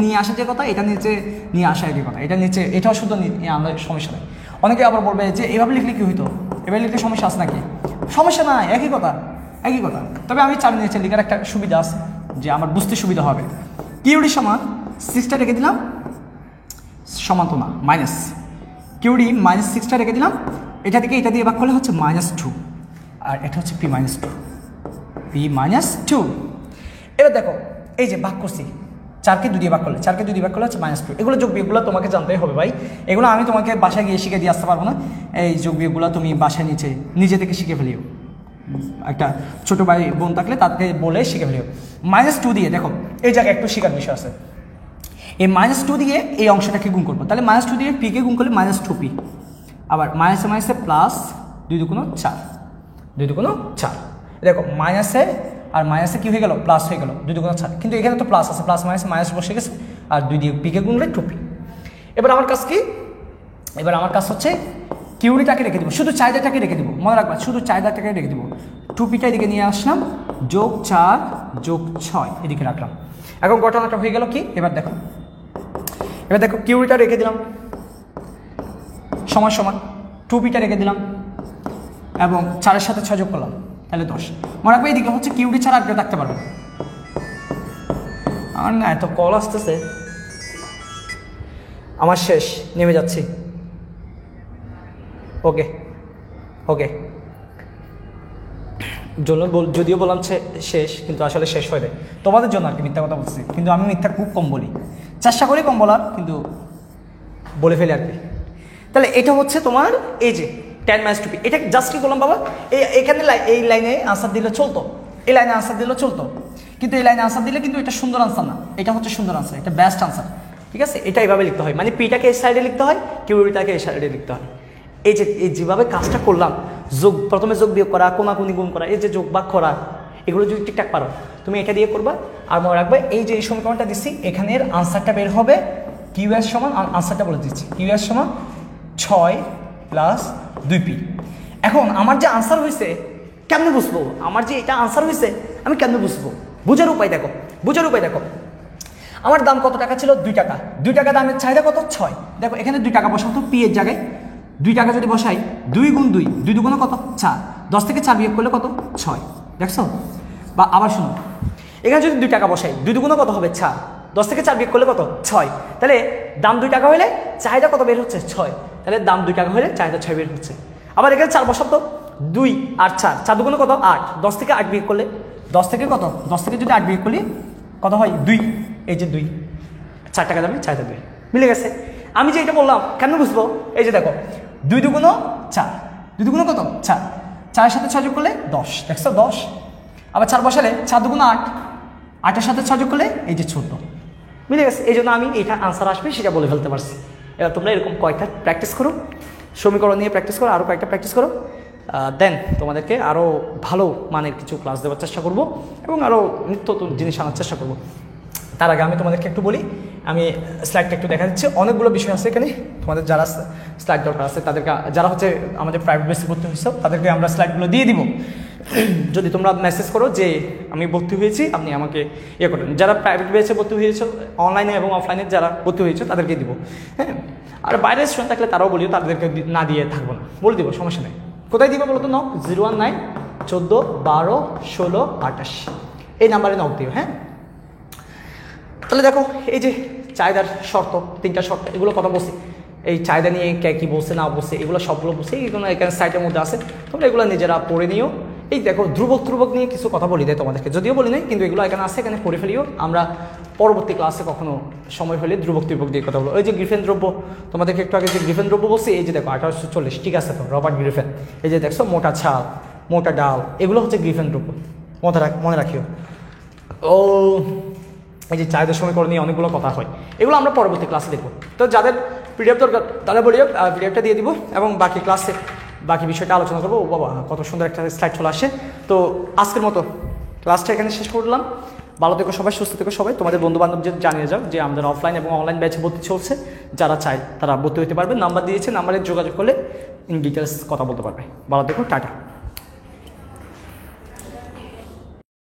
নিয়ে আসা যে কথা, এটা নিচে নিয়ে আসা একই কথা, এটা নিচে এটাও শুধু আমরা সমস্যা নেই। অনেকে আবার বলবে যে এভাবে লিখলে কি হইতো, এভাবে লিখলে সমস্যা আছে নাকি? সমস্যা নাই, একই কথা। তবে আমি 4 নিচে লিখার একটা সুবিধা আছে, যে আমার বুঝতে সুবিধা হবে। কিউডি সমান 6টা রেখে দিলাম, সমান তো না, মাইনাস কিউডি -6টা রেখে দিলাম। এটা থেকে এটা দিয়ে ভাগ করলে হচ্ছে -2, আর এটা হচ্ছে পি -2। এবার দেখো এই যে ভাগ করছি, 4কে 2 দিয়ে ভাগ করলে হচ্ছে -2। এগুলো যোগ বিয়োগগুলো তোমাকে জানতেই হবে ভাই, এগুলো আমি তোমাকে বাসায় গিয়ে শিখে দিয়ে আসতে পারবো না। এই যোগ বিয়োগগুলো তুমি বাসায় নিজে থেকে শিখে ফেলিও, একটা ছোটো ভাই বোন থাকলে তাকে বলে শিখে ফেলিও। -2 দিয়ে দেখো এই জায়গায় একটু শেখার বিষয় আছে। এই -2 দিয়ে এই অংশটাকে গুণ করবো, তাহলে -2 দিয়ে পিকে গুণ করলে -2p, আবার মাইনাসে মাইনাসে প্লাস 2 × 4, 2 × 4। দেখো মাইনাসে আর মাইনাসে কী হয়ে গেল, প্লাস হয়ে গেল 2 × 4, কিন্তু এখানে তো প্লাস আছে, প্লাস মাইনাসে মাইনাস বসে গেছে, আর 2 দিয়ে পিকে গুণলে 2p। এবার আমার কাজ কি, এবার আমার কাজ হচ্ছে কিউরিটাকে রেখে দেবো, শুধু চাহিদাটাকে রেখে দেবো, মনে রাখবা শুধু চাহিদাটাকে রেখে দেবো। 2pটা এদিকে নিয়ে আসলাম, +4 + 6 এদিকে রাখলাম। এখন ঘটনাটা হয়ে গেল কি, এবার দেখো কিউরিটা রেখে দিলাম সমান সমান 2pটা রেখে দিলাম এবং 4-এর সাথে 6 যোগ করলাম, তাহলে 10। মনে রাখবে এদিকে হচ্ছে কিউরি ছাড়া আর কেউ থাকতে পারবে না। আমার না এত কল আসতেছে, আমার শেষ, নেমে যাচ্ছি। ওকে যদিও বললাম শেষ, কিন্তু আসলে শেষ হয়ে যায় তোমাদের জন্য আর কি, মিথ্যা কথা বলছি, কিন্তু আমি মিথ্যা খুব কম বলি, চেষ্টা করি কম বলার, কিন্তু বলে ফেলি আর কি। তাহলে এটা হচ্ছে তোমার এই যে 10 - 2p, এটা জাস্ট কি করলাম বাবা, এখানে এই লাইনে আনসার দিলে চলতো, এই লাইনে আনসার দিলে চলতো, কিন্তু এই লাইনে আনসার দিলে কিন্তু এটা সুন্দর আনসার না, এটা হচ্ছে সুন্দর আনসার, এটা বেস্ট আনসার, ঠিক আছে। এটা এইভাবে লিখতে হয়, মানে পিটাকে এই সাইডে লিখতে হয়, কিউরিটাকে এই সাইডে লিখতে হয়। এই যেভাবে কাজটা করলাম, প্রথমে যোগ বিয়োগ করা, কোনাকুনি গুণ করা, এই যে যোগ ভাগ করা, এগুলো যদি ঠিকঠাক পারো তুমি এটা দিয়ে করবা। আর মনে রাখবে এই যে এই সমীকরণটা দিচ্ছি, এখানের আনসারটা বের হবে কিউএস সমান, আনসারটা বলে দিচ্ছি, কিউএস সমান 6 + 2p। এখন আমার যে আনসার হয়েছে কেমনে বুঝবো, আমার যে এটা আনসার হয়েছে আমি কেমনে বুঝবো, বোঝার উপায় দেখো। আমার দাম কত টাকা ছিল, 2 টাকা, 2 টাকা দামের চাহিদা কত, 6। দেখো এখানে 2 টাকা বসাও তো, পি এর জায়গায় 2 টাকা যদি বসাই, 2 × 2, 2 × 2 কত, 4, 10 থেকে 4 বিয়োগ করলে কত, 6, দেখছো। বা আবার শুনো, এখানে যদি 2 টাকা বসাই, 2 × 2 কত হবে, 4, 10 থেকে 4 বিয়োগ করলে কত, 6, তাহলে দাম 2 টাকা হলে চাহিদা কত বের হচ্ছে, 6, তাহলে দাম 2 টাকা হলে চাহিদা 6 বের হচ্ছে। আবার এখানে 4 বসাও তো, 2 আর 4, 4 × 2 কত, 8, 10 থেকে 8 বিয়োগ করলে, 10 থেকে কত, 10 থেকে যদি 8 বিয়োগ করলে কত হয়, 2, এই যে 2, 4 টাকা দামে চাহিদা 2, মিলে গেছে। আমি যে এটা বললাম কেন বুঝবো, এই যে দেখো 2 × 4, 2 × কত, 4, 4-এর সাথে 6 যোগ করলে 10, দেখছো 10। আবার 4 বসালে 4 × 2 = 8, 8-এর সাথে 6 যোগ করলে এই যে 14, মিলে গেছে। এই জন্য আমি এটা আনসার আসবে সেটা বলে ফেলতে পারছি। এবার তোমরা এরকম কয়েকটা প্র্যাকটিস করো, সমীকরণ নিয়ে প্র্যাকটিস করো, আরও কয়েকটা প্র্যাকটিস করো, দেন তোমাদেরকে আরও ভালো মানের কিছু ক্লাস দেওয়ার চেষ্টা করব এবং আরও নিত্য নতুন জিনিস আনার চেষ্টা করব। তার আগে আমি তোমাদেরকে একটু বলি, আমি স্লাইডটা একটু দেখা দিচ্ছি, অনেকগুলো বিষয় আছে এখানে, তোমাদের যারা স্লাইড দরকার আছে তাদেরকে, যারা হচ্ছে আমাদের প্রাইভেট বেসে ভর্তি হয়েছে তাদেরকে আমরা স্লাইডগুলো দিয়ে দিব। যদি তোমরা মেসেজ করো যে আমি ভর্তি হয়েছি, আপনি আমাকে ইয়ে করেন। যারা প্রাইভেট বেসে ভর্তি হয়েছে, অনলাইনে এবং অফলাইনে যারা ভর্তি হয়েছে তাদেরকে দিব, হ্যাঁ। আর বাইরের স্টুডেন্ট থাকলে তারাও বলিও, তাদেরকে না দিয়ে থাকবো না, বলে দিব, সমস্যা নেই। কোথায় দিব বলো তো, নক 019 14 12 16 28 এই নাম্বারে নক দিও, হ্যাঁ। তাহলে দেখো এই যে চাহিদার শর্ত, 3টা শর্ত, এগুলো কথা বলছি, এই চাহিদা নিয়ে কে কী বলছে না বলছে এগুলো সবগুলো বলছে, এইগুলো এখানে সাইটের মধ্যে আছে, তোমরা এগুলো নিজেরা পড়ে নিও। এই দেখো ধ্রুবক নিয়ে কিছু কথা বলি দেয় তোমাদেরকে, যদিও বলি নাই, কিন্তু এগুলো এখানে আছে, এখানে পড়ে ফেলিও। আমরা পরবর্তী ক্লাসে কখনো সময় হলে ধ্রুবক দিয়ে কথা বলো। ওই যে গ্রিফেন দ্রব্য, তোমাদেরকে একটু আগে যে গ্রিফেন দ্রব্য বলছি, এই যে দেখো 1840, ঠিক আছে তো, রবার্ট গ্রিফেন, এই যে দেখছো মোটা ছাল, মোটা ডাল, এগুলো হচ্ছে গ্রিফেন দ্রব্য, মনে রাখিও। ও এই যে চাহিদা সমীকরণ নিয়ে অনেকগুলো কথা হয়, এগুলো আমরা পরবর্তী ক্লাসে দেখবো। তো যাদের পিডিএফ দরকার তারা বলিও, পিডিএফটা দিয়ে দিব এবং বাকি ক্লাসে বাকি বিষয়টা আলোচনা করবো। ও বাবা কত সুন্দর একটা স্লাইড চলে আসে। তো আজকের মতো ক্লাসটা এখানে শেষ করলাম। ভালো থেকো সবাই, সুস্থ থেকো সবাই, তোমাদের বন্ধুবান্ধবদের জানিয়ে যাও যে আমাদের অফলাইন এবং অনলাইন ব্যাচে ভর্তি চলছে, যারা চায় তারা ভর্তি হতে পারবে। নাম্বার দিয়েছে, নাম্বারে যোগাযোগ করলে ইন ডিটেলস কথা বলতে পারবে। ভালো থেকো, টাটা।